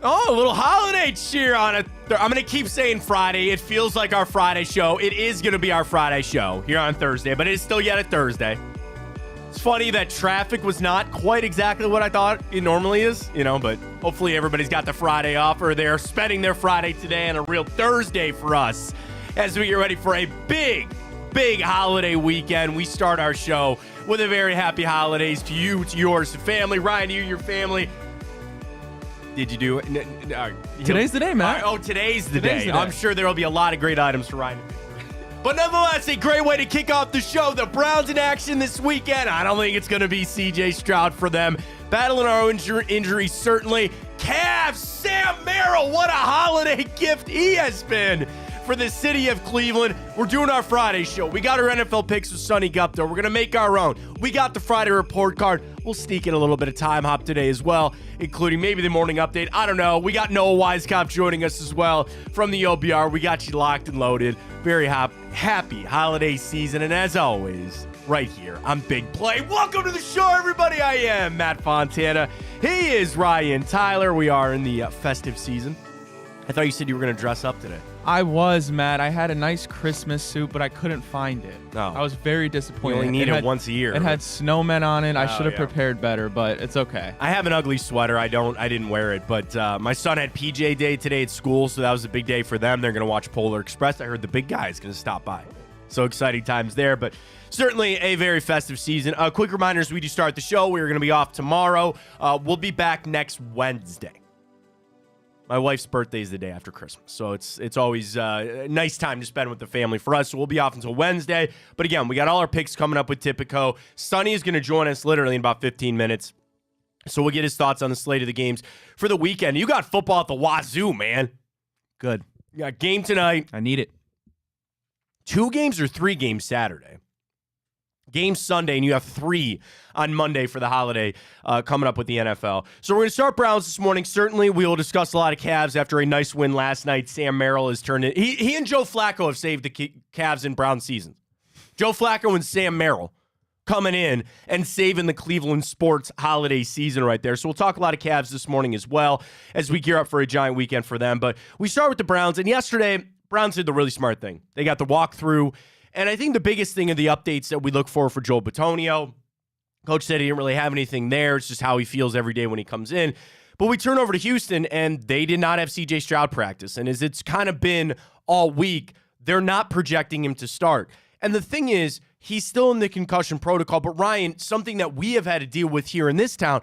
Oh, a little holiday cheer on it. I'm going to keep saying Friday. It feels like our Friday show. It is going to be our Friday show here on Thursday, but it is still yet a Thursday. It's funny that traffic was not quite exactly what I thought it normally is, but hopefully everybody's got the Friday off, or they're spending their Friday today on a real Thursday for us as we get ready for a big holiday weekend. We start our show with a very happy holidays to you, to yours, to family. Ryan, to you, your family. Did you do it? Today's the day, Matt. Today's the day. I'm sure there will be a lot of great items for Ryan. But nonetheless, a great way to kick off the show. The Browns in action this weekend. I don't think it's going to be C.J. Stroud for them. Battling our own injury, certainly. Cavs, Sam Merrill, what a holiday gift he has been for the city of Cleveland. We're doing our Friday show. We got our NFL picks with Sonny Gupta. We're going to make our own. We got the Friday report card. We'll sneak in a little bit of time hop today as well, including maybe the morning update. I don't know. We got Noah Weiskopf joining us as well from the OBR. We got you locked and loaded. Very happy holiday season. And as always, right here on Big Play. Welcome to the show, everybody. I am Matt Fontana. He is Ryan Tyler. We are in the festive season. I thought you said you were going to dress up today. I was, Matt. I had a nice Christmas suit, but I couldn't find it. Oh. I was very disappointed. You only need it once a year. It had snowmen on it. I should have prepared better, but it's okay. I have an ugly sweater. I didn't wear it, but my son had PJ Day today at school, so that was a big day for them. They're going to watch Polar Express. I heard the big guy is going to stop by. So exciting times there, but certainly a very festive season. Quick reminders, we do start the show. We're going to be off tomorrow. We'll be back next Wednesday. My wife's birthday is the day after Christmas, so it's always a nice time to spend with the family for us. So we'll be off until Wednesday. But again, we got all our picks coming up with Tipico. Sonny is going to join us literally in about 15 minutes. So we'll get his thoughts on the slate of the games for the weekend. You got football at the wazoo, man. Good. You got game tonight. I need it. 2 games or 3 games Saturday. Game Sunday, and you have 3 on Monday for the holiday coming up with the NFL. So we're going to start Browns this morning. Certainly, we will discuss a lot of Cavs after a nice win last night. Sam Merrill has turned it. He and Joe Flacco have saved the Cavs in Browns seasons. Joe Flacco and Sam Merrill coming in and saving the Cleveland sports holiday season right there. So we'll talk a lot of Cavs this morning as well as we gear up for a giant weekend for them. But we start with the Browns, and yesterday, Browns did the really smart thing. They got the walkthrough. And I think the biggest thing of the updates that we look for Joe Bitonio, coach said he didn't really have anything there. It's just how he feels every day when he comes in. But we turn over to Houston, and they did not have C.J. Stroud practice. And as it's kind of been all week, they're not projecting him to start. And the thing is, he's still in the concussion protocol. But Ryan, something that we have had to deal with here in this town,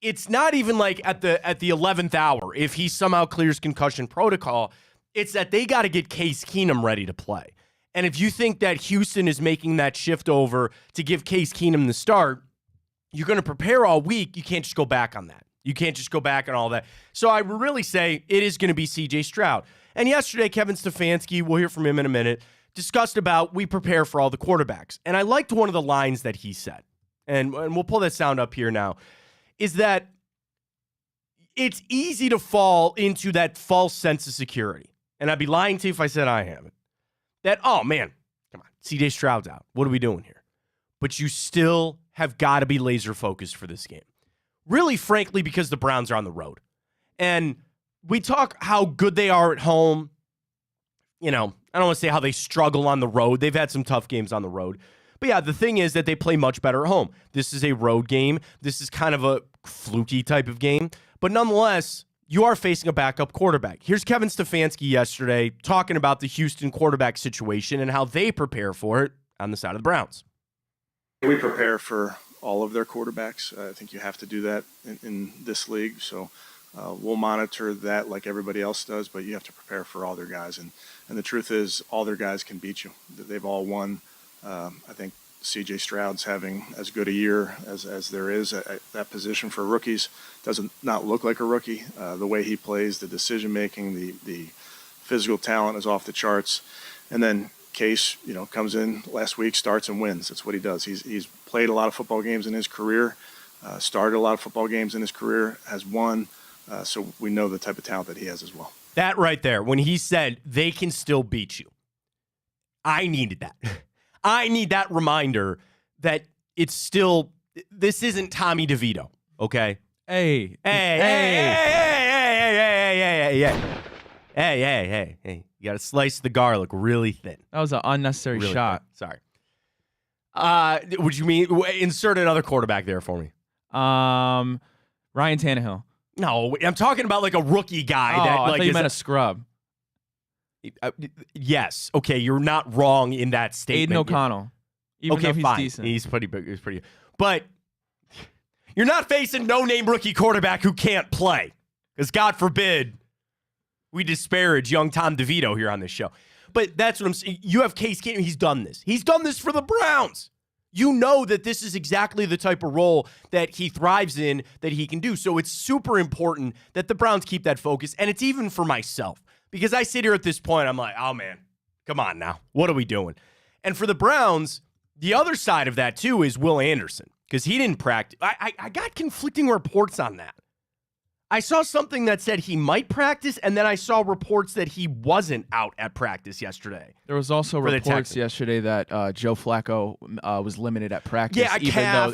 it's not even like at the 11th hour if he somehow clears concussion protocol. It's that they got to get Case Keenum ready to play. And if you think that Houston is making that shift over to give Case Keenum the start, you're going to prepare all week. You can't just go back on that. You can't just go back on all that. So I would really say it is going to be C.J. Stroud. And yesterday, Kevin Stefanski, we'll hear from him in a minute, discussed about we prepare for all the quarterbacks. And I liked one of the lines that he said, and we'll pull that sound up here now, is that it's easy to fall into that false sense of security. And I'd be lying to you if I said I haven't. That, oh, man, come on, C.J. Stroud's out. What are we doing here? But you still have got to be laser focused for this game. Really, frankly, because the Browns are on the road. And we talk how good they are at home. I don't want to say how they struggle on the road. They've had some tough games on the road. But yeah, the thing is that they play much better at home. This is a road game. This is kind of a fluky type of game. But nonetheless, you are facing a backup quarterback. Here's Kevin Stefanski yesterday talking about the Houston quarterback situation and how they prepare for it on the side of the Browns. We prepare for all of their quarterbacks. I think you have to do that in this league. So we'll monitor that like everybody else does, but you have to prepare for all their guys. And the truth is, all their guys can beat you. They've all won. I think C.J. Stroud's having as good a year as there is at that position for rookies. Doesn't not look like a rookie. The way he plays, the decision-making, the physical talent is off the charts. And then Case, comes in last week, starts and wins. That's what he does. He's played a lot of football games in his career, started a lot of football games in his career, has won. So we know the type of talent that he has as well. That right there, when he said they can still beat you, I needed that. I need that reminder that it's still, this isn't Tommy DeVito, okay? Hey. Hey. You got to slice the garlic really thin. That was an unnecessary Really shot. thin. Sorry. Would you mean insert another quarterback there for me? Ryan Tannehill. No, I'm talking about like a rookie guy. I like thought you meant a scrub. Yes. Okay, you're not wrong in that statement. Aiden O'Connell. Even though he's fine. decent. He's pretty big. He's pretty. But you're not facing no-name rookie quarterback who can't play. Because God forbid we disparage young Tom DeVito here on this show. But that's what I'm saying. You have Case Keenum. He's done this. He's done this for the Browns. You know that this is exactly the type of role that he thrives in, that he can do. So it's super important that the Browns keep that focus. And it's even for myself. Because I sit here at this point, I'm like, oh, man, come on now. What are we doing? And for the Browns, the other side of that, too, is Will Anderson. Because he didn't practice. I got conflicting reports on that. I saw something that said he might practice, and then I saw reports that he wasn't out at practice yesterday. There was also reports yesterday that Joe Flacco was limited at practice,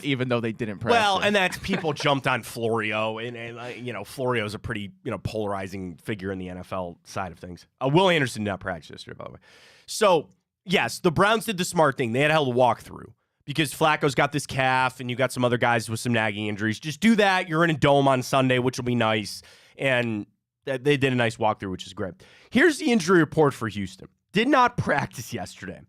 even though they didn't practice. Well, and that's people jumped on Florio, and you know, Florio's a pretty polarizing figure in the NFL side of things. Will Anderson did not practice yesterday, by the way. So yes, the Browns did the smart thing. They had a hell of a walkthrough. Because Flacco's got this calf, and you got some other guys with some nagging injuries. Just do that. You're in a dome on Sunday, which will be nice. And they did a nice walkthrough, which is great. Here's the injury report for Houston. Did not practice yesterday.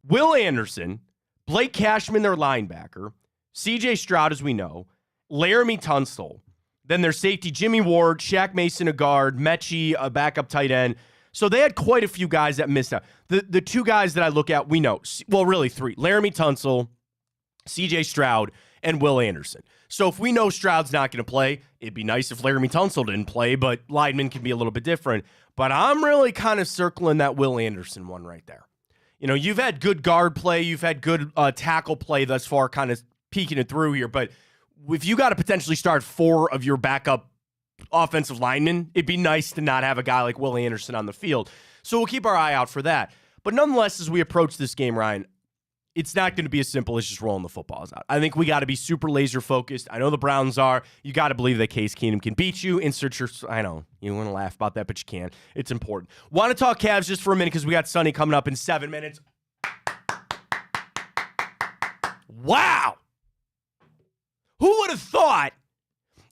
Will Anderson, Blake Cashman, their linebacker, C.J. Stroud, as we know, Laramie Tunstall, then their safety, Jimmy Ward, Shaq Mason, a guard, Mechie, a backup tight end. So they had quite a few guys that missed out. The two guys that I look at, we know. Well, really three. Laramie Tunstall, C.J. Stroud, and Will Anderson. So if we know Stroud's not going to play, it'd be nice if Laramie Tunstall didn't play, but linemen can be a little bit different. But I'm really kind of circling that Will Anderson one right there. You know, you've had good guard play. You've had good tackle play thus far, kind of peeking it through here. But if you got to potentially start 4 of your backup offensive linemen, it'd be nice to not have a guy like Will Anderson on the field. So we'll keep our eye out for that. But nonetheless, as we approach this game, Ryan, it's not going to be as simple as just rolling the footballs out. I think we got to be super laser focused. I know the Browns are. You got to believe that Case Keenum can beat you. Insert your, I know, you want to laugh about that, but you can't. It's important. Want to talk Cavs just for a minute because we got Sonny coming up in 7 minutes. Wow. Who would have thought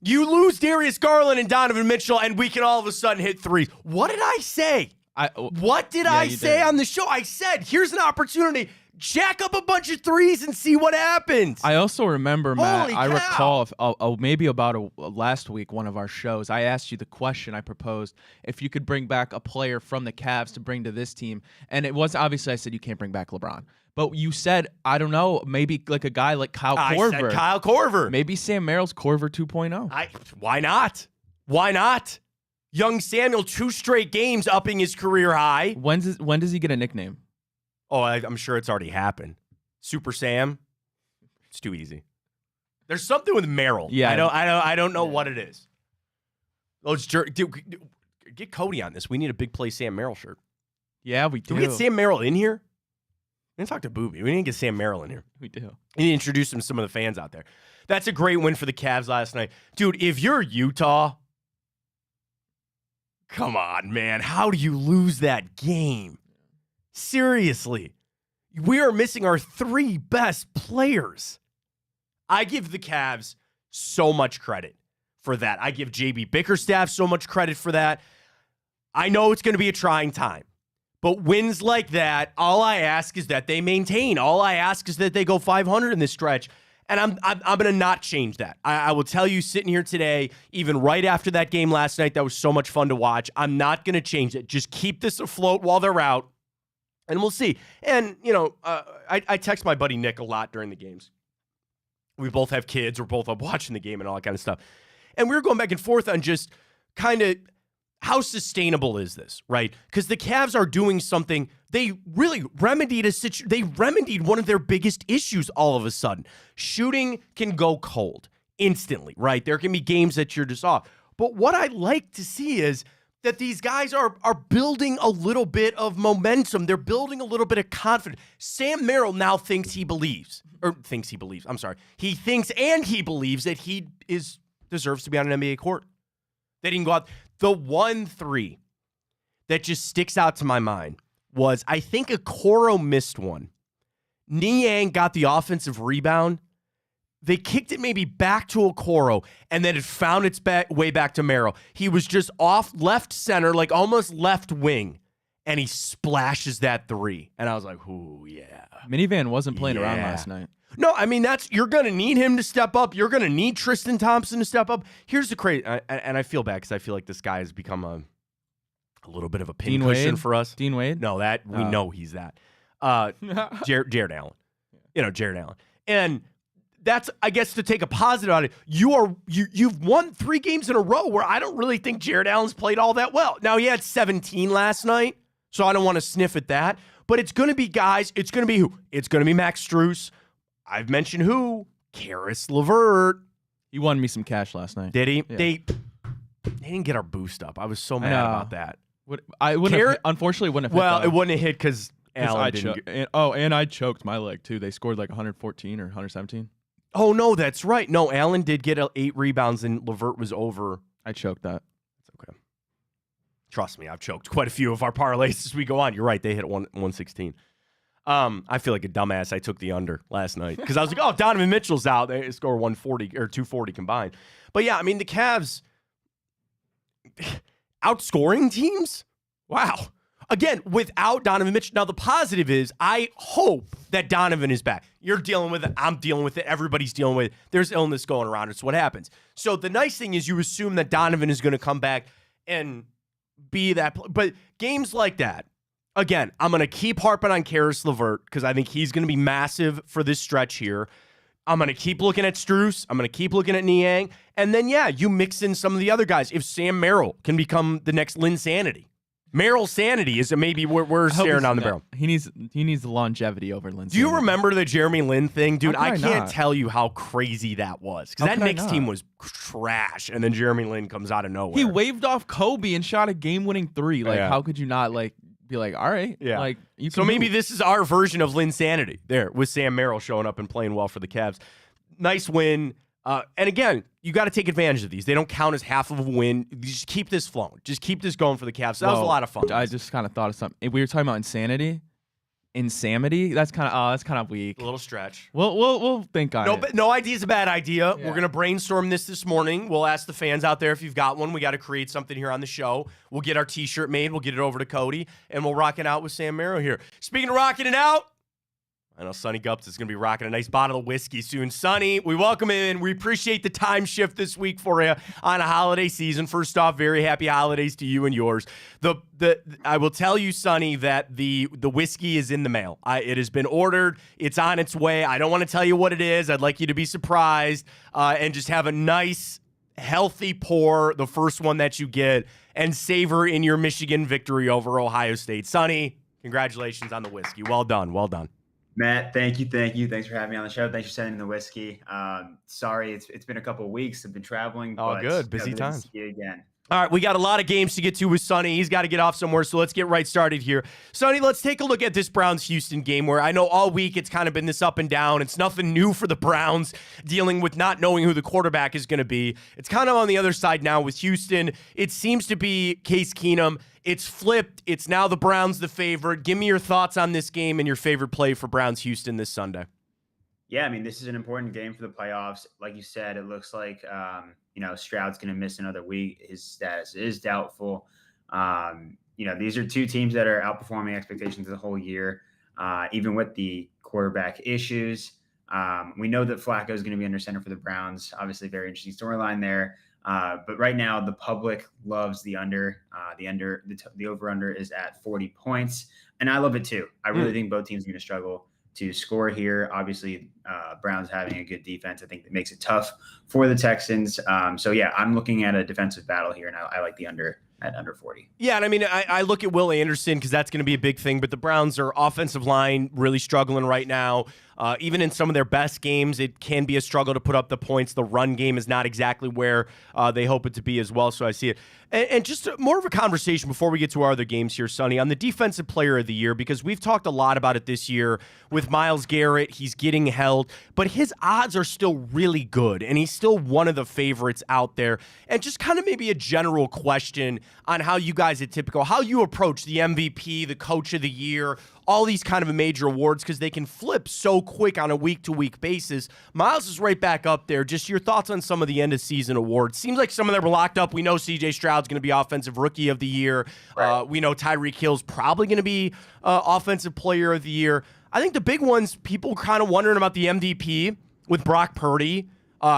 you lose Darius Garland and Donovan Mitchell and we can all of a sudden hit threes? What did I say? What did I say on the show? I said, here's an opportunity. Jack up a bunch of threes and see what happens. I also remember, Matt, Holy I cow. recall maybe about last week, one of our shows, I asked you the question I proposed, if you could bring back a player from the Cavs to bring to this team. And it was obviously I said you can't bring back LeBron. But you said, I don't know, maybe like a guy like Kyle Korver. I said Kyle Korver. Maybe Sam Merrill's Korver 2.0. Why not? Why not? Young Samuel, 2 straight games upping his career high. When does he get a nickname? Oh, I'm sure it's already happened. Super Sam. It's too easy. There's something with Merrill. Yeah, I don't know what it is. Dude, get Cody on this. We need a big play Sam Merrill shirt. Yeah, we do. Can we get Sam Merrill in here? We didn't talk to Booby. We didn't get Sam Merrill in here. We do. We need to introduce him to some of the fans out there. That's a great win for the Cavs last night. Dude, if you're Utah, come on, man. How do you lose that game? Seriously. We are missing our 3 best players. I give the Cavs so much credit for that. I give JB Bickerstaff so much credit for that. I know it's going to be a trying time. But wins like that, all I ask is that they maintain. All I ask is that they go 500 in this stretch. And I'm going to not change that. I will tell you sitting here today, even right after that game last night, that was so much fun to watch. I'm not going to change it. Just keep this afloat while they're out. And we'll see. And, you know, I text my buddy Nick a lot during the games. We both have kids. We're both up watching the game and all that kind of stuff. And we were going back and forth on just kind of how sustainable is this, right? Because the Cavs are doing something. They really remedied they remedied one of their biggest issues all of a sudden. Shooting can go cold instantly, right? There can be games that you're just off. But what I like to see is that these guys are building a little bit of momentum. They're building a little bit of confidence. Sam Merrill now He thinks and he believes that he deserves to be on an NBA court. That he can go out. The 1-3 that just sticks out to my mind was, I think Okoro missed one. Niang got the offensive rebound. They kicked it maybe back to Okoro, and then it found its way back to Merrill. He was just off left center, like almost left wing, and he splashes that 3. And I was like, ooh, yeah. Minivan wasn't playing around last night. No, I mean, you're going to need him to step up. You're going to need Tristan Thompson to step up. Here's the crazy, and I feel bad because I feel like this guy has become a little bit of a pincushion for us. Dean Wade? No, we know he's that. Jared Allen. Jared Allen. And that's, I guess, to take a positive out of it. You've won 3 games in a row where I don't really think Jared Allen's played all that well. Now, he had 17 last night, so I don't want to sniff at that. But it's going to be guys. It's going to be who? It's going to be Max Strus. I've mentioned who? Karis LeVert. He won me some cash last night. Did he? Yeah. They didn't get our boost up. I was so mad about that. I wouldn't have, unfortunately wouldn't have hit. Well, it wouldn't have hit because Allen didn't. And I choked my leg too. They scored like 114 or 117. Oh, no, that's right. No, Allen did get 8 rebounds and LeVert was over. I choked that. That's okay. Trust me, I've choked quite a few of our parlays as we go on. You're right. They hit 116. I feel like a dumbass. I took the under last night because I was like, oh, Donovan Mitchell's out. They score 140 or 240 combined. But yeah, I mean, the Cavs outscoring teams? Wow. Again, without Donovan Mitchell. Now, the positive is I hope that Donovan is back. You're dealing with it. I'm dealing with it. Everybody's dealing with it. There's illness going around. It's what happens. So the nice thing is you assume that Donovan is going to come back and be that. But games like that, again, I'm going to keep harping on Karis LeVert because I think he's going to be massive for this stretch here. I'm going to keep looking at Strus. I'm going to keep looking at Niang. And then, yeah, you mix in some of the other guys. If Sam Merrill can become the next Lynn Sanity. Merrill Sanity is maybe we're staring down the barrel. He needs the longevity over Lynn. Do you remember the Jeremy Lin thing? Dude, I can't not? tell you how crazy that was. Because that Knicks team was trash, and then Jeremy Lin comes out of nowhere. He waved off Kobe and shot a game-winning 3. Like, how could you not, be like, all right. Yeah. Like, you can so maybe this is our version of Lynn Sanity there with Sam Merrill showing up and playing well for the Cavs. Nice win. And again, you got to take advantage of these. They don't count as half of a win. You just keep this flowing. Just keep this going for the Cavs. So that was a lot of fun. I just kind of thought of something. We were talking about insanity. That's kind of weak. A little stretch. We'll think on it. No idea is a bad idea. Yeah. We're gonna brainstorm this morning. We'll ask the fans out there if you've got one. We got to create something here on the show. We'll get our T-shirt made. We'll get it over to Cody, and we'll rock it out with Sam Merrill here. Speaking of rocking it out, I know Sonny Gups is going to be rocking a nice bottle of whiskey soon. Sonny, we welcome him in. We appreciate the time shift this week for you on a holiday season. First off, very happy holidays to you and yours. I will tell you, Sonny, that the whiskey is in the mail. It has been ordered. It's on its way. I don't want to tell you what it is. I'd like you to be surprised and just have a nice, healthy pour, the first one that you get, and savor in your Michigan victory over Ohio State. Sonny, congratulations on the whiskey. Well done. Well done. Matt, thank you. Thanks for having me on the show. Thanks for sending the whiskey. Sorry, it's been a couple of weeks. I've been traveling. Oh, good. Busy times. Again. All right, we got a lot of games to get to with Sonny. He's got to get off somewhere, so let's get right started here. Sonny, let's take a look at this Browns-Houston game where I know all week it's kind of been this up and down. It's nothing new for the Browns dealing with not knowing who the quarterback is going to be. It's kind of on the other side now with Houston. It seems to be Case Keenum. It's flipped. It's now the Browns the favorite. Give me your thoughts on this game and your favorite play for Browns-Houston this Sunday. Yeah, I mean, this is an important game for the playoffs. Like you said, it looks like, Stroud's going to miss another week. His status is doubtful. These are two teams that are outperforming expectations the whole year, even with the quarterback issues. We know that Flacco is going to be under center for the Browns. Obviously, very interesting storyline there. But right now, the public loves the under. The over-under is at 40 points. And I love it too. I really think both teams are going to struggle to score here. Obviously, Browns having a good defense, I think that makes it tough for the Texans. I'm looking at a defensive battle here, and I like the under at under 40. Yeah, and I mean, I look at Will Anderson because that's going to be a big thing, but the Browns are offensive line really struggling right now. Even in some of their best games, it can be a struggle to put up the points. The run game is not exactly where they hope it to be as well, so I see it. And just more of a conversation before we get to our other games here, Sonny, on the Defensive Player of the Year, because we've talked a lot about it this year with Myles Garrett. He's getting held, but his odds are still really good, and he's still one of the favorites out there. And just kind of maybe a general question on how you guys at Tipico, how you approach the MVP, the Coach of the Year, all these kind of major awards, because they can flip so quick on a week-to-week basis. Myles is right back up there. Just your thoughts on some of the end-of-season awards. Seems like some of them are locked up. We know C.J. Stroud's going to be Offensive Rookie of the Year. Right. We know Tyreek Hill's probably going to be Offensive Player of the Year. I think the big ones, people kind of wondering about the MVP with Brock Purdy.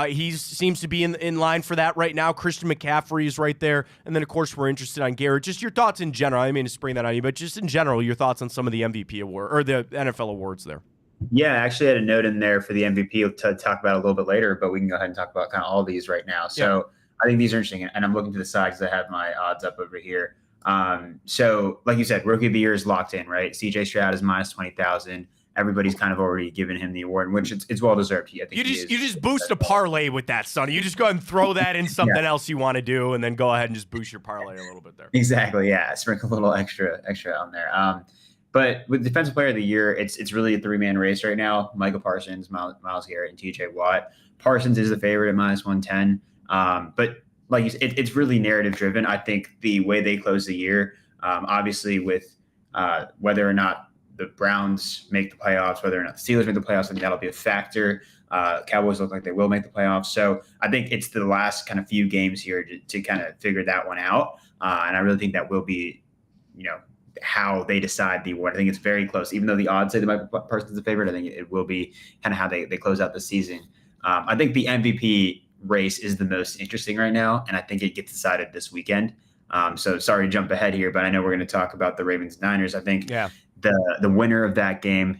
He seems to be in line for that right now. Christian McCaffrey is right there. And then, of course, we're interested on Garrett. Just your thoughts in general. I didn't mean to spring that on you, but just in general, your thoughts on some of the MVP award or the NFL awards there. Yeah, I actually had a note in there for the MVP to talk about a little bit later, but we can go ahead and talk about kind of all these right now. So I think these are interesting, and I'm looking to the side because I have my odds up over here. So like you said, Rookie of the Year is locked in, right? CJ Stroud is minus 20,000. Everybody's kind of already given him the award, which it's well deserved. I think you just boost a parlay with that, Sonny. You just go ahead and throw that in something else you want to do, and then go ahead and just boost your parlay a little bit there. Exactly, yeah. Sprinkle a little extra on there. But with Defensive Player of the Year, it's really a three-man race right now. Michael Parsons, Myles Garrett, and T.J. Watt. Parsons is the favorite at minus 110. But like you said, it's really narrative-driven. I think the way they close the year, obviously with whether or not the Browns make the playoffs, whether or not the Steelers make the playoffs, I think that'll be a factor. Cowboys look like they will make the playoffs. So I think it's the last kind of few games here to kind of figure that one out. And I really think that will be, how they decide the award. I think it's very close. Even though the odds say that Michael Parsons is a favorite, I think it will be kind of how they close out the season. I think the MVP race is the most interesting right now, and I think it gets decided this weekend. So sorry to jump ahead here, but I know we're going to talk about the Ravens-Niners. I think the winner of that game,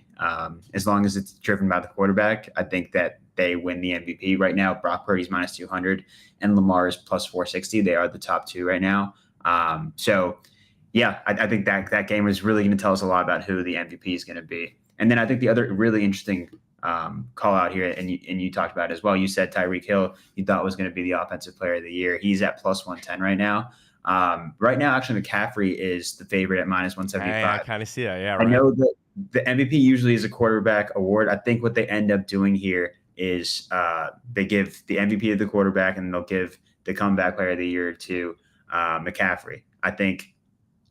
as long as it's driven by the quarterback, I think that they win the MVP right now. Brock Purdy's minus 200 and Lamar is plus 460. They are the top two right now. I think that game is really going to tell us a lot about who the MVP is going to be. And then I think the other really interesting call out here, and you talked about it as well. You said Tyreek Hill you thought was going to be the Offensive Player of the Year. He's at plus 110 right now. Right now, actually, McCaffrey is the favorite at minus 175. I kind of see that. Yeah, right. I know that the MVP usually is a quarterback award. I think what they end up doing here is they give the MVP to the quarterback, and they'll give the Comeback Player of the Year to McCaffrey. I think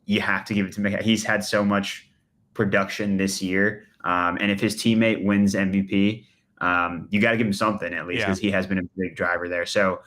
you have to give it to McCaffrey. He's had so much production this year. And if his teammate wins MVP, you got to give him something at least because he has been a big driver there. So,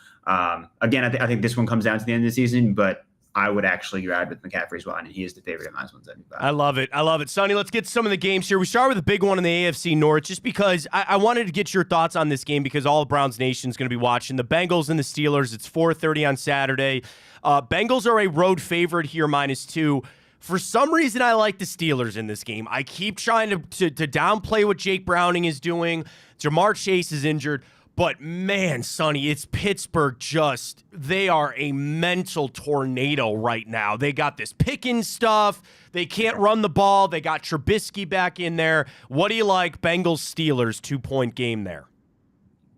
again, I think this one comes down to the end of the season, but I would actually ride with McCaffrey as well, and he is the favorite at minus 175. I love it. Sonny, let's get some of the games here. We start with a big one in the AFC North just because I wanted to get your thoughts on this game because all of Browns Nation is going to be watching. The Bengals and the Steelers, it's 4:30 on Saturday. Bengals are a road favorite here, minus 2. For some reason, I like the Steelers in this game. I keep trying to downplay what Jake Browning is doing. Jamar Chase is injured. But, man, Sonny, it's Pittsburgh they are a mental tornado right now. They got this picking stuff. They can't run the ball. They got Trubisky back in there. What do you like, Bengals-Steelers, 2-point game there?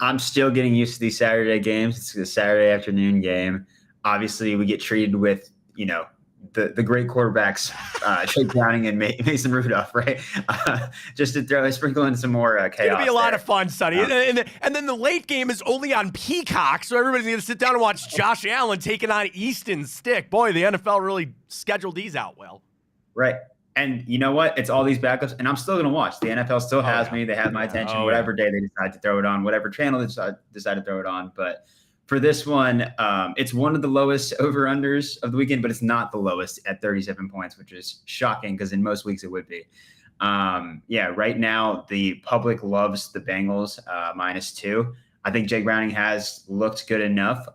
I'm still getting used to these Saturday games. It's a Saturday afternoon game. Obviously, we get treated with, the great quarterbacks, Jake Browning and Mason Rudolph, right? Just to sprinkle in some more chaos. It's going to be a lot of fun, Sonny. And then the late game is only on Peacock, so everybody's going to sit down and watch Josh Allen taking on Easton Stick. Boy, the NFL really scheduled these out well. Right. And you know what? It's all these backups, and I'm still going to watch. The NFL still has me. They have my attention, whatever day they decide to throw it on, whatever channel they decide to throw it on. But for this one, it's one of the lowest over-unders of the weekend, but it's not the lowest at 37 points, which is shocking because in most weeks it would be. Right now the public loves the Bengals minus 2. I think Jake Browning has looked good enough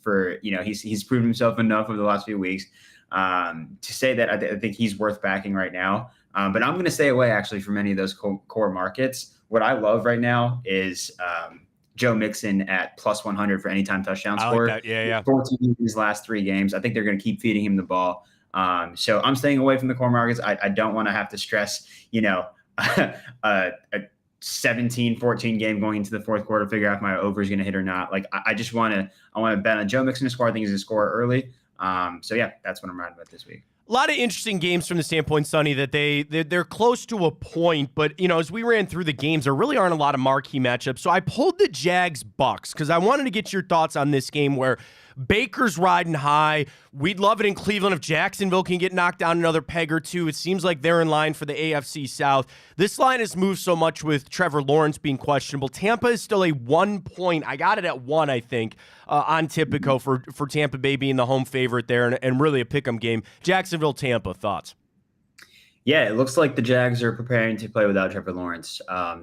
he's proven himself enough over the last few weeks to say that I think he's worth backing right now. But I'm going to stay away actually from any of those core markets. What I love right now is Joe Mixon at plus 100 for anytime touchdown score. I like that. Yeah. 14 in his last 3 games. I think they're going to keep feeding him the ball. So I'm staying away from the core markets. I don't want to have to stress, a 17-14 game going into the fourth quarter, figure out if my over is going to hit or not. Like I just want to bet on Joe Mixon to score. I think he's going to score early. So yeah, that's what I'm riding with this week. A lot of interesting games from the standpoint, Sonny, that they're close to a point, but as we ran through the games, there really aren't a lot of marquee matchups. So I pulled the Jags-Bucks because I wanted to get your thoughts on this game where Baker's riding high. We'd love it in Cleveland if Jacksonville can get knocked down another peg or two. It seems like they're in line for the AFC South. This line has moved so much with Trevor Lawrence being questionable. Tampa is still a 1 point. I got it at 1, I think, on Tipico for Tampa Bay being the home favorite there and really a pick'em game. Jacksonville, Tampa, thoughts? Yeah, it looks like the Jags are preparing to play without Trevor Lawrence.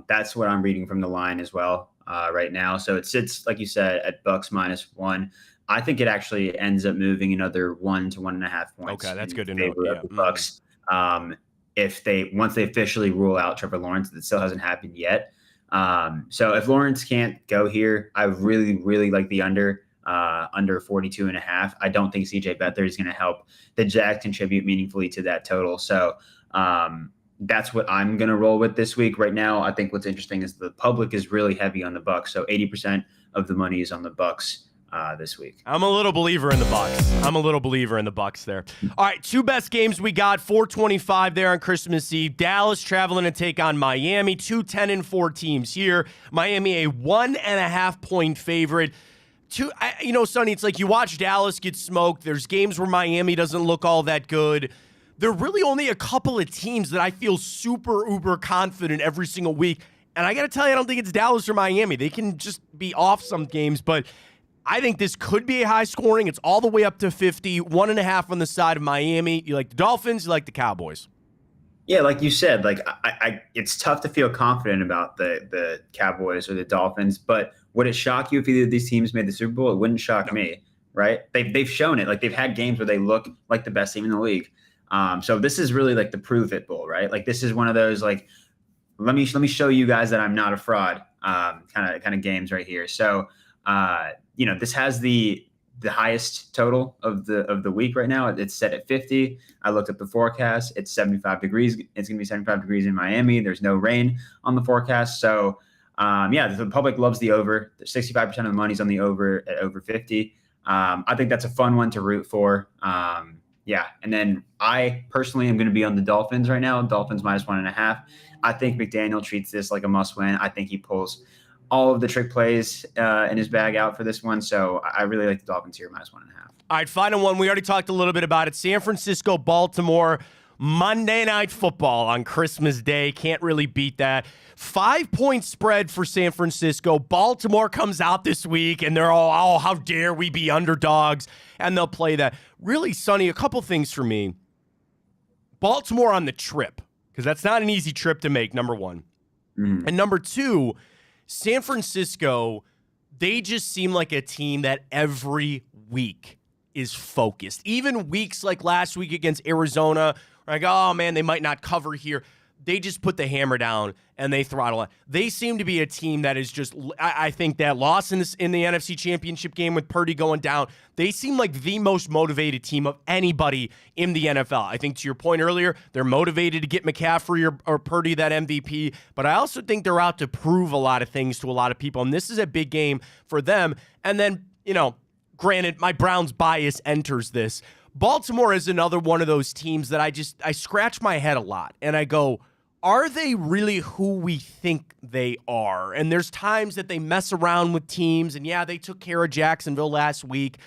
That's what I'm reading from the line as well right now. So it sits, like you said, at Bucks -1. I think it actually ends up moving another 1 to 1.5 points. Okay, that's good to know. Yeah. The Bucks, once they officially rule out Trevor Lawrence, that still hasn't happened yet. So if Lawrence can't go here, I really, really like the under 42.5. I don't think CJ Beathard is going to help the Jags contribute meaningfully to that total. So that's what I'm going to roll with this week. Right now, I think what's interesting is the public is really heavy on the Bucks. So 80% of the money is on the Bucks this week. I'm a little believer in the Bucks there. All right, 2 best games we got. 4:25 there on Christmas Eve. Dallas traveling to take on Miami. 2 10-4 teams here. Miami a 1.5 point favorite. Sonny, it's like you watch Dallas get smoked. There's games where Miami doesn't look all that good. There are really only a couple of teams that I feel super uber confident every single week. And I got to tell you, I don't think it's Dallas or Miami. They can just be off some games, but I think this could be a high scoring. It's all the way up to 50, 1.5 on the side of Miami. You like the Dolphins, you like the Cowboys. Yeah, like you said, like it's tough to feel confident about the Cowboys or the Dolphins, but would it shock you if either of these teams made the Super Bowl? It wouldn't shock me, right? They've shown it. Like they've had games where they look like the best team in the league. So this is really like the prove it bowl, right? Like this is one of those like let me show you guys that I'm not a fraud kind of games right here. So this has the highest total of the week right now. It's set at 50. I looked up the forecast. It's 75 degrees. It's going to be 75 degrees in Miami. There's no rain on the forecast. So, the public loves the over. 65% of the money's on the over at over 50. I think that's a fun one to root for. And then I personally am going to be on the Dolphins right now. Dolphins -1.5. I think McDaniel treats this like a must-win. I think he pulls all of the trick plays in his bag out for this one. So I really like the Dolphins here, -1.5. All right, final one. We already talked a little bit about it. San Francisco, Baltimore, Monday Night Football on Christmas Day. Can't really beat that. 5-point spread for San Francisco. Baltimore comes out this week, and they're all, how dare we be underdogs, and they'll play that. Really, Sonny, a couple things for me. Baltimore on the trip, because that's not an easy trip to make, number one. And number two, San Francisco, they just seem like a team that every week is focused. Even weeks like last week against Arizona, where I go, oh, man, they might not cover here. They just put the hammer down and they throttle it. They seem to be a team that is just, I think that loss in the NFC Championship game with Purdy going down, they seem like the most motivated team of anybody in the NFL. I think to your point earlier, they're motivated to get McCaffrey or Purdy that MVP, but I also think they're out to prove a lot of things to a lot of people, and this is a big game for them. And then, granted, my Browns bias enters this. Baltimore is another one of those teams that I scratch my head a lot, and I go, are they really who we think they are? And there's times that they mess around with teams, and yeah, they took care of Jacksonville last week.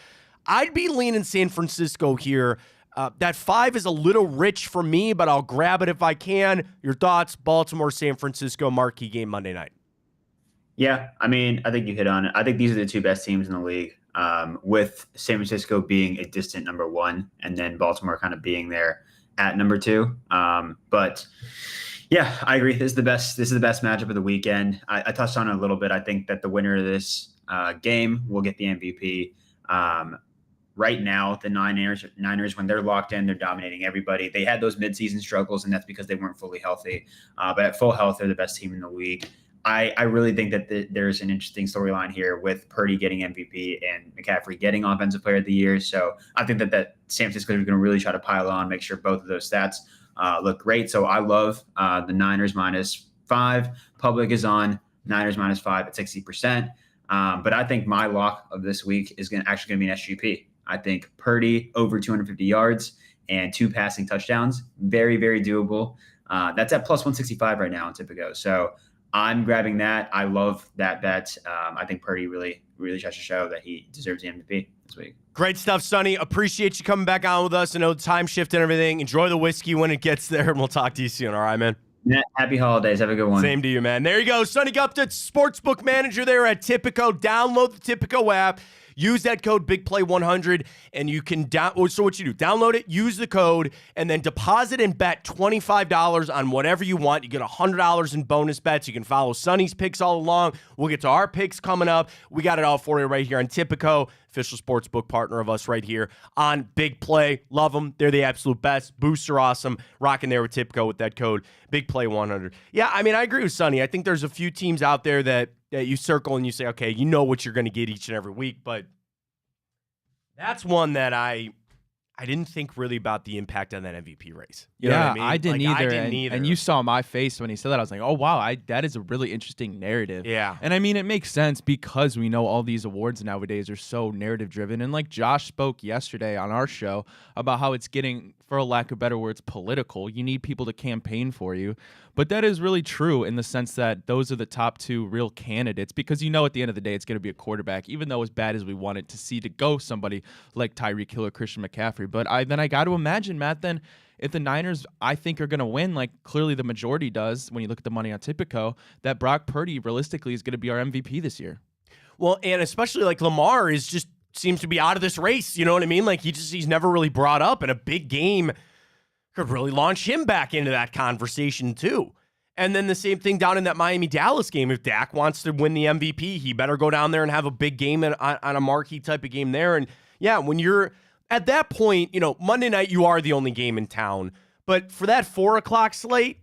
I'd be leaning San Francisco here. That 5 is a little rich for me, but I'll grab it if I can. Your thoughts, Baltimore, San Francisco, marquee game Monday night. Yeah, I mean, I think you hit on it. I think these are the two best teams in the league, with San Francisco being a distant number 1 and then Baltimore kind of being there at number 2. But yeah, I agree. This is the best matchup of the weekend. I touched on it a little bit. I think that the winner of this game will get the MVP. Right now, the Niners, when they're locked in, they're dominating everybody. They had those midseason struggles, and that's because they weren't fully healthy. But at full health, they're the best team in the league. I really think that there's an interesting storyline here with Purdy getting MVP and McCaffrey getting Offensive Player of the Year. So I think that San Francisco is going to really try to pile on, make sure both of those stats look great. So I love the Niners 5. Public is on Niners -5 at 60%. But I think my lock of this week is actually going to be an SGP. I think Purdy over 250 yards and 2 passing touchdowns. Very, very doable. That's at plus 165 right now in Tipico. So I'm grabbing that. I love that bet. I think Purdy really tries to show that he deserves the MVP this week. Great stuff, Sonny. Appreciate you coming back on with us. I know time shift and everything. Enjoy the whiskey when it gets there, and we'll talk to you soon. All right, man? Yeah, happy holidays. Have a good one. Same to you, man. There you go. Sonny Gupta, sportsbook manager there at Tipico. Download the Tipico app. Use that code BigPlay100, and you can so what you do, download it, use the code, and then deposit and bet $25 on whatever you want. You get $100 in bonus bets. You can follow Sonny's picks all along. We'll get to our picks coming up. We got it all for you right here on Tipico, official sportsbook partner of us right here on Big Play. Love them. They're the absolute best. Boosts are awesome. Rocking there with Tipico with that code BigPlay100. Yeah, I mean, I agree with Sonny. I think there's a few teams out there that you circle and you say, okay, you know what you're going to get each and every week, but that's one that I didn't think really about the impact on that MVP race. You know what I mean? I didn't Like, either. I didn't either. And you saw my face when he said that. I was like, oh, wow, that is a really interesting narrative. Yeah. And I mean, it makes sense because we know all these awards nowadays are so narrative driven. And like Josh spoke yesterday on our show about how it's getting, for a lack of better words, political. You need people to campaign for you. But that is really true in the sense that those are the top 2 real candidates, because you know at the end of the day it's going to be a quarterback, even though as bad as we wanted to see to go somebody like Tyreek Hill or Christian McCaffrey. But I got to imagine, Matt, then if the Niners, I think, are going to win, like clearly the majority does when you look at the money on Tipico, that Brock Purdy realistically is going to be our MVP this year. Well, and especially like Lamar seems to be out of this race. You know what I mean? Like he's never really brought up, and a big game could really launch him back into that conversation too. And then the same thing down in that Miami-Dallas game. If Dak wants to win the MVP, he better go down there and have a big game on a marquee type of game there. And yeah, when you're at that point, Monday night, you are the only game in town. But for that 4 o'clock slate,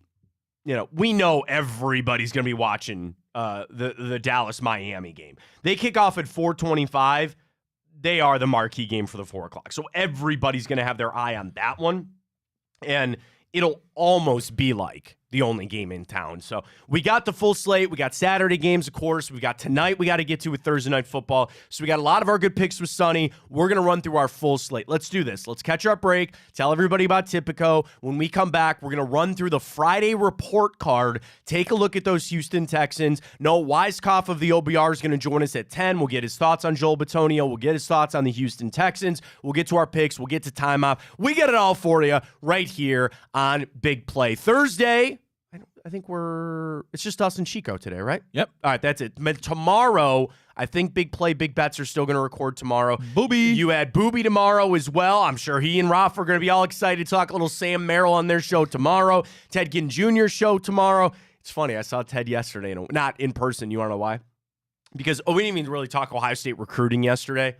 we know everybody's going to be watching the Dallas-Miami game. They kick off at 4:25. They are the marquee game for the 4 o'clock. So everybody's going to have their eye on that one. And it'll almost be like the only game in town. So we got the full slate. We got Saturday games, of course. We got tonight we got to get to with Thursday Night Football. So we got a lot of our good picks with Sonny. We're going to run through our full slate. Let's do this. Let's catch our break. Tell everybody about Tipico. When we come back, we're going to run through the Friday report card. Take a look at those Houston Texans. Noah Weiskopf of the OBR is going to join us at 10. We'll get his thoughts on Joel Bitonio. We'll get his thoughts on the Houston Texans. We'll get to our picks. We'll get to timeout. We get it all for you right here on Big Play. Thursday, I think it's just us and Chico today, right? Yep. All right, that's it. Tomorrow, I think Big Play, Big Bets are still going to record tomorrow. Booby. You had Booby tomorrow as well. I'm sure he and Roth are going to be all excited to talk a little Sam Merrill on their show tomorrow. Ted Ginn Jr. show tomorrow. It's funny. I saw Ted yesterday, not in person. You want to know why? Because we didn't even really talk Ohio State recruiting yesterday.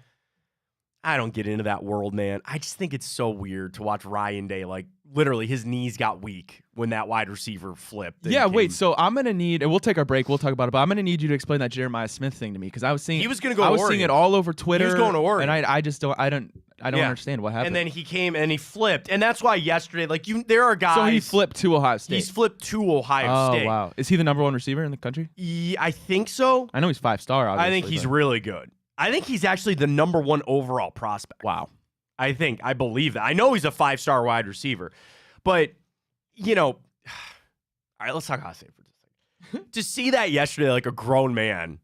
I don't get into that world, man. I just think it's so weird to watch Ryan Day, like literally his knees got weak when that wide receiver flipped. Yeah, wait, so I'm going to need, and we'll take our break, we'll talk about it, but I'm going to need you to explain that Jeremiah Smith thing to me, because I was seeing, he was going to go I was to seeing it all over Twitter. He was going to Oregon. And I just don't understand what happened. And then he came and he flipped. And that's why yesterday, there are guys. So he flipped to Ohio State. He's flipped to Ohio State. Oh, wow. Is he the number 1 receiver in the country? Yeah, I think so. I know he's 5-star, obviously. I think he's really good. I think he's actually the number 1 overall prospect. Wow. I believe that. I know he's a 5-star wide receiver. But, all right, let's talk Ohio State for just a second. To see that yesterday, like a grown man,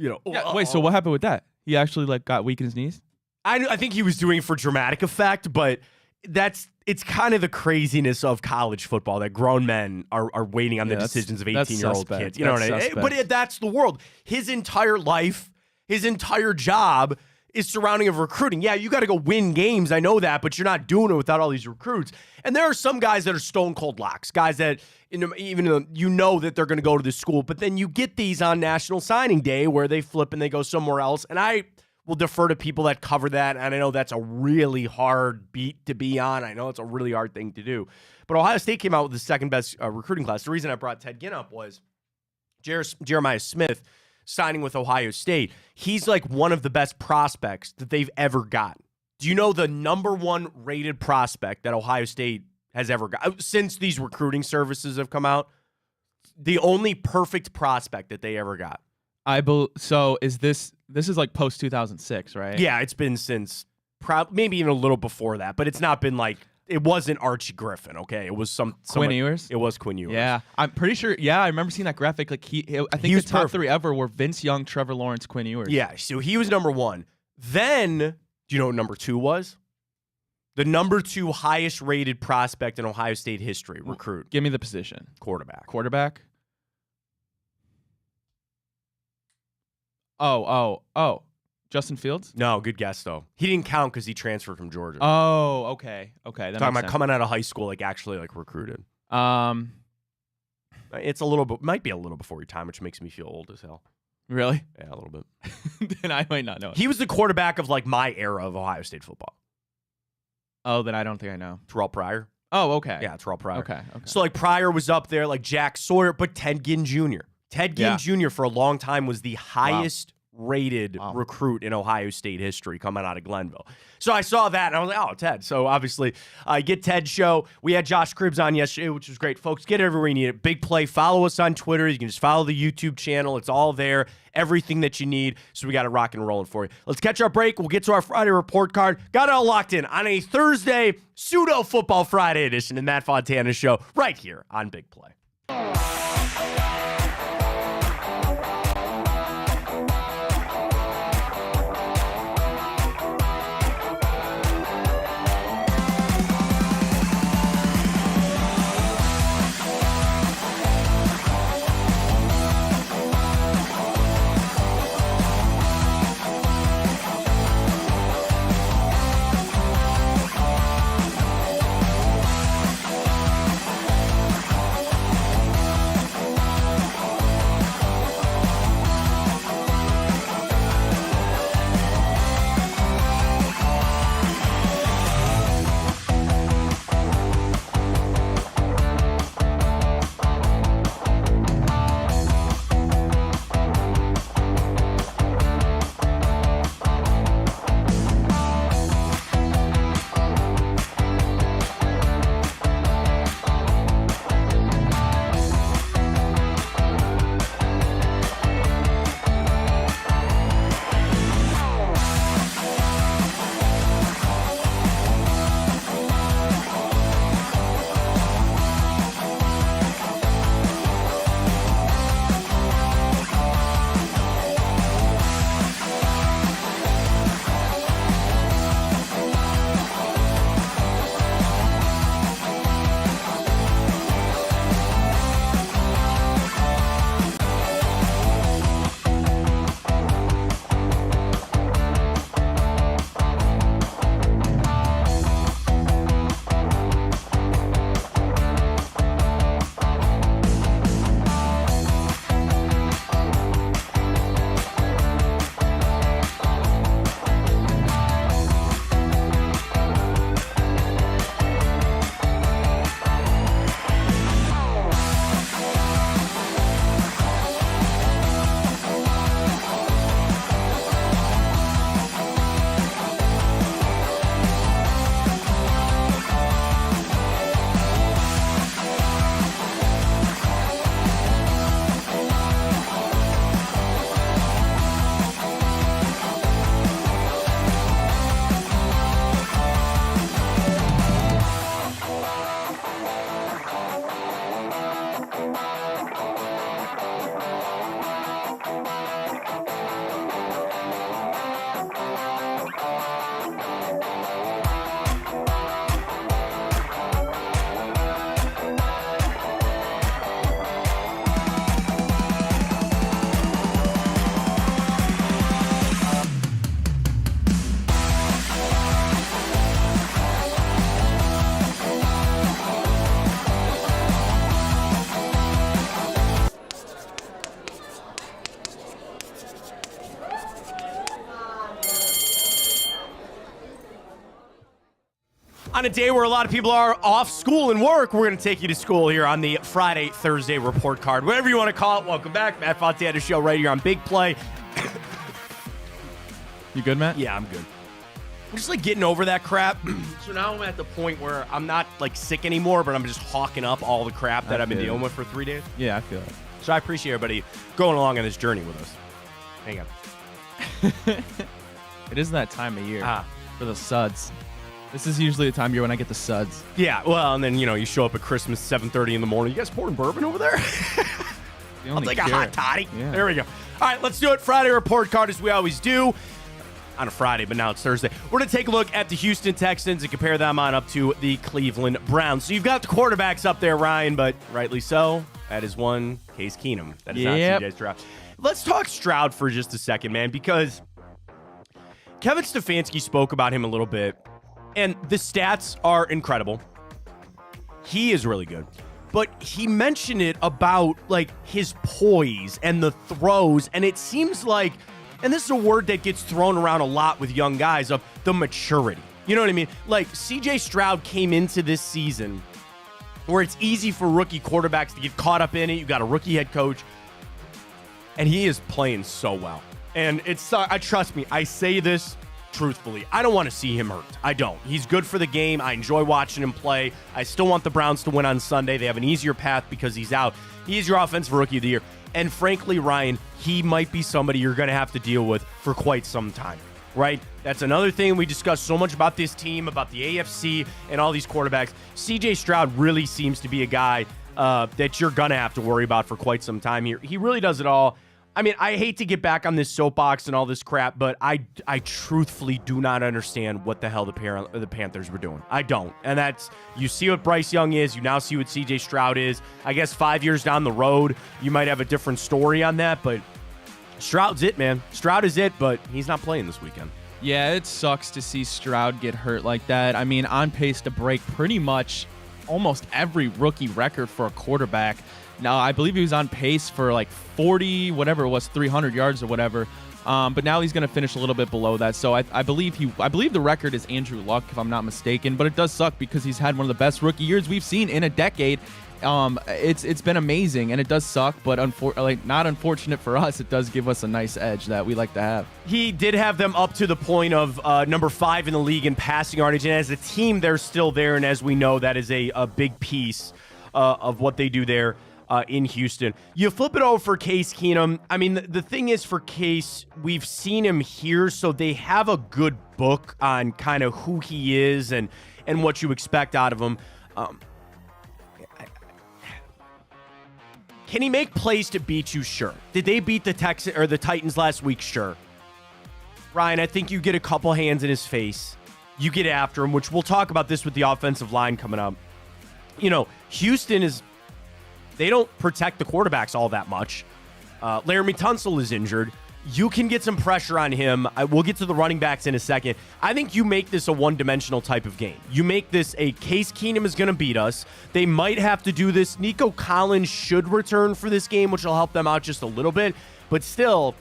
Yeah, wait, so what happened with that? He actually got weak in his knees? I think he was doing it for dramatic effect, but it's kind of the craziness of college football that grown men are waiting on the decisions of 18-year-old kids. You know what I mean? But that's the world. His entire life, his entire job is surrounding of recruiting. Yeah, you got to go win games. I know that, but you're not doing it without all these recruits. And there are some guys that are stone cold locks, guys that even though that they're going to go to the school, but then you get these on National Signing Day where they flip and they go somewhere else. And I will defer to people that cover that. And I know that's a really hard beat to be on. I know it's a really hard thing to do. But Ohio State came out with the second best recruiting class. The reason I brought Ted Ginn up was Jeremiah Smith signing with Ohio State. He's like one of the best prospects that they've ever gotten. Do you know the number 1 rated prospect that Ohio State has ever got since these recruiting services have come out? the only perfect prospect that they ever got. So is this is like post 2006, right? Yeah, it's been since maybe even a little before that, but it's not been like, it wasn't Archie Griffin, okay? It was Quinn Ewers? It was Quinn Ewers. Yeah, I'm pretty sure. Yeah, I remember seeing that graphic. Like I think the top three ever were Vince Young, Trevor Lawrence, Quinn Ewers. Yeah, so he was number 1. Then, do you know what number 2 was? The number 2 highest rated prospect in Ohio State history, recruit. Give me the position. Quarterback. Oh. Justin Fields? No, good guess, though. He didn't count because he transferred from Georgia. Oh, okay. That Talking about coming out of high school, like actually like recruited. It's a little bit, might be a little before your time, which makes me feel old as hell. Really? Yeah, a little bit. Then I might not know it. He was the quarterback of like my era of Ohio State football. Oh, then I don't think I know. Terrell Pryor. Oh, okay. Yeah, Terrell Pryor. Okay. So like Pryor was up there, like Jack Sawyer, but Ted Ginn Jr. Ted Ginn Jr. for a long time was the highest rated recruit in Ohio State history coming out of Glenville. So I saw that and I was like, oh, Ted. So obviously get Ted's show. We had Josh Cribbs on yesterday, which was great. Folks, get it everywhere you need it. Big Play. Follow us on Twitter. You can just follow the YouTube channel. It's all there. Everything that you need. So we got it rocking and rolling for you. Let's catch our break. We'll get to our Friday report card. Got it all locked in on a Thursday pseudo football Friday edition in Matt Fontana show right here on Big Play. On a day where a lot of people are off school and work, we're going to take you to school here on the Friday, Thursday report card. Whatever you want to call it, welcome back. Matt Fontana show right here on Big Play. You good, Matt? Yeah, I'm good. I'm just like getting over that crap. So now I'm at the point where I'm not like sick anymore, but I'm just hawking up all the crap that I've been dealing with for 3 days. Yeah, I feel it. So I appreciate everybody going along on this journey with us. Hang on. It is that time of year for the suds. This is usually the time of year when I get the suds. Yeah, well, and then, you show up at Christmas 7:30 in the morning. You guys pouring bourbon over there? I'll take a hot toddy. Yeah. There we go. All right, let's do it. Friday report card as we always do. On a Friday, but now it's Thursday. We're going to take a look at the Houston Texans and compare them on up to the Cleveland Browns. So you've got the quarterbacks up there, Ryan, but rightly so. That is one Case Keenum. That is not CJ Stroud. Let's talk Stroud for just a second, man, because Kevin Stefanski spoke about him a little bit, and the stats are incredible. He is really good. But he mentioned it about, like, his poise and the throws, and it seems like, and this is a word that gets thrown around a lot with young guys, of the maturity. You know what I mean? Like, CJ Stroud came into this season where it's easy for rookie quarterbacks to get caught up in it. You got a rookie head coach, and he is playing so well. And trust me, I say this truthfully. I don't want to see him hurt. I don't. He's good for the game. I enjoy watching him play. I still want the Browns to win on Sunday. They have an easier path because he's out. He is your offensive rookie of the year. And frankly, Ryan, he might be somebody you're going to have to deal with for quite some time, right? That's another thing we discussed so much about this team, about the AFC and all these quarterbacks. CJ Stroud really seems to be a guy that you're going to have to worry about for quite some time here. He really does it all. I mean, I hate to get back on this soapbox and all this crap, but I truthfully do not understand what the hell the Panthers were doing. I don't. And that's, you see what Bryce Young is. You now see what CJ Stroud is. I guess 5 years down the road, you might have a different story on that, but Stroud's it, man. Stroud is it, but he's not playing this weekend. Yeah, it sucks to see Stroud get hurt like that. I mean, on pace to break pretty much almost every rookie record for a quarterback. Now, I believe he was on pace for like 40, whatever it was, 300 yards or whatever. But now he's going to finish a little bit below that. So I believe the record is Andrew Luck, if I'm not mistaken. But it does suck because he's had one of the best rookie years we've seen in a decade. It's been amazing, and it does suck. But not unfortunate for us, it does give us a nice edge that we like to have. He did have them up to the point of number 5 in the league in passing yardage. And as a team, they're still there. And as we know, that is a big piece of what they do there. In Houston. You flip it over for Case Keenum. I mean, the thing is for Case, we've seen him here, so they have a good book on kind of who he is and what you expect out of him. Can he make plays to beat you? Sure. Did they beat the Texans or the Titans last week? Sure. Ryan, I think you get a couple hands in his face. You get after him, which we'll talk about this with the offensive line coming up. Houston is... They don't protect the quarterbacks all that much. Laramie Tunsil is injured. You can get some pressure on him. We'll get to the running backs in a second. I think you make this a one-dimensional type of game. You make this a Case Keenum is going to beat us. They might have to do this. Nico Collins should return for this game, which will help them out just a little bit. But still,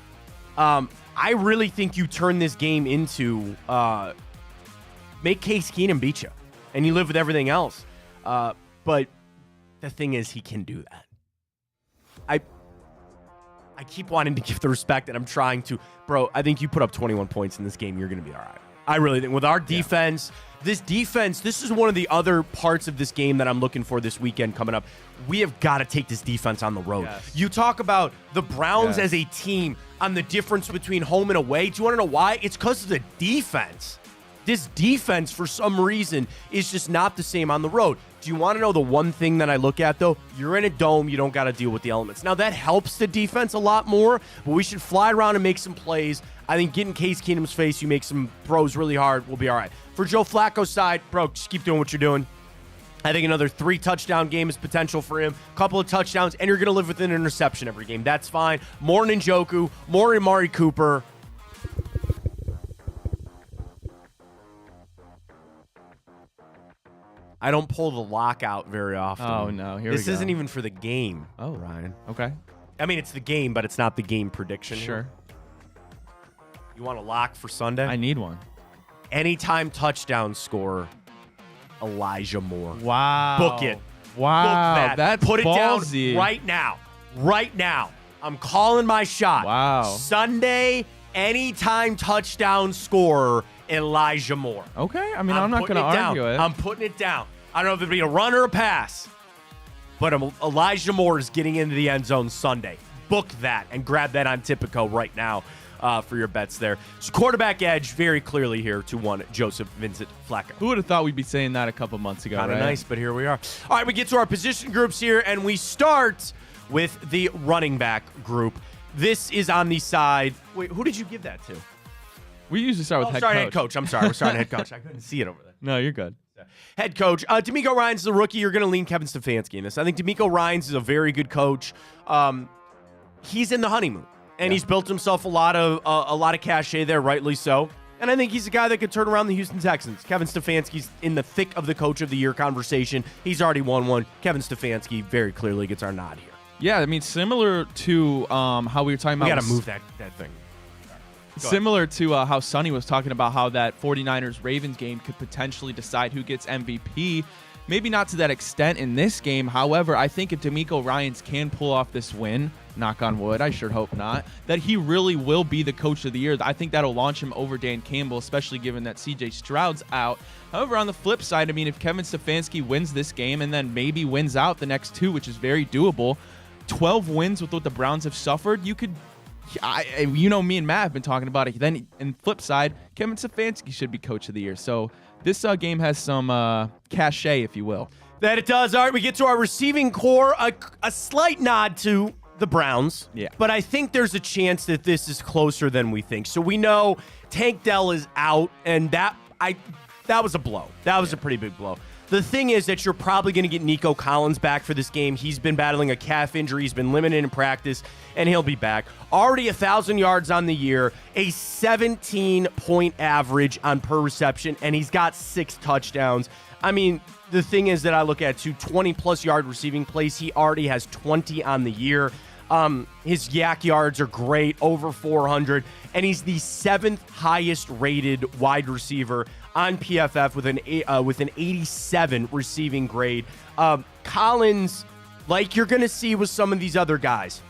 I really think you turn this game into make Case Keenum beat you. And you live with everything else. But the thing is, he can do that. I keep wanting to give the respect, and I'm trying to. Bro, I think you put up 21 points in this game, you're going to be all right. I really think with our defense, this is one of the other parts of this game that I'm looking for this weekend coming up. We have got to take this defense on the road. Yes. You talk about the Browns as a team on the difference between home and away. Do you want to know why? It's because of the defense. This defense, for some reason, is just not the same on the road. Do you want to know the one thing that I look at, though? You're in a dome. You don't got to deal with the elements. Now, that helps the defense a lot more, but we should fly around and make some plays. I think getting Case Keenum's face, you make some throws really hard, we'll be all right. For Joe Flacco's side, bro, just keep doing what you're doing. I think another 3-touchdown game is potential for him. Couple of touchdowns, and you're going to live with an interception every game. That's fine. More Njoku, more Amari Cooper. I don't pull the lock out very often. Oh, no. Here we go. This isn't even for the game, Ryan. Okay. I mean, it's the game, but it's not the game prediction. Sure. You want a lock for Sunday? I need one. Anytime touchdown score, Elijah Moore. Wow. Book it. Wow. Book that. That's Put ballsy. it down right now. Right now. I'm calling my shot. Wow. Sunday, anytime touchdown scorer, Elijah Moore. Okay. I mean, I'm not going to argue it. I'm putting it down. I don't know if it'll be a run or a pass, but Elijah Moore is getting into the end zone Sunday. Book that and grab that on Tipico right now for your bets there. So quarterback edge very clearly here to one Joseph Vincent Flacco. Who would have thought we'd be saying that a couple months ago, Kind of right? nice, but here we are. All right, we get to our position groups here, and we start with the running back group. This is on the side. Wait, who did you give that to? We usually start with head coach. I'm sorry. We're starting head coach. I couldn't see it over there. No, you're good. Head coach. D'Amico Ryans is a rookie. You're going to lean Kevin Stefanski in this. I think D'Amico Ryans is a very good coach. He's in the honeymoon, and he's built himself a lot of cachet there, rightly so. And I think he's a guy that could turn around the Houston Texans. Kevin Stefanski's in the thick of the coach of the year conversation. He's already won one. Kevin Stefanski very clearly gets our nod here. Yeah, I mean, similar to how we were talking about. We got to move that thing. Similar to how Sonny was talking about how that 49ers-Ravens game could potentially decide who gets MVP. Maybe not to that extent in this game. However, I think if D'Amico Ryans can pull off this win, knock on wood, I sure hope not, that he really will be the coach of the year. I think that'll launch him over Dan Campbell, especially given that C.J. Stroud's out. However, on the flip side, I mean, if Kevin Stefanski wins this game and then maybe wins out the next two, which is very doable, 12 wins with what the Browns have suffered, you could... me and Matt have been talking about it. Then, in flip side, Kevin Stefanski should be coach of the year. So this game has some cachet, if you will. That it does. All right, we get to our receiving core. A slight nod to the Browns. Yeah. But I think there's a chance that this is closer than we think. So we know Tank Dell is out, and that was a blow. That was a pretty big blow. The thing is that you're probably going to get Nico Collins back for this game. He's been battling a calf injury. He's been limited in practice, and he'll be back. Already 1,000 yards on the year, a 17-point average on per reception, and he's got 6 touchdowns. I mean, the thing is that I look at 20-plus yard receiving plays. He already has 20 on the year. His yak yards are great, over 400, and he's the 7th highest rated wide receiver on PFF with an 87 receiving grade. Collins, like you're going to see with some of these other guys,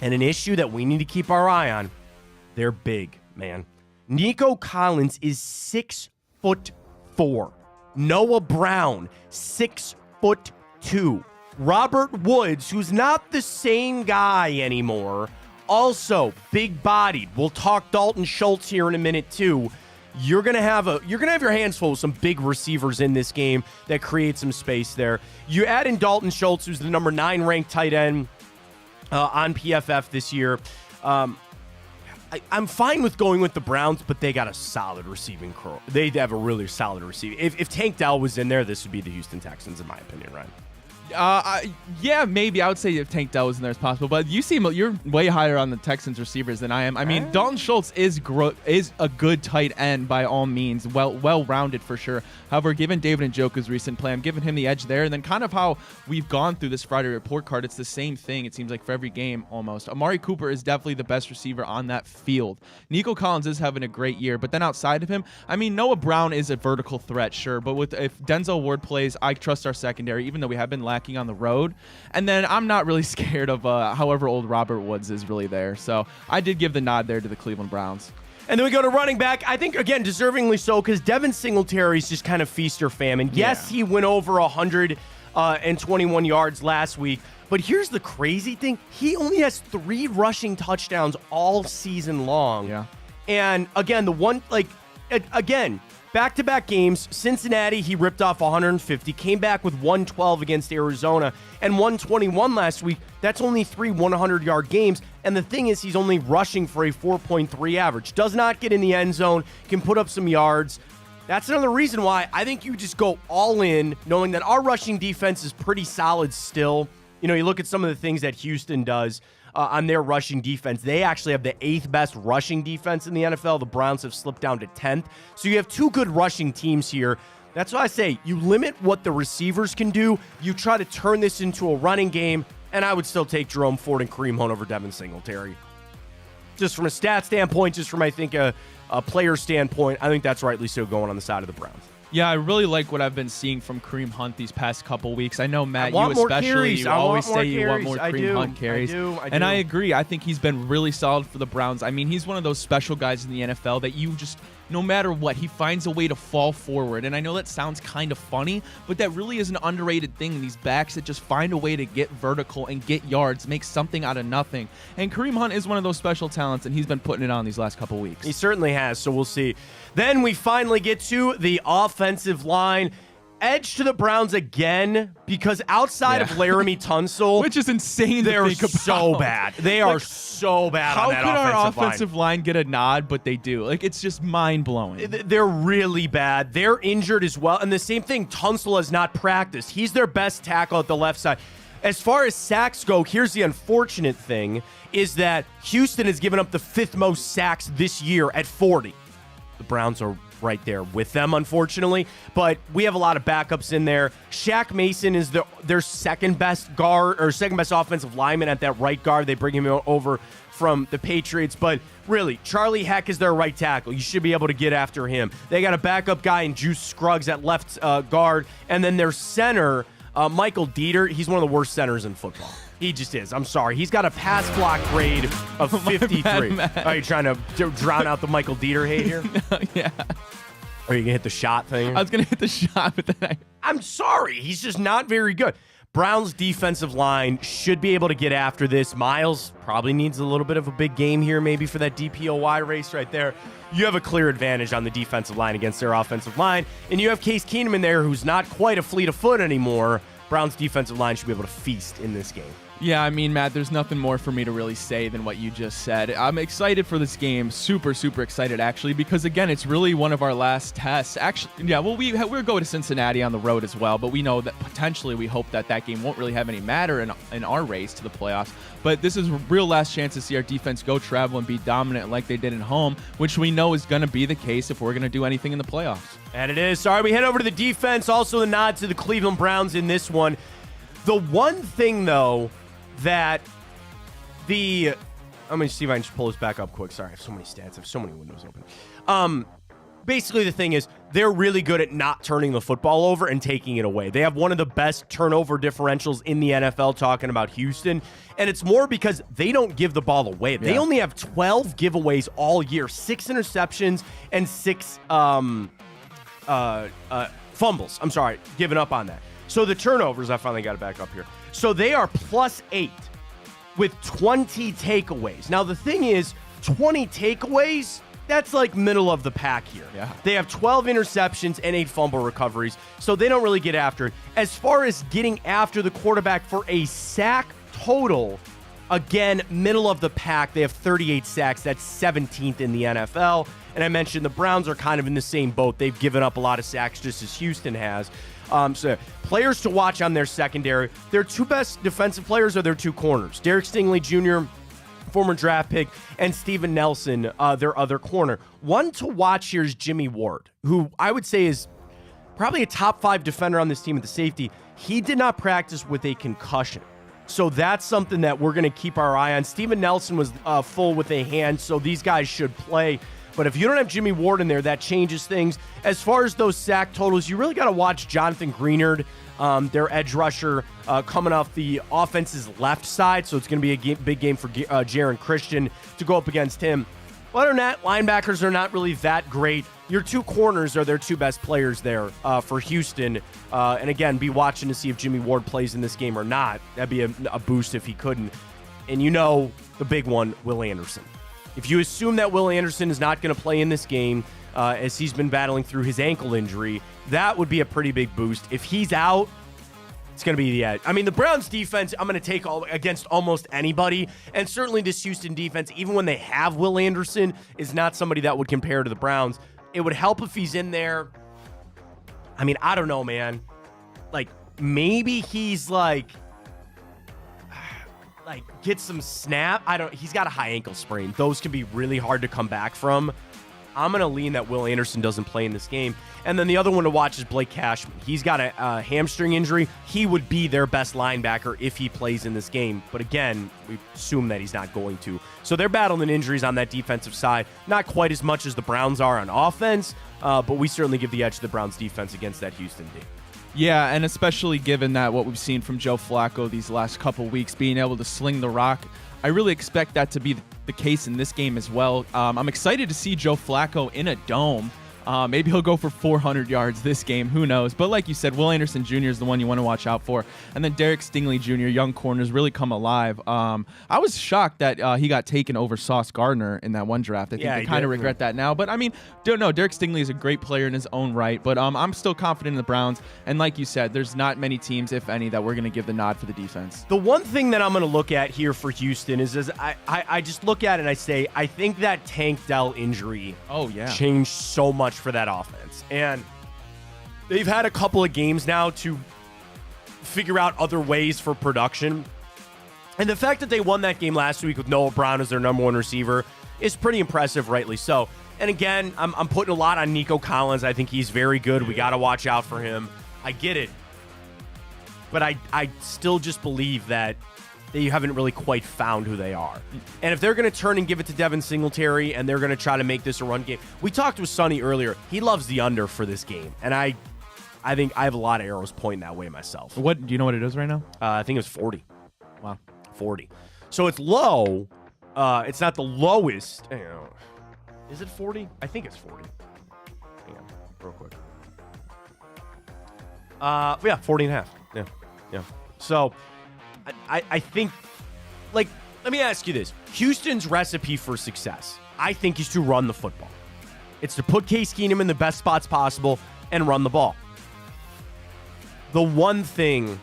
and an issue that we need to keep our eye on, they're big, man. Nico Collins is 6'4". Noah Brown, 6'2". Robert Woods, who's not the same guy anymore, also big-bodied. We'll talk Dalton Schultz here in a minute too. You're gonna have your hands full with some big receivers in this game that create some space there. You add in Dalton Schultz, who's the number 9 ranked tight end on PFF this year. I'm fine with going with the Browns, but they got a solid receiving core. They have a really solid receiving. If Tank Dell was in there, this would be the Houston Texans, in my opinion, Ryan. Yeah, maybe. I would say if Tank Dell was in there, it's possible. But you're way higher on the Texans receivers than I am. I mean, Dalton Schultz is a good tight end by all means, well-rounded for sure. However, given David Njoku's recent play, I'm giving him the edge there. And then kind of how we've gone through this Friday report card, it's the same thing, it seems like, for every game almost. Amari Cooper is definitely the best receiver on that field. Nico Collins is having a great year. But then outside of him, I mean, Noah Brown is a vertical threat, sure. But if Denzel Ward plays, I trust our secondary, even though we have been lacking on the road. And then I'm not really scared of however old Robert Woods is really there. So I did give the nod there to the Cleveland Browns. And then we go to running back. I think, again, deservingly so, because Devin Singletary's just kind of feast or famine. Yes, he went over 121 yards last week. But here's the crazy thing. He only has 3 rushing touchdowns all season long. Yeah. And, again, back-to-back games, Cincinnati, he ripped off 150, came back with 112 against Arizona, and 121 last week. That's only 3 100-yard games, and the thing is he's only rushing for a 4.3 average. Does not get in the end zone, can put up some yards. That's another reason why I think you just go all in, knowing that our rushing defense is pretty solid still. You know, you look at some of the things that Houston does on their rushing defense. They actually have the 8th best rushing defense in the NFL. The Browns have slipped down to 10th. So you have 2 good rushing teams here. That's why I say you limit what the receivers can do. You try to turn this into a running game, and I would still take Jerome Ford and Kareem Hunt over Devin Singletary. Just from a stat standpoint, just from, I think, a player standpoint, I think that's rightly so going on the side of the Browns. Yeah, I really like what I've been seeing from Kareem Hunt these past couple weeks. I know, Matt, you especially, you always say you want more Kareem Hunt carries. I do. And I agree. I think he's been really solid for the Browns. I mean, he's one of those special guys in the NFL that no matter what, he finds a way to fall forward. And I know that sounds kind of funny, but that really is an underrated thing. These backs that just find a way to get vertical and get yards, make something out of nothing. And Kareem Hunt is one of those special talents, and he's been putting it on these last couple weeks. He certainly has, so we'll see. Then we finally get to the offensive line. Edge to the Browns again, because outside of Laramie Tunsil, which is insane, they're to think about. so bad. They are so bad on that offensive line. How could our offensive line get a nod, but they do? Like, it's just mind-blowing. They're really bad. They're injured as well. And the same thing, Tunsil has not practiced. He's their best tackle at the left side. As far as sacks go, here's the unfortunate thing, is that Houston has given up the 5th most sacks this year at 40. The Browns are right there with them, unfortunately. But we have a lot of backups in there. Shaq Mason is their second best guard, or second best offensive lineman at that right guard. They bring him over from the Patriots. But really, Charlie Heck is their right tackle. You should be able to get after him. They got a backup guy in Juice Scruggs at left guard. And then their center, Michael Dieter, he's one of the worst centers in football. He just is. I'm sorry. He's got a pass block grade of 53. Are you trying to drown out the Michael Dieter hate here? Yeah. Are you going to hit the shot thing? I was going to hit the shot, but then I'm sorry. He's just not very good. Browns defensive line should be able to get after this. Miles probably needs a little bit of a big game here, maybe for that DPOY race right there. You have a clear advantage on the defensive line against their offensive line, and you have Case Keenum in there, who's not quite a fleet of foot anymore. Browns defensive line should be able to feast in this game. Yeah, I mean, Matt, there's nothing more for me to really say than what you just said. I'm excited for this game, super excited, actually, because, again, it's really one of our last tests. Actually, yeah, well, we'll go to Cincinnati on the road as well, but we know that potentially we hope that game won't really have any matter in our race to the playoffs. But this is a real last chance to see our defense go travel and be dominant like they did at home, which we know is going to be the case if we're going to do anything in the playoffs. And it is. Sorry, we head over to the defense. Also, the nod to the Cleveland Browns in this one. The one thing, though, that I'm going to see if I can just pull this back up quick. Sorry, I have so many stats. I have so many windows open. Basically, the thing is, they're really good at not turning the football over and taking it away. They have one of the best turnover differentials in the NFL, talking about Houston. And it's more because they don't give the ball away. Yeah. They only have 12 giveaways all year, 6 interceptions and 6 fumbles. I'm sorry, giving up on that. So the turnovers, I finally got it back up here. So they are +8 with 20 takeaways. Now, the thing is, 20 takeaways, that's like middle of the pack here. Yeah. They have 12 interceptions and 8 fumble recoveries, so they don't really get after it. As far as getting after the quarterback for a sack total, again, middle of the pack. They have 38 sacks. That's 17th in the NFL. And I mentioned the Browns are kind of in the same boat. They've given up a lot of sacks just as Houston has. So players to watch on their secondary. Their 2 best defensive players are their 2 corners. Derek Stingley Jr., former draft pick, and Steven Nelson, their other corner. One to watch here is Jimmy Ward, who I would say is probably a top 5 defender on this team at the safety. He did not practice with a concussion. So that's something that we're going to keep our eye on. Steven Nelson was full with a hand, so these guys should play. But if you don't have Jimmy Ward in there, that changes things. As far as those sack totals, you really got to watch Jonathan Greenard, their edge rusher, coming off the offense's left side. So it's going to be a big game for Jaron Christian to go up against him. Other than that, linebackers are not really that great. Your 2 corners are their 2 best players there for Houston. And again, be watching to see if Jimmy Ward plays in this game or not. That'd be a boost if he couldn't. And you know the big one, Will Anderson. If you assume that Will Anderson is not going to play in this game as he's been battling through his ankle injury, that would be a pretty big boost. If he's out, it's going to be the edge. I mean, the Browns defense, I'm going to take against almost anybody. And certainly this Houston defense, even when they have Will Anderson, is not somebody that would compare to the Browns. It would help if he's in there. I mean, I don't know, man. Like, maybe he's like get some snap. He's got a high ankle sprain. Those can be really hard to come back from. I'm going to lean that Will Anderson doesn't play in this game. And then the other one to watch is Blake Cashman. He's got a hamstring injury. He would be their best linebacker if he plays in this game. But again, we assume that he's not going to. So they're battling injuries on that defensive side. Not quite as much as the Browns are on offense, but we certainly give the edge to the Browns defense against that Houston D. Yeah, and especially given that what we've seen from Joe Flacco these last couple weeks, being able to sling the rock, I really expect that to be the case in this game as well. I'm excited to see Joe Flacco in a dome. Maybe he'll go for 400 yards this game. Who knows? But like you said, Will Anderson Jr. is the one you want to watch out for. And then Derek Stingley Jr., young corners, really come alive. I was shocked that he got taken over Sauce Gardner in that one draft. I think they kind of regret that now. But, I mean, don't know. Derek Stingley is a great player in his own right. But I'm still confident in the Browns. And like you said, there's not many teams, if any, that we're going to give the nod for the defense. The one thing that I'm going to look at here for Houston is I just look at it and I say, I think that Tank Dell injury changed so much for that offense. And they've had a couple of games now to figure out other ways for production. And the fact that they won that game last week with Noah Brown as their number one receiver is pretty impressive, rightly so. And again, I'm putting a lot on Nico Collins. I think he's very good. We got to watch out for him. I get it. But I still just believe that they haven't really quite found who they are. And if they're going to turn and give it to Devin Singletary and they're going to try to make this a run game. We talked with Sonny earlier. He loves the under for this game. And I think I have a lot of arrows pointing that way myself. What do you know what it is right now? I think it's 40. Wow. 40. So it's low. It's not the lowest. Hang on. Is it 40? I think it's 40. Hang on, real quick. Yeah, 40 and a half. Yeah. So I think, like, let me ask you this. Houston's recipe for success, I think, is to run the football. It's to put Case Keenum in the best spots possible and run the ball. The one thing,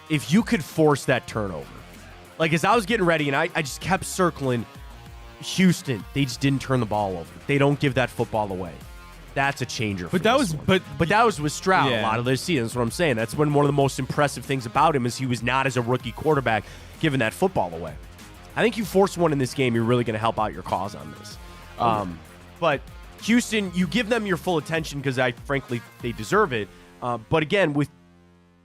if you could force that turnover, like as I was getting ready and I just kept circling Houston, they just didn't turn the ball over. They don't give that football away. That's a changer. But that was with Stroud a lot of this season. That's what I'm saying. That's one of the most impressive things about him is he was not as a rookie quarterback giving that football away. I think you force one in this game, you're really going to help out your cause on this. But Houston, you give them your full attention because frankly, they deserve it. But again, with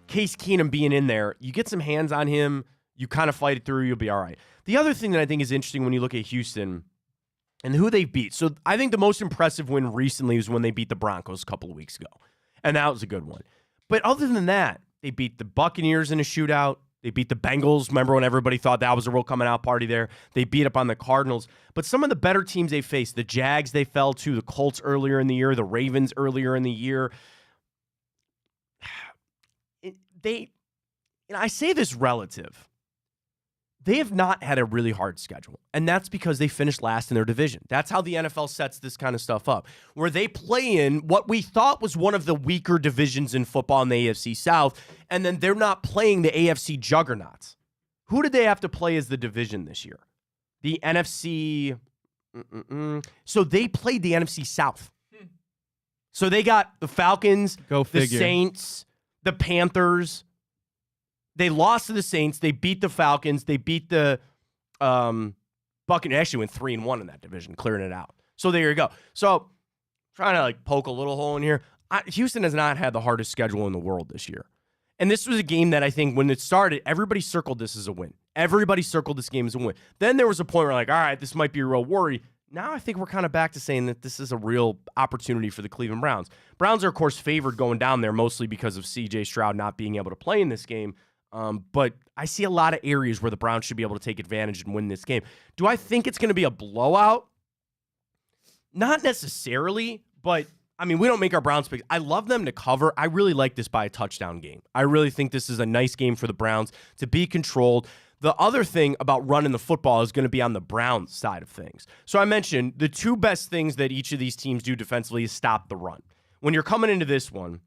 Case Keenum being in there, you get some hands on him, you kind of fight it through, you'll be all right. The other thing that I think is interesting when you look at Houston and who they beat. So I think the most impressive win recently was when they beat the Broncos a couple of weeks ago. And that was a good one. But other than that, they beat the Buccaneers in a shootout. They beat the Bengals. Remember when everybody thought that was a real coming out party there? They beat up on the Cardinals. But some of the better teams they faced, the Jags they fell to, the Colts earlier in the year, the Ravens earlier in the year. I say this relative. They have not had a really hard schedule, and that's because they finished last in their division. That's how the NFL sets this kind of stuff up, where they play in what we thought was one of the weaker divisions in football in the AFC South, and then they're not playing the AFC juggernauts. Who did they have to play as the division this year? The NFC. So they played the NFC South. So they got the Falcons, the Saints, the Panthers. They lost to the Saints. They beat the Falcons. They beat the Buccaneers. Actually went 3-1 in that division, clearing it out. So there you go. So trying to poke a little hole in here. Houston has not had the hardest schedule in the world this year. And this was a game that I think when it started, everybody circled this as a win. Everybody circled this game as a win. Then there was a point where all right, this might be a real worry. Now I think we're kind of back to saying that this is a real opportunity for the Cleveland Browns. Browns are, of course, favored going down there mostly because of C.J. Stroud not being able to play in this game. But I see a lot of areas where the Browns should be able to take advantage and win this game. Do I think it's going to be a blowout? Not necessarily, but I mean, we don't make our Browns picks. I love them to cover. I really like this by a touchdown game. I really think this is a nice game for the Browns to be controlled. The other thing about running the football is going to be on the Browns side of things. So I mentioned the two best things that each of these teams do defensively is stop the run. When you're coming into this one,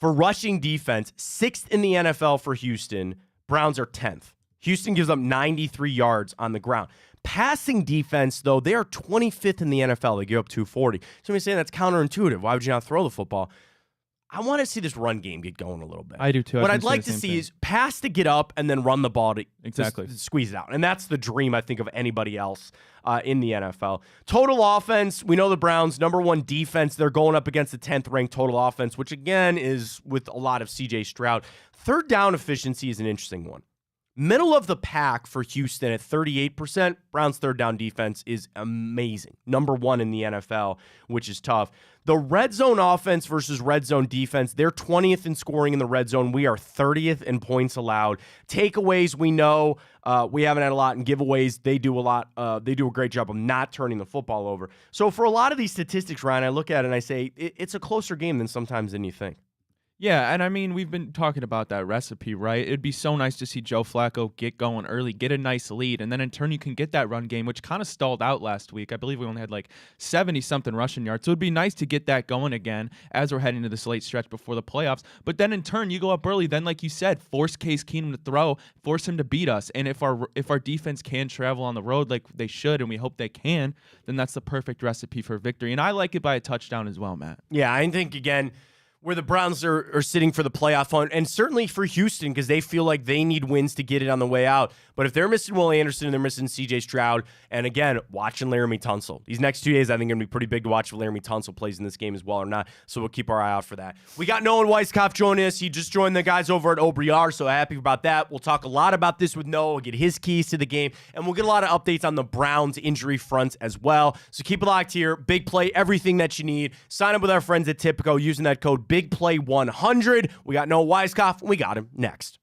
for rushing defense, 6th in the NFL for Houston. Browns are 10th. Houston gives up 93 yards on the ground. Passing defense, though, they are 25th in the NFL. They give up 240. Somebody's saying that's counterintuitive. Why would you not throw the football? I want to see this run game get going a little bit. I do, too. What I'd like to see is pass to get up and then run the ball to squeeze it out. And that's the dream, I think, of anybody else in the NFL. Total offense, we know the Browns, number one defense. They're going up against the 10th-ranked total offense, which, again, is with a lot of C.J. Stroud. Third down efficiency is an interesting one Middle of the pack for Houston at 38%. Browns' third down defense is amazing. Number 1 in the NFL, which is tough. The red zone offense versus red zone defense, they're 20th in scoring in the red zone. We are 30th in points allowed. Takeaways, we know we haven't had a lot, and giveaways, they do a lot. They do a great job of not turning the football over. So for a lot of these statistics, Ryan, I look at it and I say it's a closer game than sometimes than you think. Yeah, and I mean, we've been talking about that recipe, right? It'd be so nice to see Joe Flacco get going early, get a nice lead, and then in turn you can get that run game, which kind of stalled out last week. I believe we only had like 70-something rushing yards. So it'd be nice to get that going again as we're heading to this late stretch before the playoffs. But then in turn, you go up early, then like you said, force Case Keenum to throw, force him to beat us. And if our defense can travel on the road like they should, and we hope they can, then that's the perfect recipe for victory. And I like it by a touchdown as well, Matt. Yeah, I think, again, where the Browns are sitting for the playoff hunt, and certainly for Houston because they feel like they need wins to get it on the way out. But if they're missing Will Anderson and they're missing C.J. Stroud, and again, watching Laramie Tunsil. These next 2 days, I think, are going to be pretty big to watch if Laramie Tunsil plays in this game as well or not. So we'll keep our eye out for that. We got Noah Weiskopf joining us. He just joined the guys over at Aubriard, so happy about that. We'll talk a lot about this with Noah. We'll get his keys to the game, and we'll get a lot of updates on the Browns injury fronts as well. So keep it locked here. Big Play, everything that you need. Sign up with our friends at Tipico using that code BIGPLAY100. We got Noah Weiskopf, and we got him next.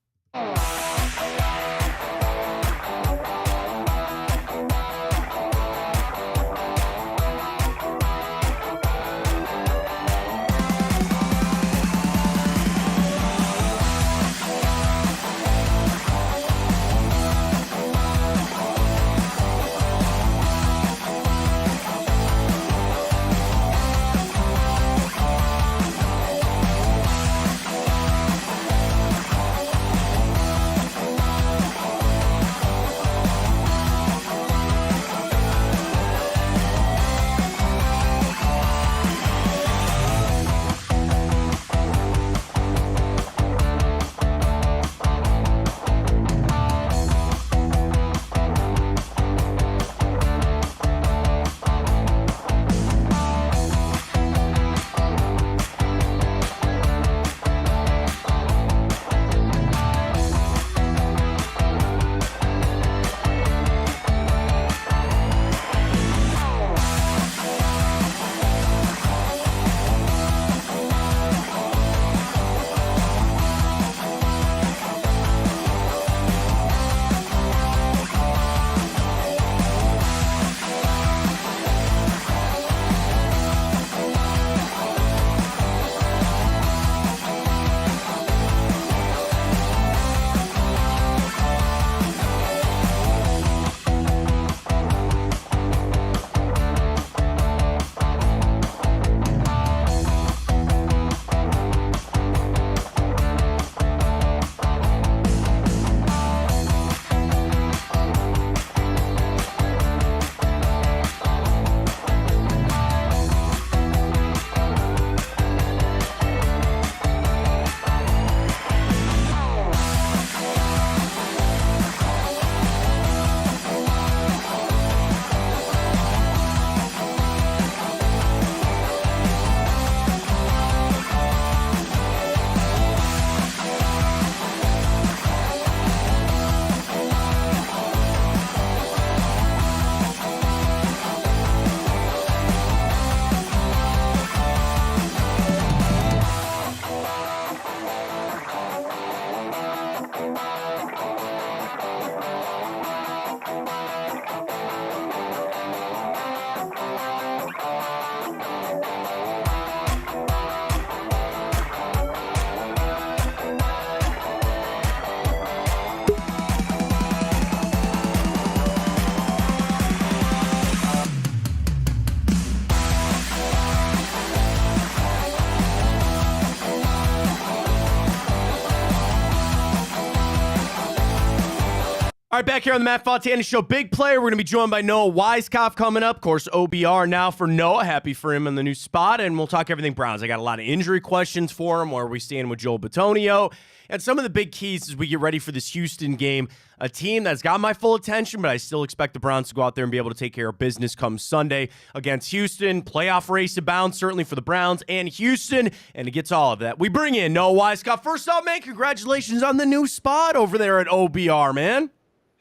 right, back here on the Matt Fontana Show. Big player. We're going to be joined by Noah Weiskopf coming up. Of course, OBR now for Noah. Happy for him in the new spot. And we'll talk everything Browns. I got a lot of injury questions for him. Where are we standing with Joel Bitonio? And some of the big keys as we get ready for this Houston game. A team that's got my full attention, but I still expect the Browns to go out there and be able to take care of business come Sunday against Houston. Playoff race abounds, certainly for the Browns and Houston, and it gets all of that. We bring in Noah Weiskopf. First off, man, congratulations on the new spot over there at OBR, man.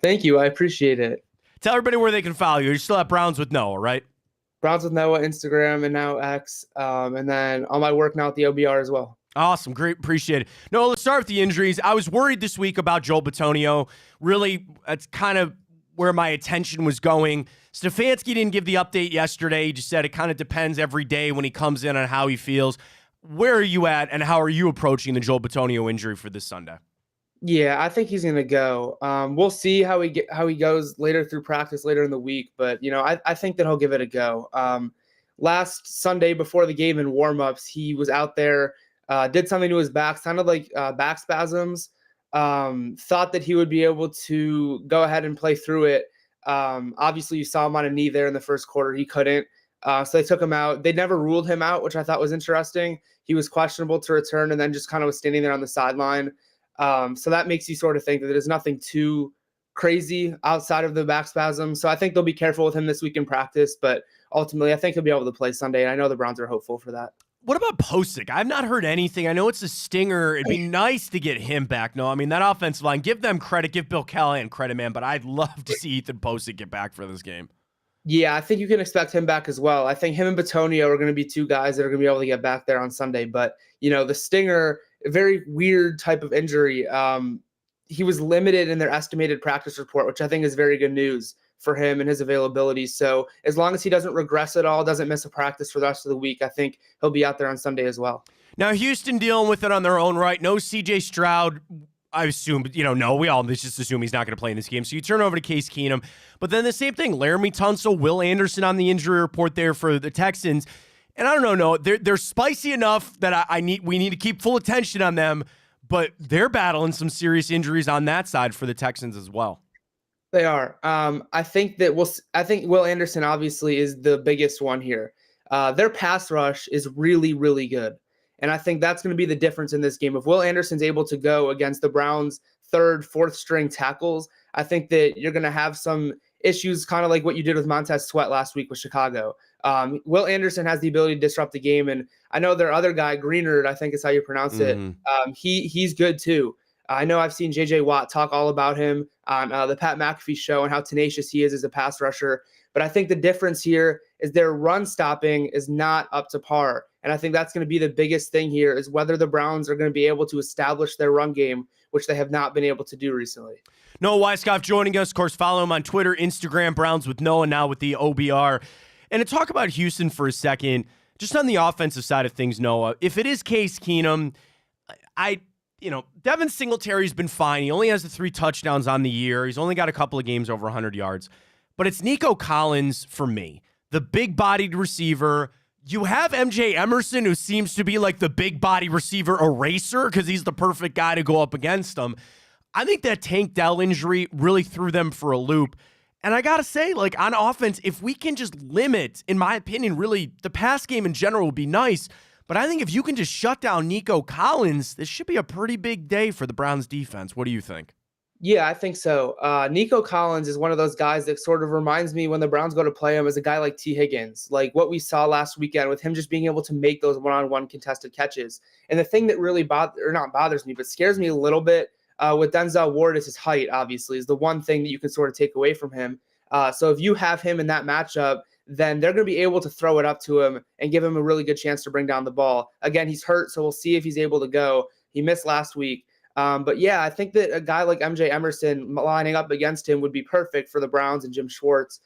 Thank you. I appreciate it. Tell everybody where they can follow you. You're still at Browns with Noah, right? Browns with Noah, Instagram, and now X. And then all my work now at the OBR as well. Awesome. Great. Appreciate it. No, let's start with the injuries. I was worried this week about Joel Bitonio. Really, that's kind of where my attention was going. Stefanski didn't give the update yesterday. He just said it kind of depends every day when he comes in on how he feels. Where are you at, and how are you approaching the Joel Bitonio injury for this Sunday? Yeah, I think he's going to go. We'll see how he goes later through practice later in the week. But, I think that he'll give it a go. Last Sunday before the game in warmups, he was out there, did something to his back, sounded like back spasms. Thought that he would be able to go ahead and play through it. Obviously, you saw him on a knee there in the first quarter. He couldn't. So they took him out. They never ruled him out, which I thought was interesting. He was questionable to return and then just kind of was standing there on the sideline. So that makes you sort of think that there's nothing too crazy outside of the back spasm. So I think they'll be careful with him this week in practice, but ultimately I think he'll be able to play Sunday. And I know the Browns are hopeful for that. What about Posick? I've not heard anything. I know it's a stinger. It'd be nice to get him back. No, I mean, that offensive line, give them credit, give Bill Callahan credit, man, but I'd love to see Ethan Posick get back for this game. Yeah, I think you can expect him back as well. I think him and Bitonio are going to be two guys that are going to be able to get back there on Sunday. But, the stinger, a very weird type of injury. He was limited in their estimated practice report, which I think is very good news for him and his availability. So as long as he doesn't regress at all, doesn't miss a practice for the rest of the week, I think he'll be out there on Sunday as well. Now, Houston dealing with it on their own right. No C.J. Stroud. I assume, no, we all just assume he's not going to play in this game. So you turn over to Case Keenum. But then the same thing, Laramie Tunsil, Will Anderson on the injury report there for the Texans. And I don't know, they're spicy enough that we need to keep full attention on them, but they're battling some serious injuries on that side for the Texans as well. They are. I think Will Anderson obviously is the biggest one here. Their pass rush is really, really good. And I think that's going to be the difference in this game. If Will Anderson's able to go against the Browns' third, fourth string tackles, I think that you're going to have some issues, kind of like what you did with Montez Sweat last week with Chicago. Will Anderson has the ability to disrupt the game. And I know their other guy, Greenard, I think is how you pronounce it. He's good too. I know I've seen J.J. Watt talk all about him on the Pat McAfee show and how tenacious he is as a pass rusher. But I think the difference here is their run stopping is not up to par. And I think that's going to be the biggest thing here is whether the Browns are going to be able to establish their run game, which they have not been able to do recently. Noah Weiskopf joining us. Of course, follow him on Twitter, Instagram, Browns with Noah, now with the OBR. And to talk about Houston for a second, just on the offensive side of things, Noah, if it is Case Keenum, Devin Singletary's been fine. He only has the 3 touchdowns on the year. He's only got a couple of games over 100 yards. But it's Nico Collins for me, the big-bodied receiver. You have MJ Emerson, who seems to be like the big-body receiver eraser because he's the perfect guy to go up against him. I think that Tank Dell injury really threw them for a loop. And I got to say, on offense, if we can just limit, in my opinion, really, the pass game in general would be nice. But I think if you can just shut down Nico Collins, this should be a pretty big day for the Browns defense. What do you think? Yeah, I think so. Nico Collins is one of those guys that sort of reminds me when the Browns go to play him as a guy like T. Higgins, like what we saw last weekend with him just being able to make those one-on-one contested catches. And the thing that really not bothers me, but scares me a little bit with Denzel Ward is his height, obviously, is the one thing that you can sort of take away from him. So if you have him in that matchup, then they're going to be able to throw it up to him and give him a really good chance to bring down the ball. Again, he's hurt, so we'll see if he's able to go. He missed last week. But yeah, I think that a guy like MJ Emerson lining up against him would be perfect for the Browns and Jim Schwartz.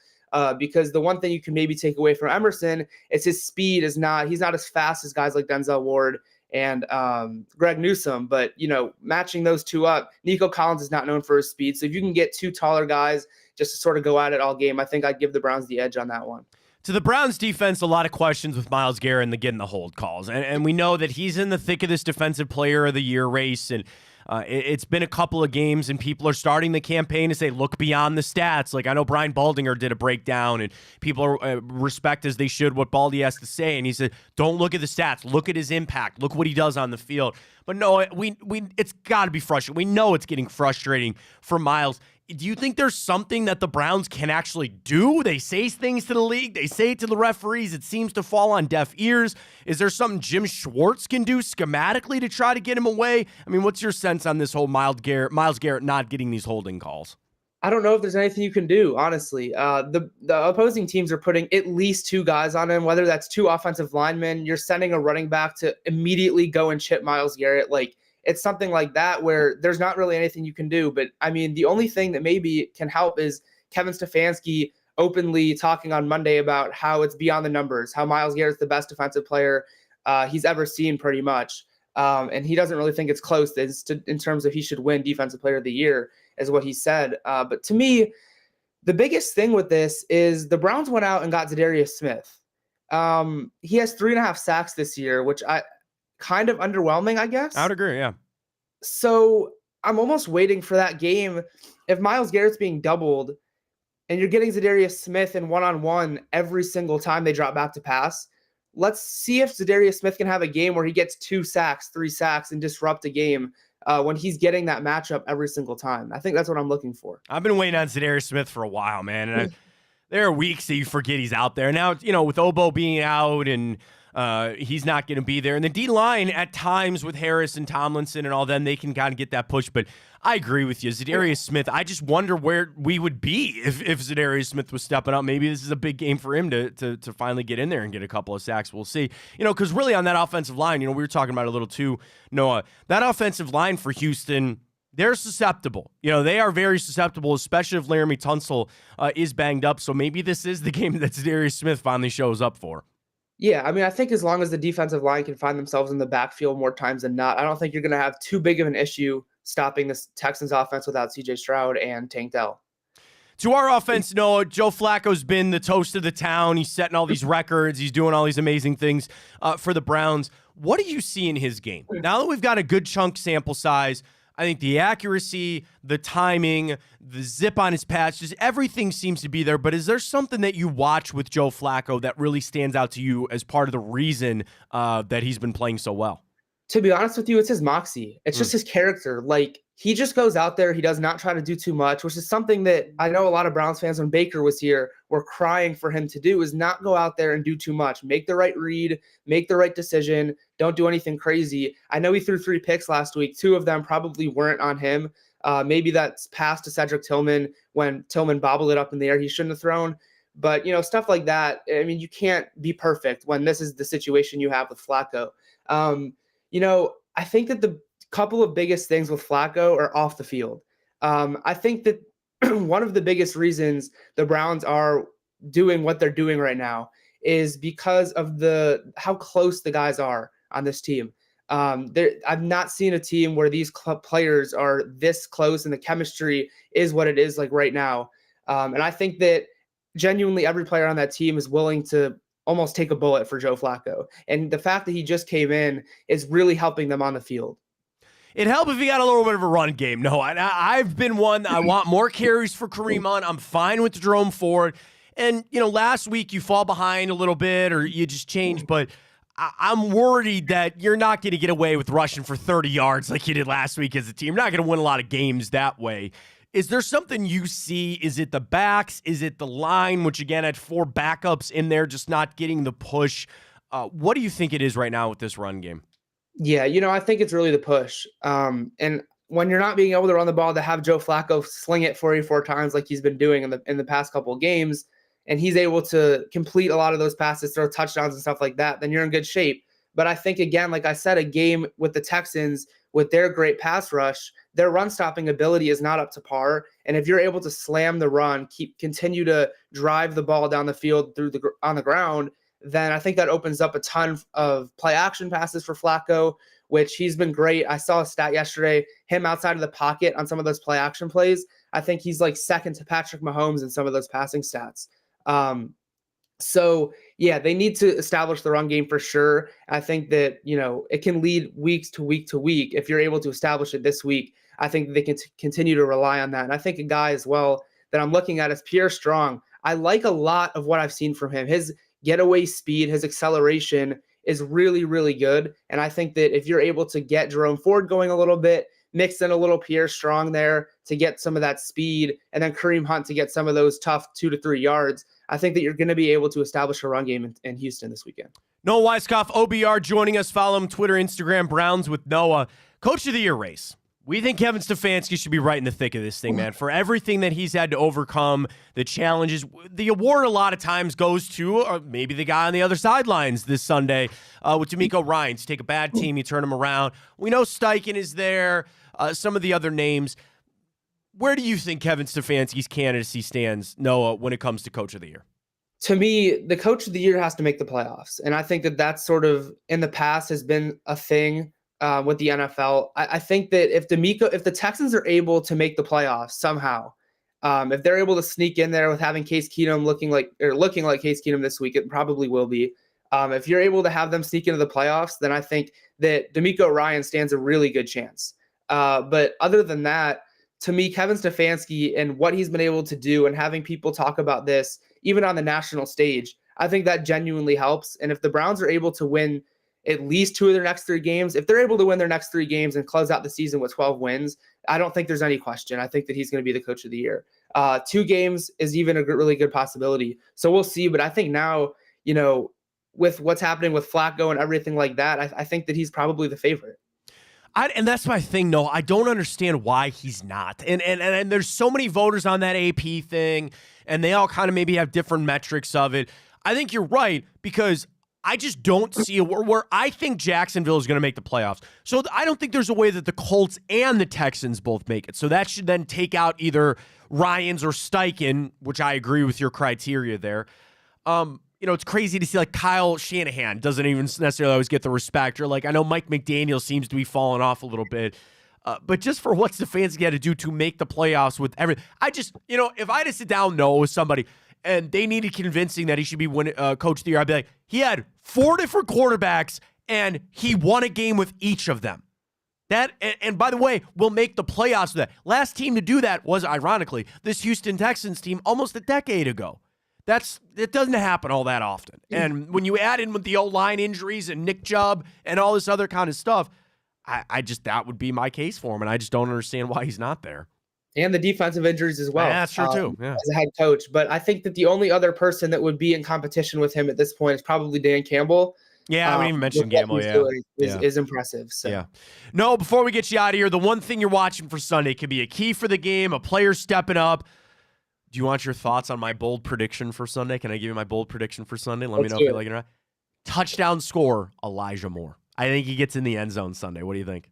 Because the one thing you can maybe take away from Emerson is his speed he's not as fast as guys like Denzel Ward and Greg Newsome. But, matching those two up, Nico Collins is not known for his speed. So if you can get 2 taller guys just to sort of go at it all game, I think I'd give the Browns the edge on that one. To the Browns defense, a lot of questions with Myles Garrett and getting the hold calls. And we know that he's in the thick of this defensive player of the year race. And It's been a couple of games, and people are starting the campaign to say, look beyond the stats. Like, I know Brian Baldinger did a breakdown, and people are, respect as they should what Baldy has to say. And he said, don't look at the stats. Look at his impact. Look what he does on the field. But no, it's got to be frustrating. We know it's getting frustrating for Miles. Do you think there's something that the Browns can actually do? They say things to the league. They say it to the referees. It seems to fall on deaf ears. Is there something Jim Schwartz can do schematically to try to get him away? I mean, what's your sense on this whole Myles Garrett not getting these holding calls? I don't know if there's anything you can do, honestly. The opposing teams are putting at least 2 guys on him, whether that's 2 offensive linemen. You're sending a running back to immediately go and chip Myles Garrett. Like, it's something like that where there's not really anything you can do. But, I mean, the only thing that maybe can help is Kevin Stefanski openly talking on Monday about how it's beyond the numbers, how Myles Garrett's the best defensive player he's ever seen pretty much. And he doesn't really think it's close in terms of he should win Defensive Player of the Year, is what he said. But to me, the biggest thing with this is the Browns went out and got Zadarius Smith. He has 3.5 sacks this year, which kind of underwhelming, I guess. I would agree, yeah. So I'm almost waiting for that game. If Myles Garrett's being doubled and you're getting Zadarius Smith in one-on-one every single time they drop back to pass, let's see if Zadarius Smith can have a game where he gets 2 sacks, 3 sacks, and disrupt a game when he's getting that matchup every single time. I think that's what I'm looking for. I've been waiting on Zadarius Smith for a while, man. And there are weeks that you forget he's out there. Now, with Obo being out and he's not going to be there. And the D-line at times with Harris and Tomlinson and all them, they can kind of get that push. But I agree with you. Zadarius Smith, I just wonder where we would be if Zadarius Smith was stepping up. Maybe this is a big game for him to finally get in there and get a couple of sacks. We'll see. Because really on that offensive line, we were talking about it a little too, Noah, that offensive line for Houston, they're susceptible. They are very susceptible, especially if Laramie Tunsil is banged up. So maybe this is the game that Zadarius Smith finally shows up for. Yeah, I mean, I think as long as the defensive line can find themselves in the backfield more times than not, I don't think you're going to have too big of an issue stopping this Texans offense without C.J. Stroud and Tank Dell. To our offense, Noah, Joe Flacco's been the toast of the town. He's setting all these records. He's doing all these amazing things for the Browns. What do you see in his game? Now that we've got a good chunk sample size, I think the accuracy, the timing, the zip on his patch, just everything seems to be there. But is there something that you watch with Joe Flacco that really stands out to you as part of the reason that he's been playing so well? To be honest with you, it's his moxie. It's just his character. Like, he just goes out there. He does not try to do too much, which is something that I know a lot of Browns fans when Baker was here were crying for him to do, is not go out there and do too much. Make the right read, make the right decision. Don't do anything crazy. I know he threw 3 picks last week. 2 of them probably weren't on him. Maybe that's pass to Cedric Tillman when Tillman bobbled it up in the air he shouldn't have thrown. But, stuff like that. I mean, you can't be perfect when this is the situation you have with Flacco. I think that the couple of biggest things with Flacco are off the field. I think that one of the biggest reasons the Browns are doing what they're doing right now is because of how close the guys are on this team. I've not seen a team where these players are this close and the chemistry is what it is like right now. And I think that genuinely every player on that team is willing to almost take a bullet for Joe Flacco. And the fact that he just came in is really helping them on the field. It'd help if he got a little bit of a run game. No, I've been one. I want more carries for Kareem Hunt. I'm fine with Jerome Ford. And, last week you fall behind a little bit or you just change. But I'm worried that you're not going to get away with rushing for 30 yards like you did last week as a team. You're not going to win a lot of games that way. Is there something you see? Is it the backs? Is it the line, which again had 4 backups in there, just not getting the push? What do you think it is right now with this run game? Yeah, I think it's really the push. And when you're not being able to run the ball, to have Joe Flacco sling it 44 times like he's been doing in the past couple of games, and he's able to complete a lot of those passes, throw touchdowns and stuff like that, then you're in good shape. But I think, again, like I said, a game with the Texans, with their great pass rush, their run-stopping ability is not up to par. And if you're able to slam the run, continue to drive the ball down the field on the ground, then I think that opens up a ton of play-action passes for Flacco, which he's been great. I saw a stat yesterday, him outside of the pocket on some of those play-action plays. I think he's like second to Patrick Mahomes in some of those passing stats. So, yeah, they need to establish the run game for sure. I think that, it can lead weeks to week to week. If you're able to establish it this week, I think they can continue to rely on that. And I think a guy as well that I'm looking at is Pierre Strong. I like a lot of what I've seen from him. His getaway speed, his acceleration is really, really good. And I think that if you're able to get Jerome Ford going a little bit, mix in a little Pierre Strong there to get some of that speed, and then Kareem Hunt to get some of those tough 2 to 3 yards, I think that you're going to be able to establish a run game in Houston this weekend. Noah Weiskopf, OBR, joining us. Follow him Twitter, Instagram, Browns with Noah. Coach of the Year race. We think Kevin Stefanski should be right in the thick of this thing, man. For everything that he's had to overcome, the challenges, the award a lot of times goes to maybe the guy on the other sidelines this Sunday with Tipico Ryans. Take a bad team, you turn them around. We know Steichen is there, some of the other names. Where do you think Kevin Stefanski's candidacy stands, Noah, when it comes to Coach of the Year? To me, the Coach of the Year has to make the playoffs. And I think that that's sort of in the past has been a thing with the NFL. I think that if the Texans are able to make the playoffs somehow, if they're able to sneak in there with having Case Keenum looking like Case Keenum this week, it probably will be. If you're able to have them sneak into the playoffs, then I think that DeMeco Ryan stands a really good chance. But other than that, to me, Kevin Stefanski and what he's been able to do and having people talk about this, even on the national stage, I think that genuinely helps. And if the Browns are able to win at least 2 of their next 3 games, if they're able to win their next 3 games and close out the season with 12 wins, I don't think there's any question. I think that he's going to be the Coach of the Year. 2 games is even a really good possibility. So we'll see. But I think now, with what's happening with Flacco and everything like that, I think that he's probably the favorite. And that's my thing, no. I don't understand why he's not. And there's so many voters on that AP thing, and they all kind of maybe have different metrics of it. I think you're right, because I just don't see where I think Jacksonville is going to make the playoffs. So I don't think there's a way that the Colts and the Texans both make it. So that should then take out either Ryans or Steichen, which I agree with your criteria there. It's crazy to see like Kyle Shanahan doesn't even necessarily always get the respect. Or like I know Mike McDaniel seems to be falling off a little bit. But just for what Stefanski had to do to make the playoffs with everything, I just, if I had to sit down with somebody and they needed convincing that he should be Coach of the Year, I'd be like, he had 4 different quarterbacks and he won a game with each of them. That, and by the way, will make the playoffs with that. Last team to do that was, ironically, this Houston Texans team almost a decade ago. It doesn't happen all that often. And when you add in with the O-line injuries and Nick Chubb and all this other kind of stuff, that would be my case for him, and I just don't understand why he's not there. And the defensive injuries as well. Yeah, that's true too. Yeah. As a head coach. But I think that the only other person that would be in competition with him at this point is probably Dan Campbell. Yeah, I wouldn't even mention Campbell. Is impressive. So. Yeah. No, before we get you out of here, the one thing you're watching for Sunday could be a key for the game, a player stepping up. Do you want your thoughts on my bold prediction for Sunday? Can I give you my bold prediction for Sunday? Let me know if you like it or not. Touchdown score, Elijah Moore. I think he gets in the end zone Sunday. What do you think?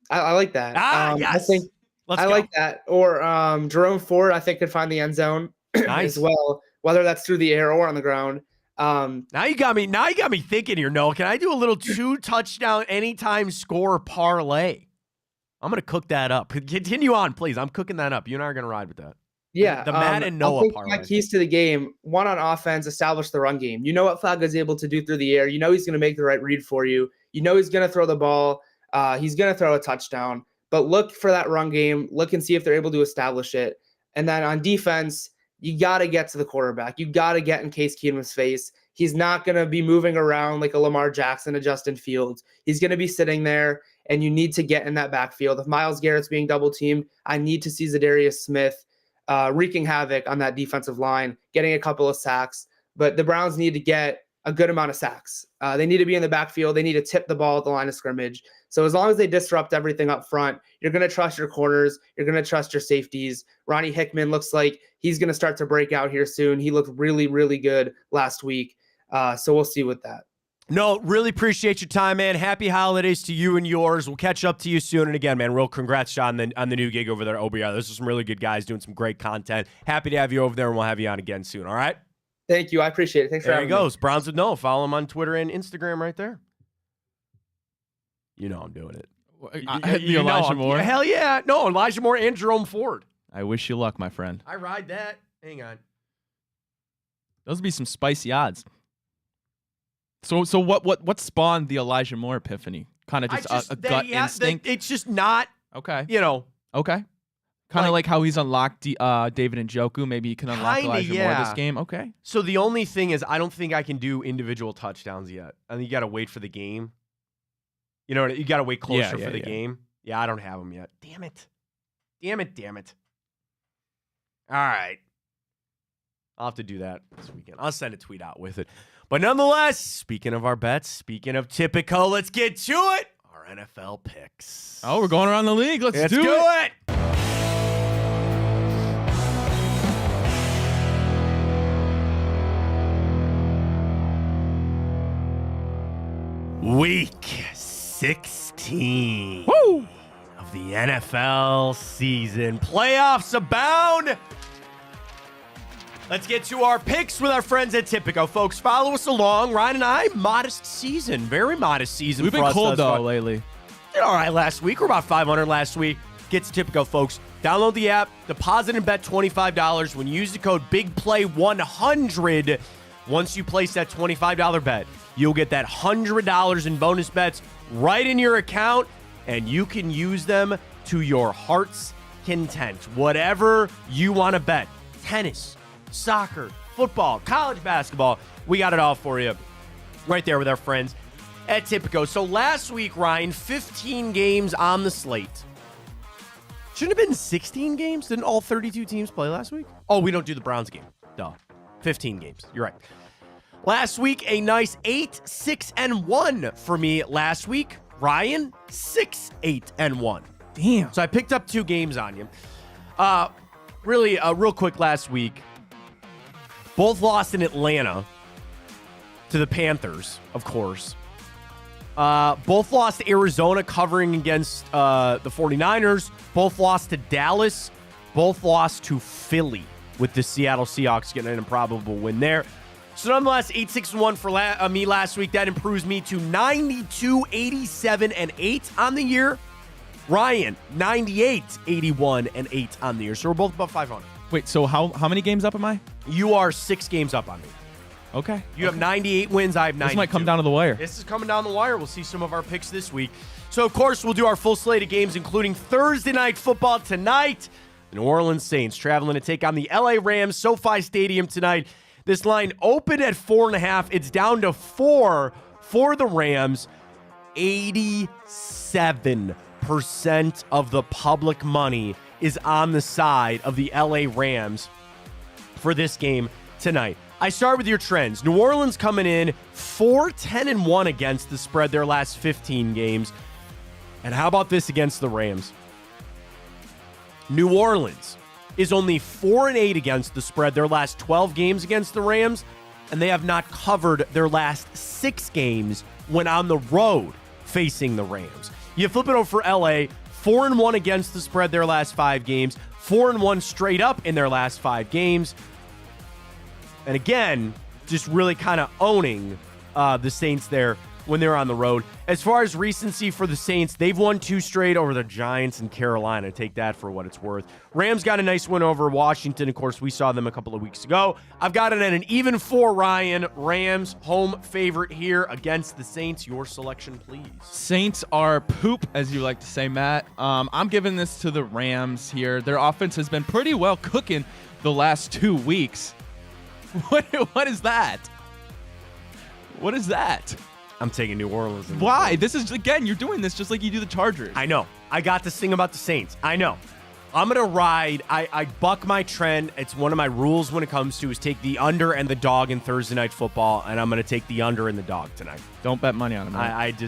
I like that. Yes. I think I like that. Or Jerome Ford, I think, could find the end zone as well, whether that's through the air or on the ground. Now you got me thinking here, Noah. Can I do a little 2 touchdown anytime score parlay? I'm gonna cook that up. Continue on, please. I'm cooking that up. You and I are gonna ride with that. Yeah, the Matt and Noah part. My keys to the game: 1 on offense, establish the run game. You know what Flacco is able to do through the air. You know he's going to make the right read for you. You know he's going to throw the ball. He's going to throw a touchdown. But look for that run game. Look and see if they're able to establish it. And then on defense, you got to get to the quarterback. You got to get in Case Keenum's face. He's not going to be moving around like a Lamar Jackson, a Justin Fields. He's going to be sitting there, and you need to get in that backfield. If Myles Garrett's being double teamed, I need to see Zadarius Smith wreaking havoc on that defensive line, getting a couple of sacks. But the Browns need to get a good amount of sacks. They need to be in the backfield. They need to tip the ball at the line of scrimmage. So as long as they disrupt everything up front, you're going to trust your corners. You're going to trust your safeties. Ronnie Hickman looks like he's going to start to break out here soon. He looked really, really good last week. So we'll see with that. No, really appreciate your time, man. Happy holidays to you and yours. We'll catch up to you soon. And again, man, real congrats on the new gig over there at OBR. Those are some really good guys doing some great content. Happy to have you over there, and we'll have you on again soon, all right? Thank you. I appreciate it. Thanks for having me. There he goes. Browns with Noah. Follow him on Twitter and Instagram right there. You know I'm doing it. Elijah Moore? Hell yeah. No, Elijah Moore and Jerome Ford. I wish you luck, my friend. I ride that. Hang on. Those would be some spicy odds. So what spawned the Elijah Moore epiphany? Kind of just a gut instinct. It's just not. Okay. Okay. Kind of like how he's unlocked David Njoku. Maybe he can unlock Elijah Moore this game. Okay. So the only thing is, I don't think I can do individual touchdowns yet. I think you got to wait for the game. You know, you got to wait closer for the game. Yeah, I don't have them yet. Damn it. All right. I'll have to do that this weekend. I'll send a tweet out with it. But nonetheless, speaking of our bets, speaking of Tipico, let's get to it. Our NFL picks. Oh, we're going around the league. Let's do it. Week 16 Woo! of the NFL season. Playoffs abound. Let's get to our picks with our friends at Tipico. Folks, follow us along. Ryan and I, modest season. Very modest season. We've been cold, though, lately. Did all right last week. We're about 500 last week. Get to Tipico, folks. Download the app, deposit and bet $25. When you use the code BIGPLAY100, once you place that $25 bet, you'll get that $100 in bonus bets right in your account, and you can use them to your heart's content. Whatever you want to bet. Tennis, soccer, football, college basketball, we got it all for you right there with our friends at Tipico. So last week, Ryan, 15 games on the slate. Shouldn't have been 16 games? Didn't all 32 teams play last week? Oh, we don't do the Browns game. Duh. 15 games. You're right. Last week, a nice 8-6-1 for me last week. Ryan, 6-8-1. Damn. So I picked up 2 games on you. Really, real quick last week, both lost in Atlanta to the Panthers, of course. Both lost to Arizona covering against the 49ers. Both lost to Dallas. Both lost to Philly with the Seattle Seahawks getting an improbable win there. So nonetheless, 8-6-1 for me last week. That improves me to 92-87-8 on the year. Ryan, 98-81-8 on the year. So we're both above 500. Wait, so how many games up am I? You are 6 games up on me. Okay. You have 98 wins. I have 92. This might come down to the wire. This is coming down the wire. We'll see some of our picks this week. So, of course, we'll do our full slate of games, including Thursday night football tonight. The New Orleans Saints traveling to take on the LA Rams, SoFi Stadium tonight. This line opened at 4.5. It's down to 4 for the Rams. 87% of the public money is on the side of the LA Rams for this game tonight. I start with your trends. New Orleans coming in 4-10-1 against the spread their last 15 games. And how about this against the Rams? New Orleans is only 4-8 against the spread their last 12 games against the Rams, and they have not covered their last 6 games when on the road facing the Rams. You flip it over for LA, 4-1 against the spread their last 5 games, 4-1 straight up in their last 5 games. And again, just really kind of owning the Saints there when they're on the road. As far as recency for the Saints, they've won 2 straight over the Giants and Carolina. Take that for what it's worth. Rams got a nice win over Washington. Of course, we saw them a couple of weeks ago. I've got it at an even 4, Ryan. Rams, home favorite here against the Saints. Your selection, please. Saints are poop, as you like to say, Matt. I'm giving this to the Rams here. Their offense has been pretty well cooking the last 2 weeks. What is that? What is that? I'm taking New Orleans. Why? This is, again, you're doing this just like you do the Chargers. I know. I got this thing about the Saints. I know. I'm going to ride. I buck my trend. It's one of my rules when it comes to is take the under and the dog in Thursday night football, and I'm going to take the under and the dog tonight. Don't bet money on them. I got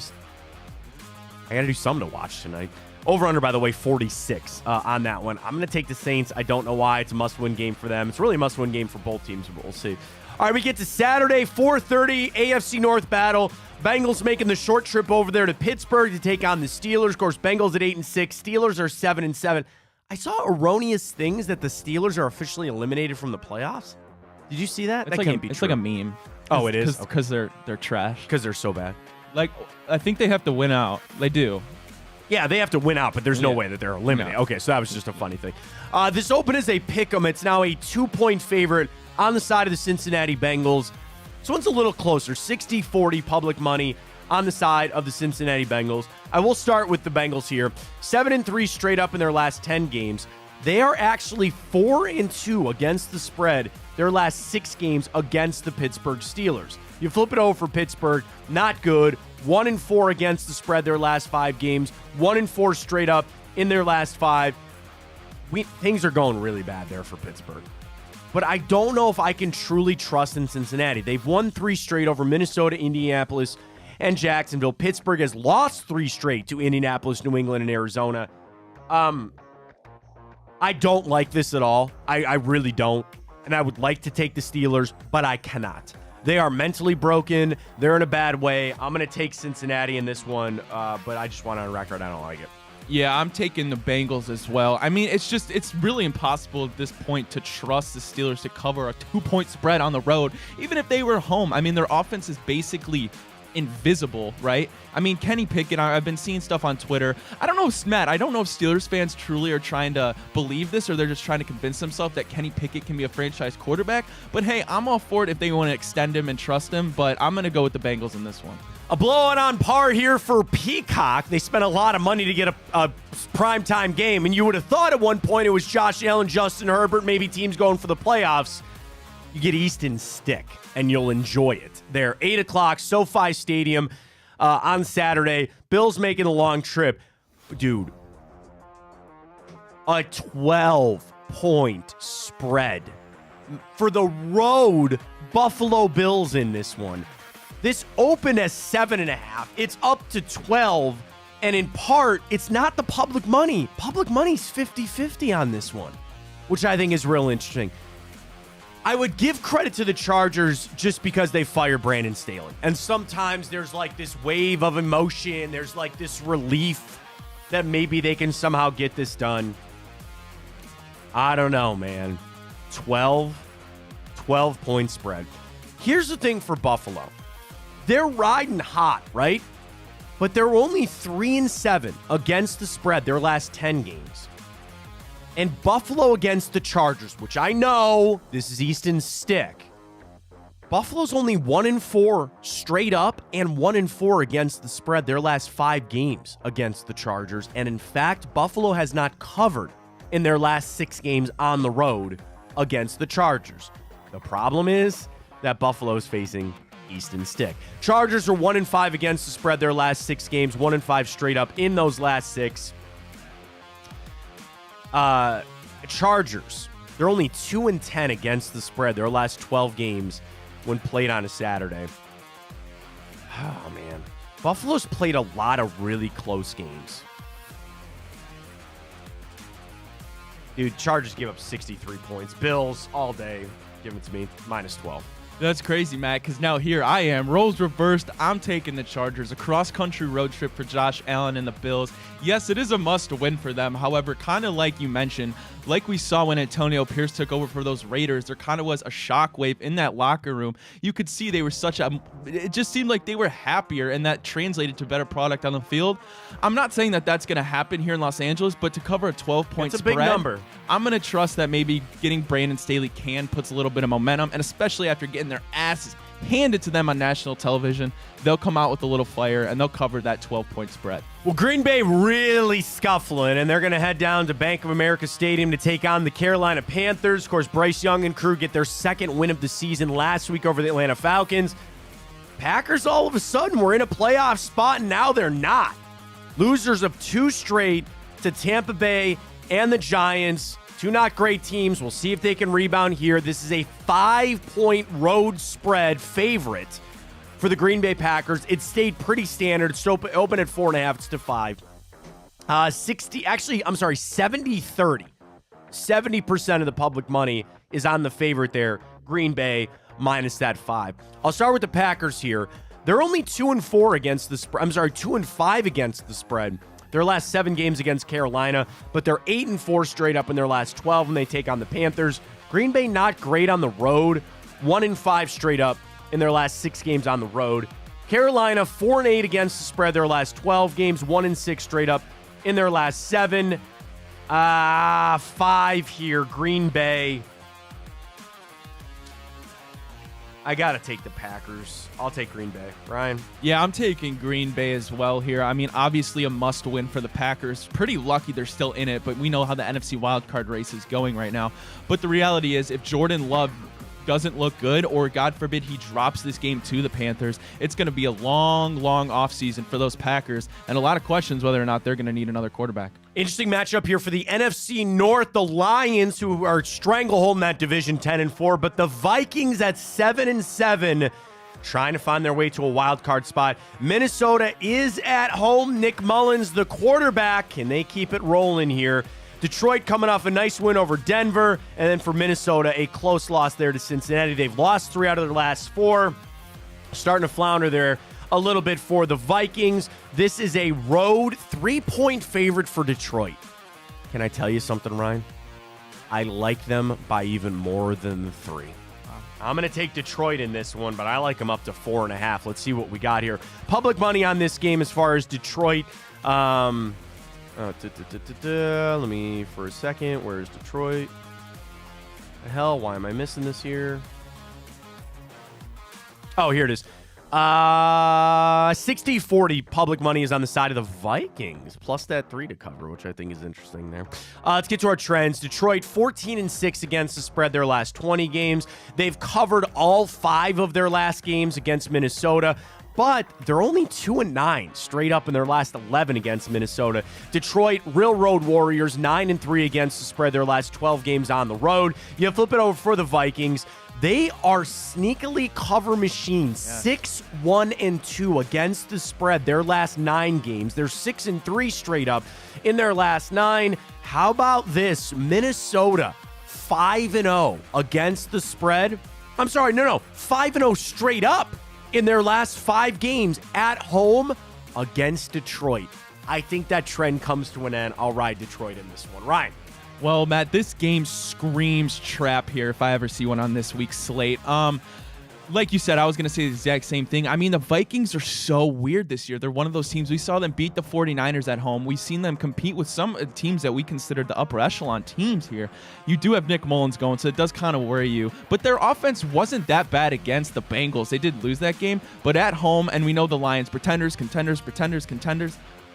to do something to watch tonight. Over-under, by the way, 46 on that one. I'm going to take the Saints. I don't know why. It's a must-win game for them. It's really a must-win game for both teams, but we'll see. All right, we get to Saturday, 4:30, AFC North battle. Bengals making the short trip over there to Pittsburgh to take on the Steelers. Of course, Bengals at 8-6. Steelers are 7-7. I saw erroneous things that the Steelers are officially eliminated from the playoffs. Did you see that? That can't be true. It's like a meme. Oh, it is? Because they're trash. Because they're so bad. Like, I think they have to win out. They do. Yeah, they have to win out, but there's no way that they're eliminated. No. Okay, so that was just a funny thing. This open is a pick'em. It's now a 2-point favorite on the side of the Cincinnati Bengals. This one's a little closer, 60-40 public money on the side of the Cincinnati Bengals. I will start with the Bengals here. 7-3 straight up in their last 10 games. They are actually 4-2 against the spread their last 6 games against the Pittsburgh Steelers. You flip it over for Pittsburgh, not good. 1-4 against the spread their last 5 games. 1-4 straight up in their last 5. Things are going really bad there for Pittsburgh. But I don't know if I can truly trust in Cincinnati. They've won 3 straight over Minnesota, Indianapolis, and Jacksonville. Pittsburgh has lost 3 straight to Indianapolis, New England, and Arizona. I don't like this at all. I really don't. And I would like to take the Steelers, but I cannot. They are mentally broken. They're in a bad way. I'm going to take Cincinnati in this one, but I just want on record I don't like it. Yeah, I'm taking the Bengals as well. I mean, it's really impossible at this point to trust the Steelers to cover a 2-point spread on the road, even if they were home. I mean, their offense is basically invisible, right? I mean, Kenny Pickett, I've been seeing stuff on Twitter. I don't know, Matt, I don't know if Steelers fans truly are trying to believe this or they're just trying to convince themselves that Kenny Pickett can be a franchise quarterback. But hey, I'm all for it if they want to extend him and trust him, but I'm going to go with the Bengals in this one. A blowout on par here for Peacock. They spent a lot of money to get a primetime game, and you would have thought at one point it was Josh Allen, Justin Herbert, maybe teams going for the playoffs. You get Easton Stick, and you'll enjoy it. They're 8 o'clock, SoFi Stadium on Saturday. Bills making a long trip. Dude, a 12-point spread for the road Buffalo Bills in this one. This opened as 7.5. It's up to 12. And in part, it's not the public money. Public money's 50-50 on this one, which I think is real interesting. I would give credit to the Chargers just because they fired Brandon Staley. And sometimes there's like this wave of emotion. There's like this relief that maybe they can somehow get this done. I don't know, man. 12-point spread. Here's the thing for Buffalo. They're riding hot, right? But they're only 3-7 against the spread their last 10 games. And Buffalo against the Chargers, which I know this is Easton's stick. Buffalo's only 1-4 straight up and 1-4 against the spread their last 5 games against the Chargers. And in fact, Buffalo has not covered in their last 6 games on the road against the Chargers. The problem is that Buffalo is facing Easton Stick. Chargers are 1-5 against the spread their last 6 games, 1-5 straight up in those last 6. Chargers, they're only 2-10 against the spread their last 12 games when played on a Saturday. Oh, man. Buffalo's played a lot of really close games. Dude, Chargers give up 63 points. Bills, all day. Give it to me. -12. That's crazy, Matt, because now here I am. Roles reversed. I'm taking the Chargers. A cross-country road trip for Josh Allen and the Bills. Yes, it is a must-win for them. However, kind of like you mentioned, like we saw when Antonio Pierce took over for those Raiders, there kind of was a shockwave in that locker room. You could see they were it just seemed like they were happier, and that translated to better product on the field. I'm not saying that that's going to happen here in Los Angeles, but to cover a 12-point It's a spread, big number. I'm going to trust that maybe getting Brandon Staley puts a little bit of momentum, and especially after getting their asses handed to them on national television, they'll come out with a little fire, and they'll cover that 12-point spread. Well, Green Bay really scuffling, and they're going to head down to Bank of America Stadium to take on the Carolina Panthers. Of course, Bryce Young and crew get their second win of the season last week over the Atlanta Falcons. Packers, all of a sudden, were in a playoff spot, and now they're not. Losers of 2 straight to Tampa Bay and the Giants. 2 not great teams. We'll see if they can rebound here. This is a 5-point road spread favorite for the Green Bay Packers. It stayed pretty standard. It's open at 4.5. It's to 5. 70-30. 70% of the public money is on the favorite there. Green Bay minus that 5. I'll start with the Packers here. They're only 2-4 against the spread. 2-5 against the spread their last 7 games against Carolina, but they're 8-4 straight up in their last 12 when they take on the Panthers. Green Bay not great on the road, 1-5 straight up in their last 6 games on the road. Carolina 4-8 against the spread their last 12 games, 1-6 straight up in their last 7. 5 here. Green Bay. I got to take the Packers. I'll take Green Bay. Ryan? Yeah, I'm taking Green Bay as well here. I mean, obviously a must-win for the Packers. Pretty lucky they're still in it, but we know how the NFC wildcard race is going right now. But the reality is, if Jordan Love doesn't look good, or God forbid he drops this game to the Panthers, it's going to be a long, long offseason for those Packers, and a lot of questions whether or not they're going to need another quarterback. Interesting matchup here for the NFC North. The Lions, who are strangleholding that division 10-4, but the Vikings at 7-7, trying to find their way to a wild card spot. Minnesota is at home. Nick Mullins, the quarterback. Can they keep it rolling here? Detroit coming off a nice win over Denver, and then for Minnesota, a close loss there to Cincinnati. They've lost 3 out of their last 4. Starting to flounder there a little bit for the Vikings. This is a road 3-point favorite for Detroit. Can I tell you something, Ryan? I like them by even more than 3. I'm going to take Detroit in this one, but I like them up to 4.5. Let's see what we got here. Public money on this game as far as Detroit. Let me, for a second, where's Detroit? The hell, why am I missing this here? Oh, here it is. 60-40 public money is on the side of the Vikings, plus that 3 to cover, which I think is interesting there. Let's get to our trends. Detroit 14-6 against the spread their last 20 games. They've covered all 5 of their last games against Minnesota, but they're only 2-9 straight up in their last 11 against Minnesota. Detroit, real road warriors, 9-3 against the spread their last 12 games on the road. You flip it over for the Vikings. They are sneakily cover machines, 6-1-2 against the spread their last 9 games. They're 6-3 straight up in their last 9. How about this? Minnesota, 5-0 against the spread. I'm sorry, no, 5-0 straight up in their last 5 games at home against Detroit. I think that trend comes to an end. I'll ride Detroit in this one. Ryan? Well, Matt, this game screams trap here if I ever see one on this week's slate. Like you said, I was going to say the exact same thing. I mean, the Vikings are so weird this year. They're one of those teams. We saw them beat the 49ers at home. We've seen them compete with some teams that we considered the upper echelon teams here. You do have Nick Mullins going, so it does kind of worry you. But their offense wasn't that bad against the Bengals. They did lose that game, but at home, and we know the Lions, pretenders.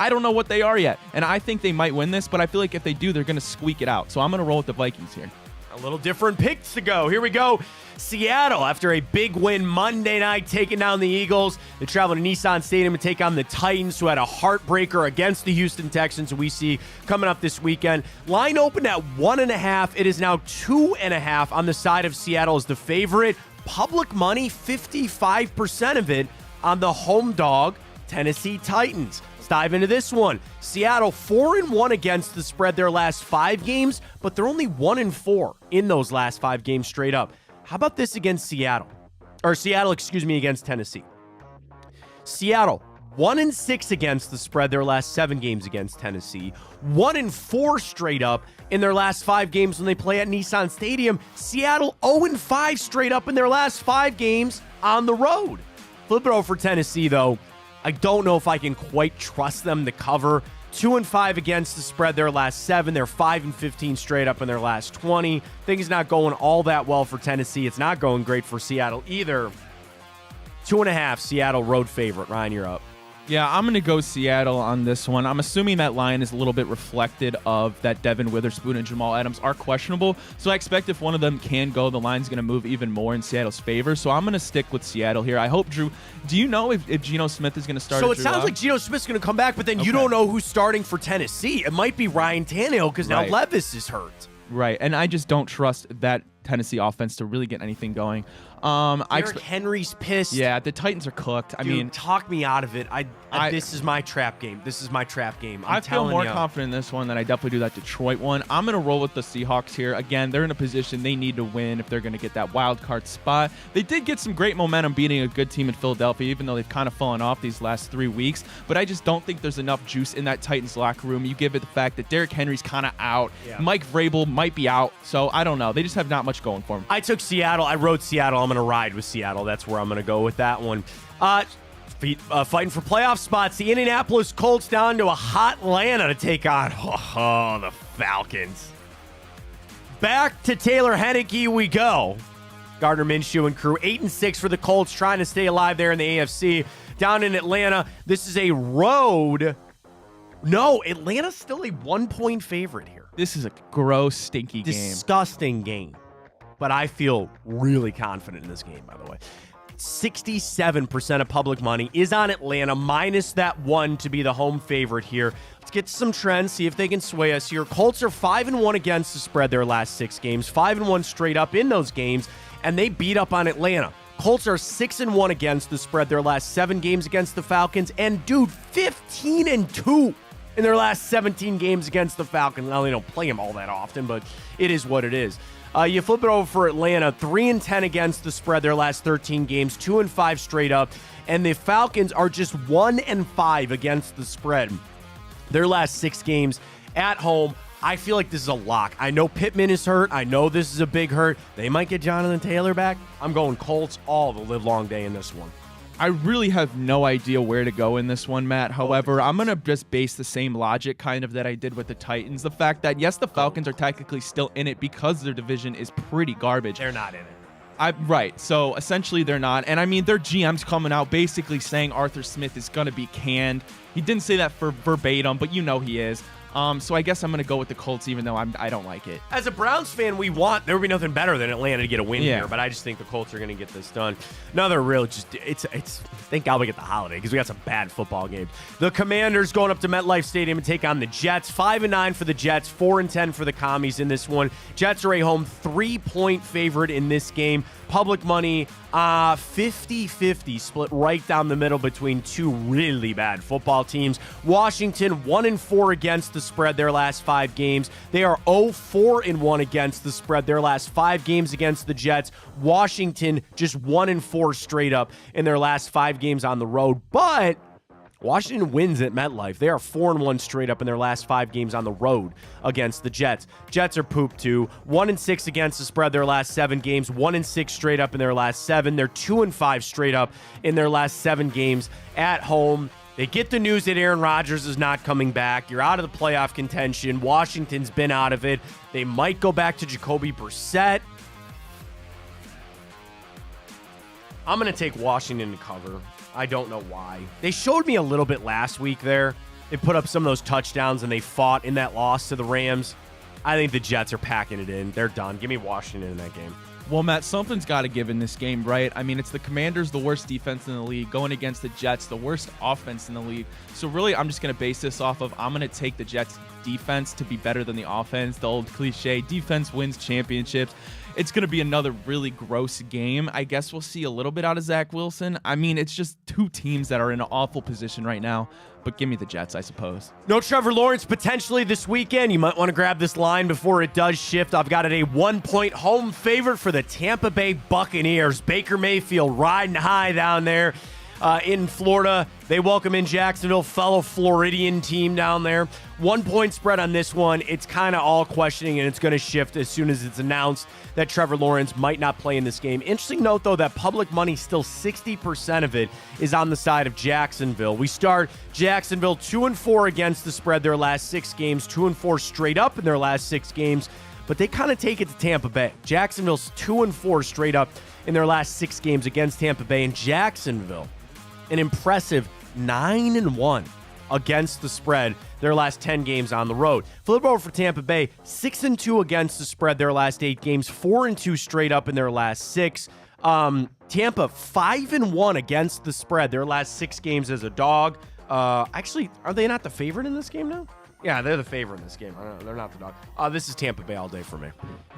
I don't know what they are yet, and I think they might win this, but I feel like if they do, they're going to squeak it out. So I'm going to roll with the Vikings here. A little different picks to go. Here we go. Seattle, after a big win Monday night, taking down the Eagles. They travel to Nissan Stadium to take on the Titans, who had a heartbreaker against the Houston Texans, who we see coming up this weekend. Line opened at 1.5. It is now 2.5 on the side of Seattle as the favorite. Public money, 55% of it on the home dog, Tennessee Titans. Let's dive into this one. Seattle 4-1 against the spread their last 5 games, but they're only 1-4 in those last 5 games straight up. How about this against Seattle against Tennessee? Seattle 1-6 against the spread their last 7 games against Tennessee. 1-4 straight up in their last 5 games when they play at Nissan Stadium. Seattle 0-5 straight up in their last 5 games on the road. Flip it over for Tennessee, though. I don't know if I can quite trust them to cover. 2-5 against the spread their last 7. They're 5-15 straight up in their last 20. Things not going all that well for Tennessee. It's not going great for Seattle either. 2.5 Seattle road favorite. Ryan, you're up. Yeah, I'm going to go Seattle on this one. I'm assuming that line is a little bit reflected of that Devin Witherspoon and Jamal Adams are questionable. So I expect if one of them can go, the line's going to move even more in Seattle's favor. So I'm going to stick with Seattle here. I hope Drew, do you know if Geno Smith is going to start? So it sounds like Geno Smith's going to come back, but then you don't know who's starting for Tennessee. It might be Ryan Tannehill because now Levis is hurt. Right, and I just don't trust that Tennessee offense to really get anything going. Derrick Henry's pissed. Yeah, the Titans are cooked. Dude, I mean, talk me out of it. This is my trap game. I feel more confident in this one than I definitely do that Detroit one. I'm going to roll with the Seahawks here. Again, they're in a position they need to win if they're going to get that wild card spot. They did get some great momentum beating a good team in Philadelphia, even though they've kind of fallen off these last 3 weeks. But I just don't think there's enough juice in that Titans locker room. You give it the fact that Derrick Henry's kind of out. Yeah. Mike Vrabel might be out. So I don't know. They just have not much going for them. I took Seattle. I rode Seattle. I'm going to ride with Seattle. That's where I'm going to go with that one. Fighting for playoff spots. The Indianapolis Colts down to a hot Atlanta to take on the Falcons. Back to Taylor Heineke we go. Gardner Minshew and crew 8-6 for the Colts, trying to stay alive there in the AFC. Down in Atlanta, this is a road. No, Atlanta's still a 1-point favorite here. This is a gross, stinky game. Disgusting game. But I feel really confident in this game, by the way. 67% of public money is on Atlanta, minus that 1 to be the home favorite here. Let's get to some trends, see if they can sway us here. Colts are 5-1 against the spread their last 6 games, 5-1 straight up in those games, and they beat up on Atlanta. Colts are 6-1 against the spread their last 7 games against the Falcons, and dude, 15-2 in their last 17 games against the Falcons. Now, they don't play them all that often, but it is what it is. You flip it over for Atlanta, 3-10 against the spread their last 13 games, 2-5 straight up, and the Falcons are just 1-5 against the spread their last 6 games at home. I feel like this is a lock. I know Pittman is hurt. I know this is a big hurt. They might get Jonathan Taylor back. I'm going Colts all the live long day in this one. I really have no idea where to go in this one, Matt. However, I'm going to just base the same logic kind of that I did with the Titans. The fact that, yes, the Falcons are technically still in it because their division is pretty garbage. They're not in it. Right. So essentially they're not. And I mean, their GM's coming out basically saying Arthur Smith is going to be canned. He didn't say that for verbatim, but you know he is. So I guess I'm going to go with the Colts, even though I don't like it. As a Browns fan, there would be nothing better than Atlanta to get a win here, but I just think the Colts are going to get this done. Another real, it's thank God we get the holiday because we got some bad football games. The Commanders going up to MetLife Stadium and take on the Jets. 5-9 for the Jets, 4-10 for the Commies in this one. Jets are a home 3-point favorite in this game. Public money, 50-50, split right down the middle between two really bad football teams. Washington 1-4 against the spread their last 5 games. They are 0-4-1 against the spread their last 5 games against the Jets. Washington just 1-4 straight up in their last 5 games on the road. But Washington wins at MetLife. They are 4-1 straight up in their last 5 games on the road against the Jets. Jets are pooped too. 1-6 against the spread their last 7 games. 1-6 straight up in their last 7. They're 2-5 straight up in their last 7 games at home. They get the news that Aaron Rodgers is not coming back. You're out of the playoff contention. Washington's been out of it. They might go back to Jacoby Brissett. I'm going to take Washington to cover. I don't know why. They showed me a little bit last week there. They put up some of those touchdowns and they fought in that loss to the Rams. I think the Jets are packing it in. They're done. Give me Washington in that game. Well, Matt, something's got to give in this game, right? I mean, it's the Commanders, the worst defense in the league, going against the Jets, the worst offense in the league. So really, I'm just going to base this off of I'm going to take the Jets defense to be better than the offense. The old cliche, defense wins championships. It's going to be another really gross game. I guess we'll see a little bit out of Zach Wilson. I mean, it's just 2 teams that are in an awful position right now. But give me the Jets, I suppose. No Trevor Lawrence potentially this weekend. You might want to grab this line before it does shift. I've got it a 1-point home favorite for the Tampa Bay Buccaneers. Baker Mayfield riding high down there in Florida. They welcome in Jacksonville, fellow Floridian team down there. 1-point spread on this one. It's kind of all questioning, and it's going to shift as soon as it's announced that Trevor Lawrence might not play in this game. Interesting note, though, that public money, still 60% of it is on the side of Jacksonville. We start Jacksonville 2-4 against the spread their last 6 games, 2-4 straight up in their last 6 games, but they kind of take it to Tampa Bay. Jacksonville's 2-4 straight up in their last 6 games against Tampa Bay, and Jacksonville, an impressive 9-1 against the spread their last 10 games on the road. Flip over for Tampa Bay, 6-2 against the spread their last 8 games, 4-2 straight up in their last 6. Tampa 5-1 against the spread their last 6 games as a dog. Actually, are they not the favorite in this game now? Yeah, they're the favorite in this game. They're not the dog. This is Tampa Bay all day for me.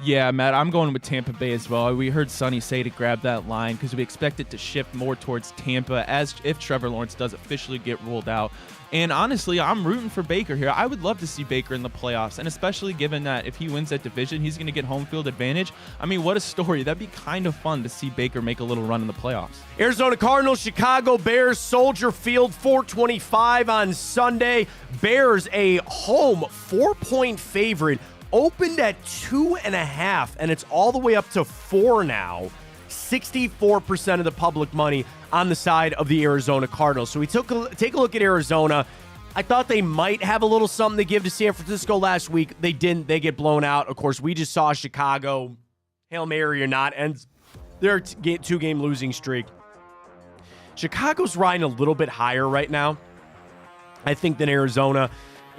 Yeah, Matt, I'm going with Tampa Bay as well. We heard Sonny say to grab that line because we expect it to shift more towards Tampa as if Trevor Lawrence does officially get ruled out. And honestly, I'm rooting for Baker here. I would love to see Baker in the playoffs, and especially given that if he wins that division, he's going to get home field advantage. I mean, what a story. That'd be kind of fun to see Baker make a little run in the playoffs. Arizona Cardinals, Chicago Bears, Soldier Field, 4:25 on Sunday. Bears a home 4-point favorite, opened at 2.5, and it's all the way up to 4 now. 64% of the public money on the side of the Arizona Cardinals. So we take a look at Arizona. I thought they might have a little something to give to San Francisco last week. They didn't. They get blown out. Of course, we just saw Chicago, Hail Mary or not, ends their two-game losing streak. Chicago's riding a little bit higher right now, I think, than Arizona.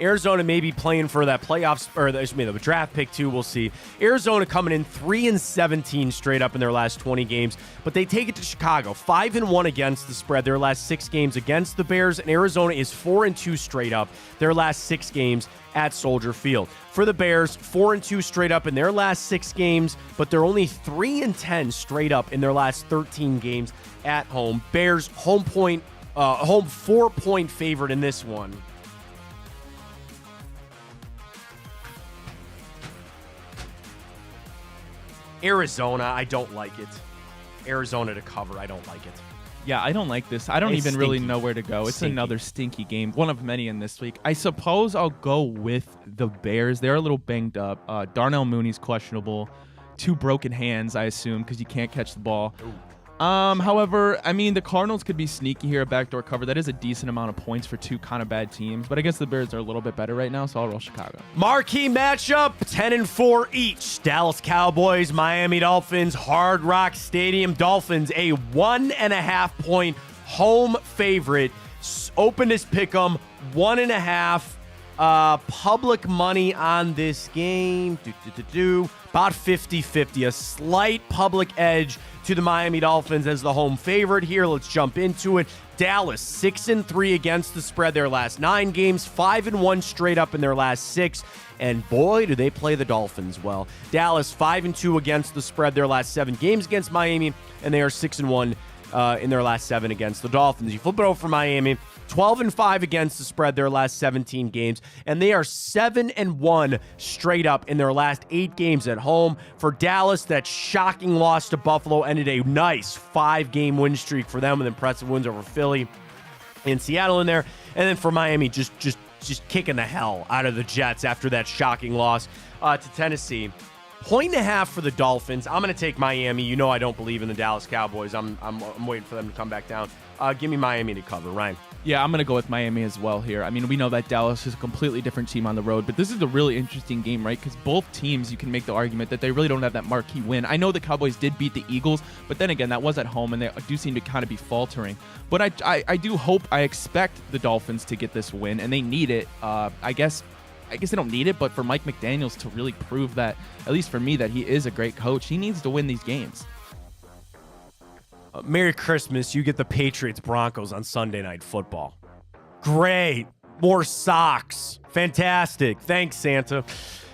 Arizona may be playing for that playoffs, or the draft pick too. We'll see. Arizona coming in 3-17 straight up in their last 20 games, but they take it to Chicago 5-1 against the spread their last 6 games against the Bears, and Arizona is 4-2 straight up their last 6 games at Soldier Field. For the Bears, 4-2 straight up in their last 6 games, but they're only 3-10 straight up in their last 13 games at home. Bears home 4-point favorite in this one. Arizona, I don't like it. Arizona to cover, I don't like it. Yeah, I don't like this. I don't It's even really stinky. know where to go. It's Stinky. another stinky game, one of many in this week. I suppose I'll go with the Bears. They're a little banged up. Darnell Mooney's questionable. 2 broken hands, I assume, because you can't catch the ball. However, I mean, the Cardinals could be sneaky here, a backdoor cover. That is a decent amount of points for 2 kind of bad teams. But I guess the Bears are a little bit better right now, so I'll roll Chicago. Marquee matchup, 10-4 each. Dallas Cowboys, Miami Dolphins, Hard Rock Stadium. Dolphins, a 1.5-point home favorite. Open as pick'em, 1.5. Public money on this game, about 50-50. A slight public edge to the Miami Dolphins as the home favorite here. Let's jump into it. Dallas, 6-3 against the spread their last 9 games, 5-1 straight up in their last 6. And boy, do they play the Dolphins well. Dallas, 5-2 against the spread their last 7 games against Miami, and they are 6-1 in their last 7 against the Dolphins. You flip it over for Miami, 12-5 against the spread their last 17 games, and they are 7-1 straight up in their last 8 games at home. For Dallas, that shocking loss to Buffalo ended a nice 5-game win streak for them with impressive wins over Philly and Seattle in there. And then for Miami, just kicking the hell out of the Jets after that shocking loss to Tennessee. 1.5 for the Dolphins. I'm going to take Miami. You know I don't believe in the Dallas Cowboys. I'm waiting for them to come back down. Give me Miami to cover. Ryan. Yeah, I'm going to go with Miami as well here. I mean, we know that Dallas is a completely different team on the road, but this is a really interesting game, right? Because both teams, you can make the argument that they really don't have that marquee win. I know the Cowboys did beat the Eagles, but then again, that was at home, and they do seem to kind of be faltering. But I do hope, I expect the Dolphins to get this win, and they need it. I guess they don't need it, but for Mike McDaniels to really prove that, at least for me, that he is a great coach, he needs to win these games. Merry Christmas. You get the Patriots Broncos on Sunday Night Football. Great. More socks. Fantastic. Thanks, Santa.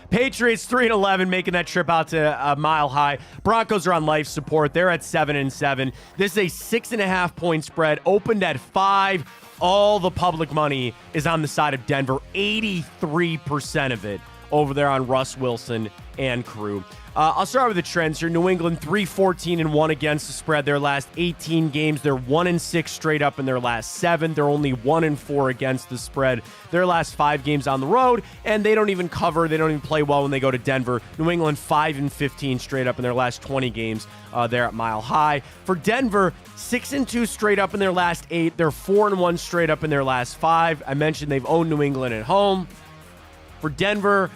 Patriots 3-11, making that trip out to Mile High. Broncos are on life support. They're at 7-7. This is a 6.5-point spread. Opened at 5. All the public money is on the side of Denver. 83% of it over there on Russ Wilson and crew. I'll start with the trends here. New England 3-14-1 against the spread. Their last 18 games, they're 1-6 straight up in their last 7. They're only 1-4 against the spread. Their last 5 games on the road, and they don't even cover. They don't even play well when they go to Denver. New England 5-15 straight up in their last 20 games there at Mile High. For Denver, 6-2 straight up in their last 8. They're 4-1 straight up in their last 5. I mentioned they've owned New England at home. For Denver,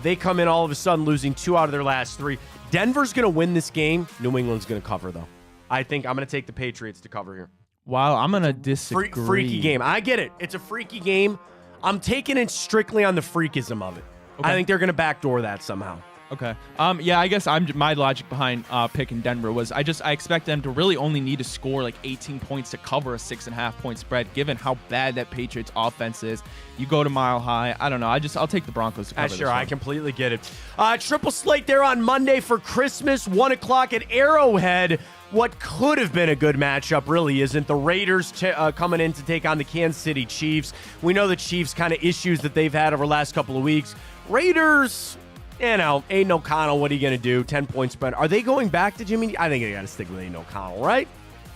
they come in all of a sudden losing 2 out of their last 3. Denver's going to win this game. New England's going to cover, though. I think I'm going to take the Patriots to cover here. Wow, I'm going to disagree. Freaky game. I get it. It's a freaky game. I'm taking it strictly on the freakism of it. Okay. I think they're going to backdoor that somehow. Okay. Yeah, I guess my logic behind picking Denver was I expect them to really only need to score like 18 points to cover a 6.5-point spread, given how bad that Patriots offense is. You go to Mile High. I don't know. I'll take the Broncos to cover this Sure, one. I completely get it. Triple slate there on Monday for Christmas, 1 o'clock at Arrowhead. What could have been a good matchup really isn't. The Raiders coming in to take on the Kansas City Chiefs. We know the Chiefs kind of issues that they've had over the last couple of weeks. Raiders, you know, Aiden O'Connell, what are you going to do? 10-point spread. Are they going back to Jimmy? I think they got to stick with Aiden O'Connell, right?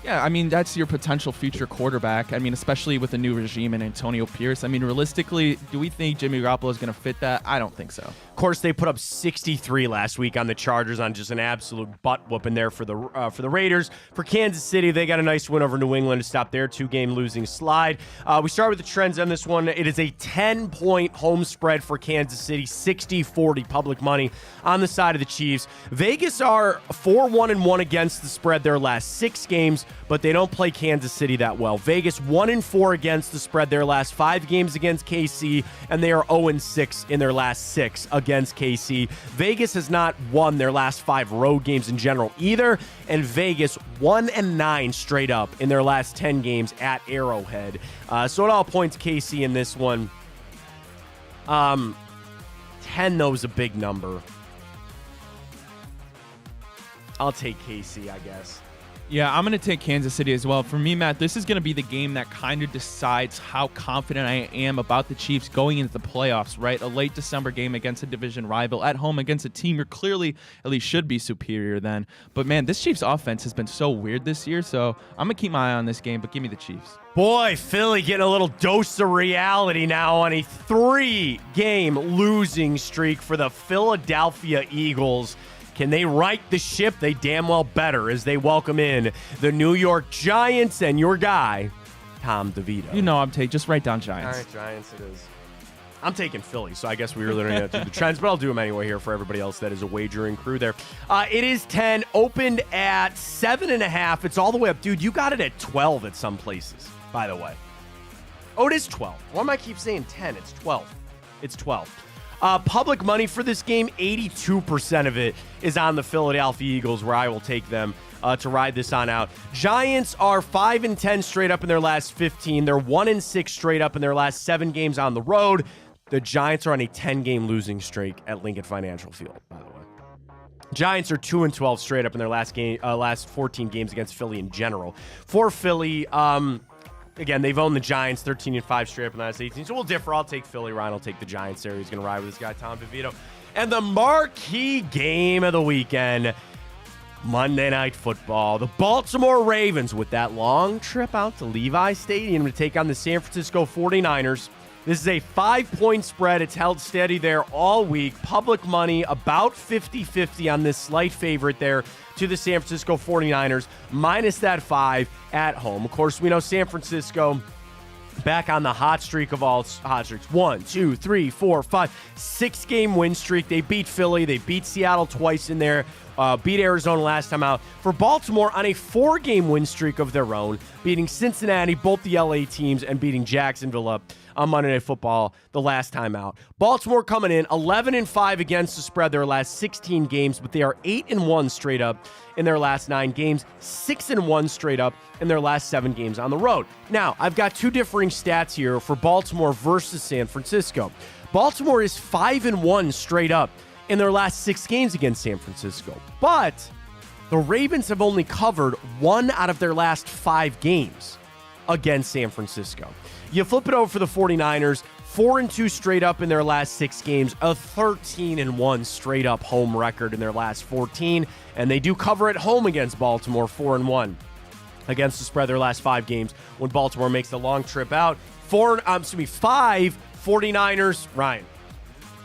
Yeah, I mean, that's your potential future quarterback. I mean, especially with the new regime and Antonio Pierce. I mean, realistically, do we think Jimmy Garoppolo is going to fit that? I don't think so. course, they put up 63 last week on the Chargers on just an absolute butt whooping there for the Raiders. For Kansas City, they got a nice win over New England to stop their 2-game losing slide. We start with the trends on this one. It is a 10-point home spread for Kansas City, 60-40 public money on the side of the Chiefs. Vegas are 4-1-1 against the spread their last 6 games, but they don't play Kansas City that well. Vegas 1-4 against the spread their last 5 games against KC, and they are 0-6 in their last 6 against KC. Vegas has not won their last 5 road games in general either, and Vegas 1-9 straight up in their last 10 games at Arrowhead. So it all points KC in this one. 10, though, is a big number. I'll take KC, I guess. Yeah, I'm going to take Kansas City as well. For me, Matt, this is going to be the game that kind of decides how confident I am about the Chiefs going into the playoffs, right? A late December game against a division rival at home against a team you're clearly at least should be superior than. But, man, this Chiefs offense has been so weird this year, so I'm going to keep my eye on this game, but give me the Chiefs. Boy, Philly getting a little dose of reality now on a 3-game losing streak for the Philadelphia Eagles. Can they right the ship? They damn well better as they welcome in the New York Giants and your guy, Tom DeVito. You know I'm taking. Just write down Giants. All right, Giants it is. I'm taking Philly, so I guess we really don't have to do the trends, but I'll do them anyway here for everybody else that is a wagering crew there. It is 10, opened at 7.5. It's all the way up. Dude, you got it at 12 at some places, by the way. Oh, it is 12. Why am I keep saying 10? It's 12. It's 12. Public money for this game, 82% of it is on the Philadelphia Eagles, where I will take them to ride this on out. Giants are 5-10 straight up in their last 15. They're 1-6 straight up in their last 7 games on the road. The Giants are on a 10-game losing streak at Lincoln Financial Field, by the way. Giants are 2-12 straight up in their last 14 games against Philly in general. For Philly, again, they've owned the Giants 13-5 straight up in the last 18. So we'll differ. I'll take Philly. Ryan will take the Giants there. He's going to ride with this guy, Tom DeVito. And the marquee game of the weekend, Monday Night Football. The Baltimore Ravens with that long trip out to Levi Stadium to take on the San Francisco 49ers. This is a 5-point spread. It's held steady there all week. Public money about 50-50 on this slight favorite there to the San Francisco 49ers, minus that 5 at home. Of course, we know San Francisco back on the hot streak of all hot streaks. 1, 2, 3, 4, 5, 6-game win streak. They beat Philly. They beat Seattle twice in there. Beat Arizona last time out. For Baltimore on a 4-game win streak of their own, beating Cincinnati, both the LA teams, and beating Jacksonville up on Monday Night Football the last time out. Baltimore coming in 11-5 against the spread their last 16 games, but they are 8-1 straight up in their last 9 games, 6-1 straight up in their last 7 games on the road. Now, I've got 2 differing stats here for Baltimore versus San Francisco. Baltimore is 5-1 straight up in their last 6 games against San Francisco, but the Ravens have only covered 1 out of their last 5 games against San Francisco. You flip it over for the 49ers, 4-2 straight up in their last 6 games, a 13-1 straight up home record in their last 14, and they do cover at home against Baltimore, 4-1 against the spread their last 5 games when Baltimore makes the long trip out. 5 49ers. Ryan.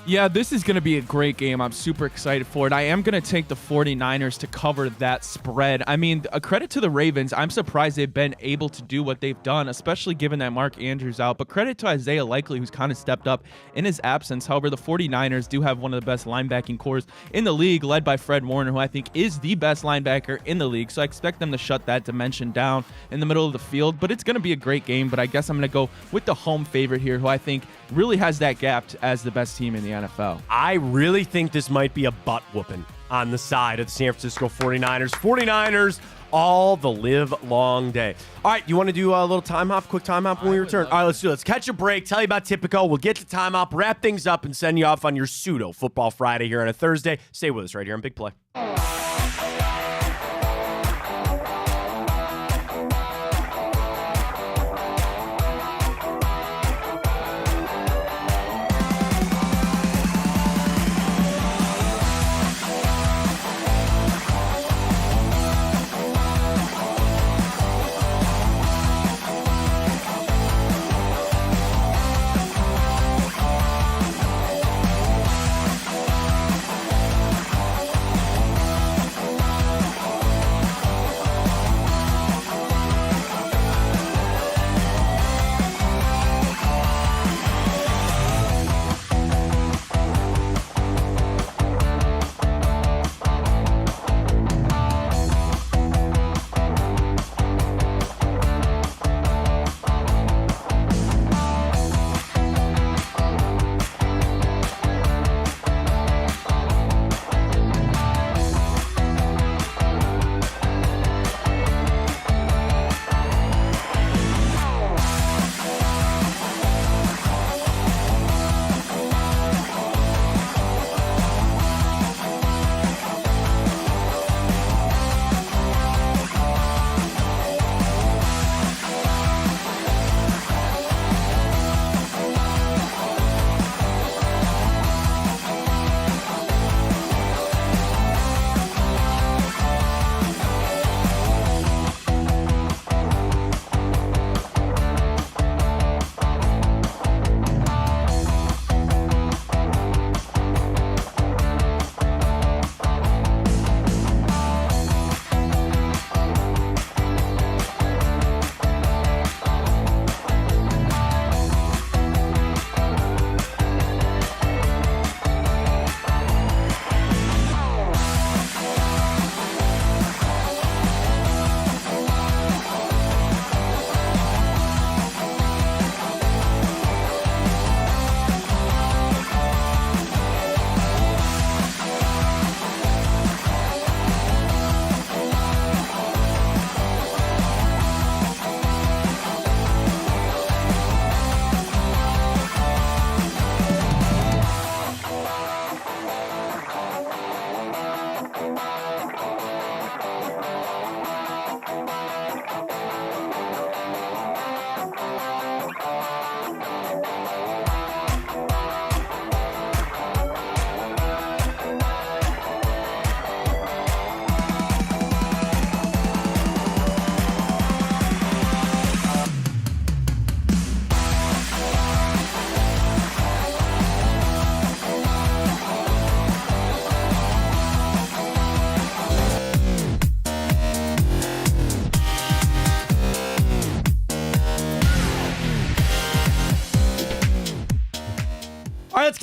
Yeah, this is going to be a great game. I'm super excited for it. I am going to take the 49ers to cover that spread. I mean, a credit to the Ravens. I'm surprised they've been able to do what they've done, especially given that Mark Andrews out. But credit to Isaiah Likely, who's kind of stepped up in his absence. However, the 49ers do have one of the best linebacking cores in the league, led by Fred Warner, who I think is the best linebacker in the league. So I expect them to shut that dimension down in the middle of the field. But it's going to be a great game. But I guess I'm going to go with the home favorite here, who I think really has that gap as the best team in the NFL. I really think this might be a butt whooping on the side of the San Francisco 49ers. 49ers all the live long day. All right, you want to do a little time hop, quick time hop when we return? All right, let's do it. Let's catch a break, tell you about Tipico. We'll get to time hop, wrap things up, and send you off on your pseudo football Friday here on a Thursday. Stay with us right here on Big Play.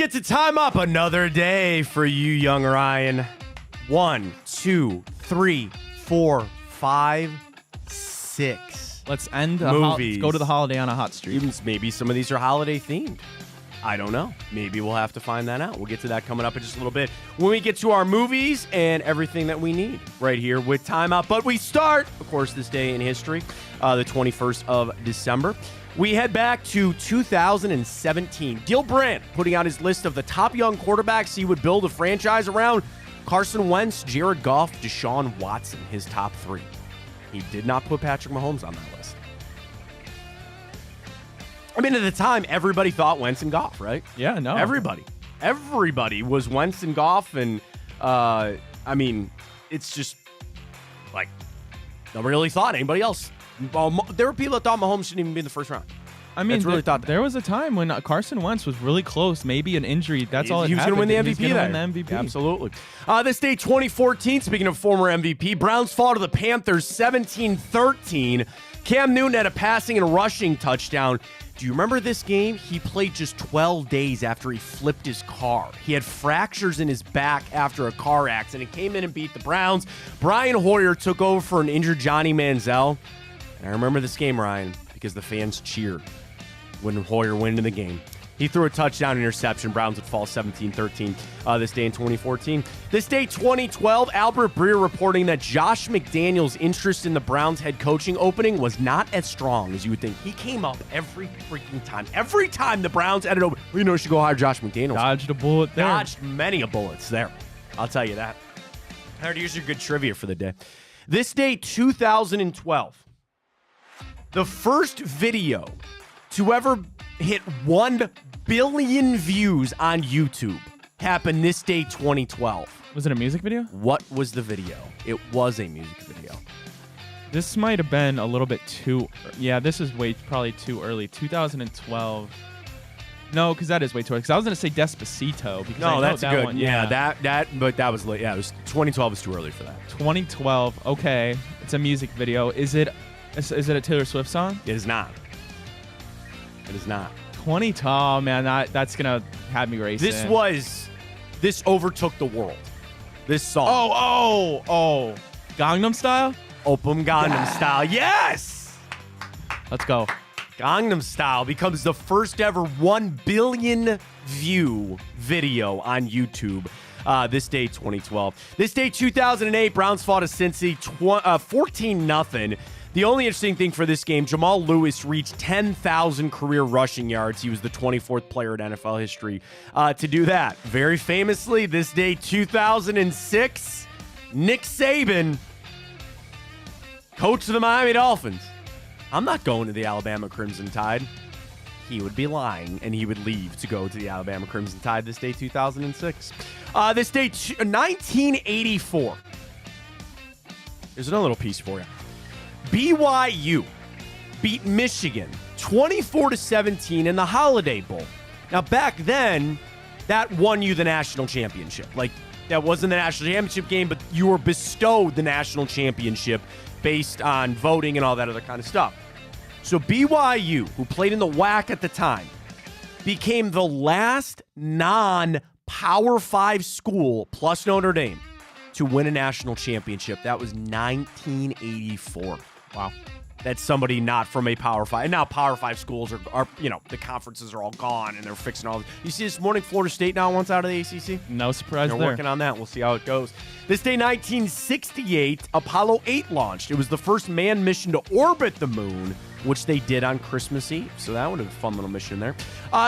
get to time up another day for you, young Ryan. 1, 2, 3, 4, 5, 6. Let's end Movies. Let's go to the holiday on a hot streak. Even maybe some of these are holiday themed. I don't know. Maybe we'll have to find that out. We'll get to that coming up in just a little bit when we get to our movies and everything that we need right here with Time Out. But we start, of course, this day in history, the 21st of December. We head back to 2017. Gil Brandt putting out his list of the top young quarterbacks he would build a franchise around. Carson Wentz, Jared Goff, Deshaun Watson, his top 3. He did not put Patrick Mahomes on that list. I mean, at the time, everybody thought Wentz and Goff, right? Yeah, no. Everybody was Wentz and Goff, and I mean, it's just like nobody really thought anybody else. Well, there were people that thought Mahomes shouldn't even be in the first round. I mean, really thought that. There was a time when Carson Wentz was really close, maybe an injury. That's all it He was going to win the MVP. He was going to win the MVP. Absolutely. This day, 2014, speaking of former MVP, Browns fall to the Panthers 17-13. Cam Newton had a passing and rushing touchdown. Do you remember this game? He played just 12 days after he flipped his car. He had fractures in his back after a car accident. He came in and beat the Browns. Brian Hoyer took over for an injured Johnny Manziel. And I remember this game, Ryan, because the fans cheered when Hoyer went into the game. He threw a touchdown interception. Browns would fall 17-13 this day in 2014. This day, 2012, Albert Breer reporting that Josh McDaniels' interest in the Browns head coaching opening was not as strong as you would think. He came up every freaking time. Every time the Browns ended open, well, you should go hire Josh McDaniels. Dodged a bullet there. Dodged many a bullets there. I'll tell you that. All right, here's your good trivia for the day. This day, 2012, the first video to ever hit 1 billion views on YouTube happened this day, 2012. Was it a music video? What was the video? It was a music video. This might have been a little bit too. Yeah, this is probably too early. 2012. No, because that is way too early. Because I was gonna say Despacito. Because I know that's that good. One, but that was late. Yeah, it was 2012 was too early for that. 2012. Okay, it's a music video. Is it a Taylor Swift song? It is not. It is not. 20. Oh man, that's gonna have me racing. This overtook the world. This song. Oh. Gangnam Style? Open Gangnam Style. Yes! Let's go. Gangnam Style becomes the first ever 1 billion view video on YouTube. This day, 2012. This day, 2008, Browns fought to Cincy 14-0. The only interesting thing for this game, Jamal Lewis reached 10,000 career rushing yards. He was the 24th player in NFL history to do that. Very famously, this day, 2006, Nick Saban, coach of the Miami Dolphins. I'm not going to the Alabama Crimson Tide. He would be lying, and he would leave to go to the Alabama Crimson Tide this day, 2006. This day, 1984. There's another little piece for you. BYU beat Michigan 24-17 in the Holiday Bowl. Now, back then, that won you the national championship. Like, that wasn't the national championship game, but you were bestowed the national championship based on voting and all that other kind of stuff. So BYU, who played in the WAC at the time, became the last non-Power 5 school, plus Notre Dame, to win a national championship. That was 1984. Wow. That's somebody not from a Power 5. And now Power 5 schools are the conferences are all gone and they're fixing all this. You see this morning, Florida State now wants out of the ACC? No surprise They're there. working on that. We'll see how it goes. This day, 1968, Apollo 8 launched. It was the first manned mission to orbit the moon, which they did on Christmas Eve. So that would have been a fun little mission there.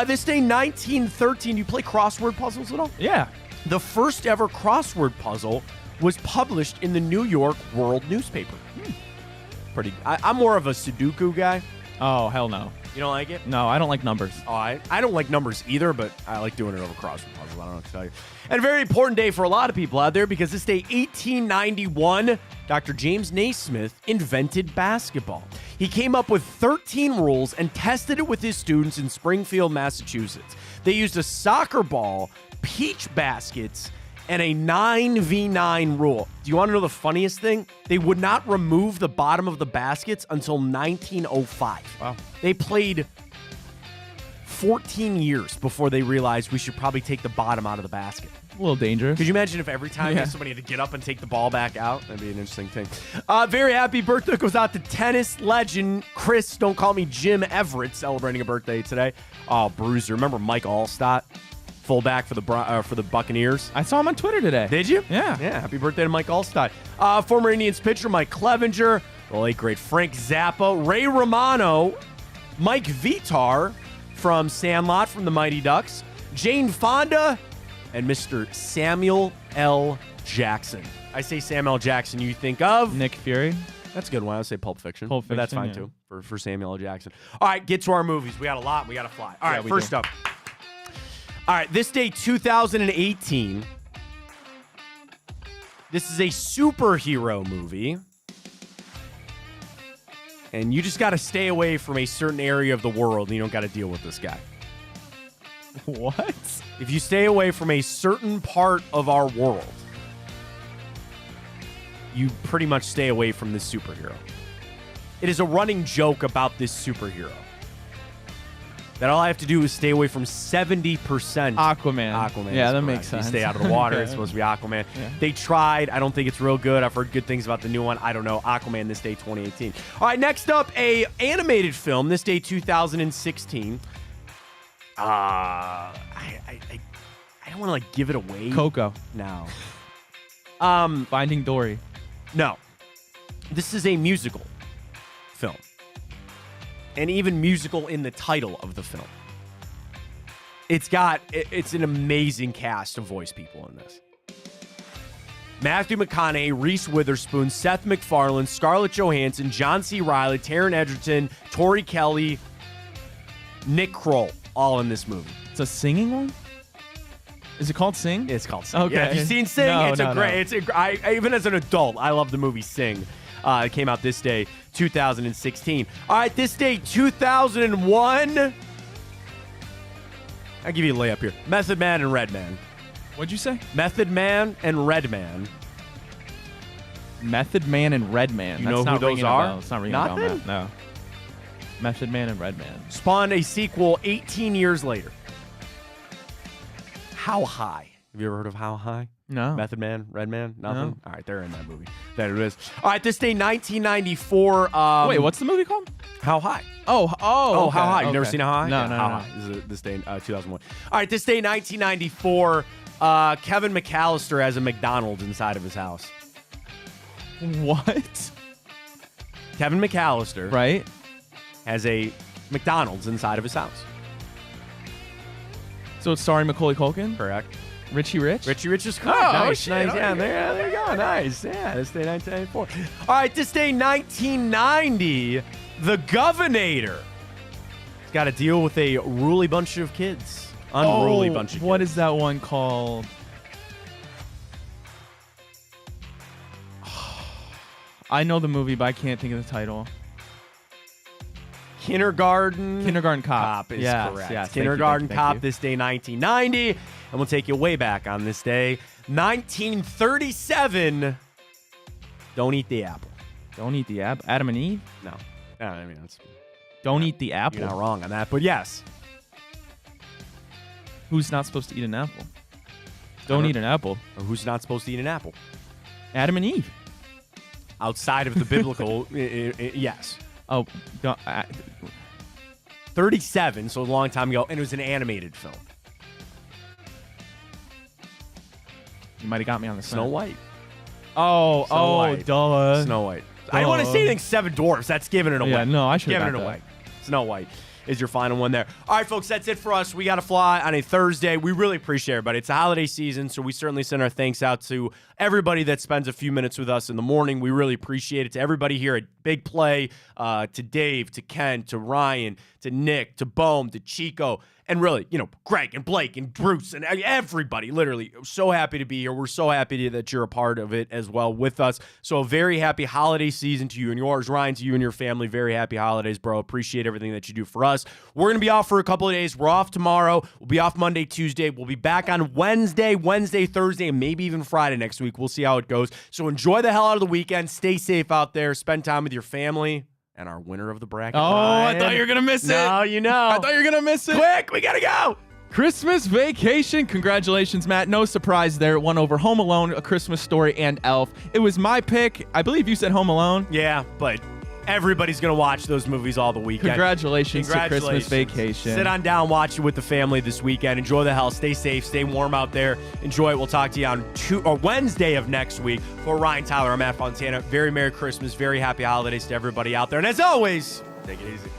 This day, 1913, you play crossword puzzles at all? Yeah. The first ever crossword puzzle was published in the New York World newspaper. I'm more of a Sudoku guy. Oh, hell no. You don't like it? No, I don't like numbers. Oh, I don't like numbers either, but I like doing it over crossword puzzles. I don't know what to tell you. And a very important day for a lot of people out there because this day, 1891, Dr. James Naismith invented basketball. He came up with 13 rules and tested it with his students in Springfield, Massachusetts. They used a soccer ball, peach baskets, and a 9v9 rule. Do you want to know the funniest thing? They would not remove the bottom of the baskets until 1905. Wow. They played 14 years before they realized we should probably take the bottom out of the basket. A little dangerous. Could you imagine if every time somebody had to get up and take the ball back out? That'd be an interesting thing. Very happy birthday goes out to tennis legend Chris, don't call me Jim Everett, celebrating a birthday today. Oh, Bruiser. Remember Mike Allstott, fullback for the Buccaneers? I saw him on Twitter today. Did you? Yeah. Yeah, happy birthday to Mike Allstott. Former Indians pitcher Mike Clevenger, the late great Frank Zappa, Ray Romano, Mike Vitar from Sandlot from the Mighty Ducks, Jane Fonda, and Mr. Samuel L. Jackson. I say Samuel L. Jackson, you think of? Nick Fury. That's a good one. I would say Pulp Fiction. Pulp But that's Fiction, fine, yeah. too, for Samuel L. Jackson. All right, get to our movies. We got a lot. We got to fly. All right, we first do. up. All right, this day, 2018. This is a superhero movie. And you just got to stay away from a certain area of the world, and you don't got to deal with this guy. What? If you stay away from a certain part of our world, you pretty much stay away from this superhero. It is a running joke about this superhero that all I have to do is stay away from 70%. Aquaman. Yeah, is that correct. makes You sense. stay out of the water. Okay. It's supposed to be Aquaman. Yeah. They tried. I don't think it's real good. I've heard good things about the new one. I don't know. Aquaman this day 2018. All right, next up, a animated film this day 2016. I don't want to like give it away. Coco. No. Finding Dory. No. This is a musical film. And even musical in the title of the film. It's an amazing cast of voice people in this. Matthew McConaughey, Reese Witherspoon, Seth MacFarlane, Scarlett Johansson, John C. Reilly, Taron Egerton, Tori Kelly, Nick Kroll, all in this movie. It's a singing one? Is it called Sing? It's called Sing. Okay. Yeah, have you seen Sing? No, It's no, a great. no. I even as an adult, I love the movie Sing. It came out this day, 2016. All right, this day, 2001. I'll give you a layup here. Method Man and Redman. What'd you say? Method Man and Redman. Method Man and Redman. You That's know who not those ringing a are? bell. It's not ringing a bell, Nothing? Matt. No. Method Man and Redman. Spawned a sequel 18 years later. How High? Have you ever heard of How High? No. Method Man, Redman, nothing? No. All right, they're in that movie. There it is. All right, this day, 1994. Wait, what's the movie called? How High? Oh, Okay. How High? You've never seen How High? No, Yeah, no, How no. High. This is this day, 2001. All right, this day, 1994. Kevin McAllister has a McDonald's inside of his house. What? Kevin McAllister Right? has a McDonald's inside of his house. So it's starring Macaulay Culkin? Correct. Richie Rich? Richie Rich is correct. Oh, nice, shit. nice. Yeah, Okay. there you go. Nice. Yeah, this day, 1994. All right, this day, 1990. The Governator. He's got to deal with a ruly bunch of kids. Unruly bunch of kids. What is that one called? I know the movie, but I can't think of the title. Kindergarten Cop. is Yes, correct. yes. Thank you, Kindergarten thank you, Cop thank you. this day, 1990. And we'll take you way back on this day. 1937. Don't eat the apple. Don't eat the apple. Adam and Eve? No. I mean, that's, Don't eat the apple. you're not wrong on that. But yes. Who's not supposed to eat an apple? Don't eat an apple. Or who's not supposed to eat an apple? Adam and Eve. Outside of the biblical, yes. Oh, don't, 37, so a long time ago, and it was an animated film. you might have got me on the Snow White. Oh, Snow White. duh. Snow White. I don't want to say anything Seven Dwarfs. That's giving it away. Yeah, no, I should have Giving it got away. Snow White is your final one there. All right, folks, that's it for us. We got to fly on a Thursday. We really appreciate everybody. It's a holiday season, so we certainly send our thanks out to everybody that spends a few minutes with us in the morning. We really appreciate it. To everybody here at Big Play, to Dave, to Ken, to Ryan, to Nick, to Bohm, to Chico, and really, Greg and Blake and Bruce and everybody, literally, so happy to be here. We're so happy that you're a part of it as well with us. So a very happy holiday season to you and yours. Ryan, to you and your family, very happy holidays, bro. Appreciate everything that you do for us. We're going to be off for a couple of days. We're off tomorrow. We'll be off Monday, Tuesday. We'll be back on Wednesday, Thursday, and maybe even Friday next week. We'll see how it goes. So enjoy the hell out of the weekend. Stay safe out there. Spend time with your family. And our winner of the bracket. Oh, Ryan. I thought you were going to miss it. No, you know. I thought you were going to miss it. Quick, we got to go. Christmas Vacation. Congratulations, Matt. No surprise there. Won over Home Alone, A Christmas Story, and Elf. It was my pick. I believe you said Home Alone. Yeah, but everybody's going to watch those movies all the weekend. Congratulations to Christmas Vacation. Sit on down, watch it with the family this weekend. Enjoy the hell. Stay safe. Stay warm out there. Enjoy it. We'll talk to you on Wednesday of next week. For Ryan Tyler, I'm Matt Fontana. Very Merry Christmas. Very happy holidays to everybody out there. And as always, take it easy.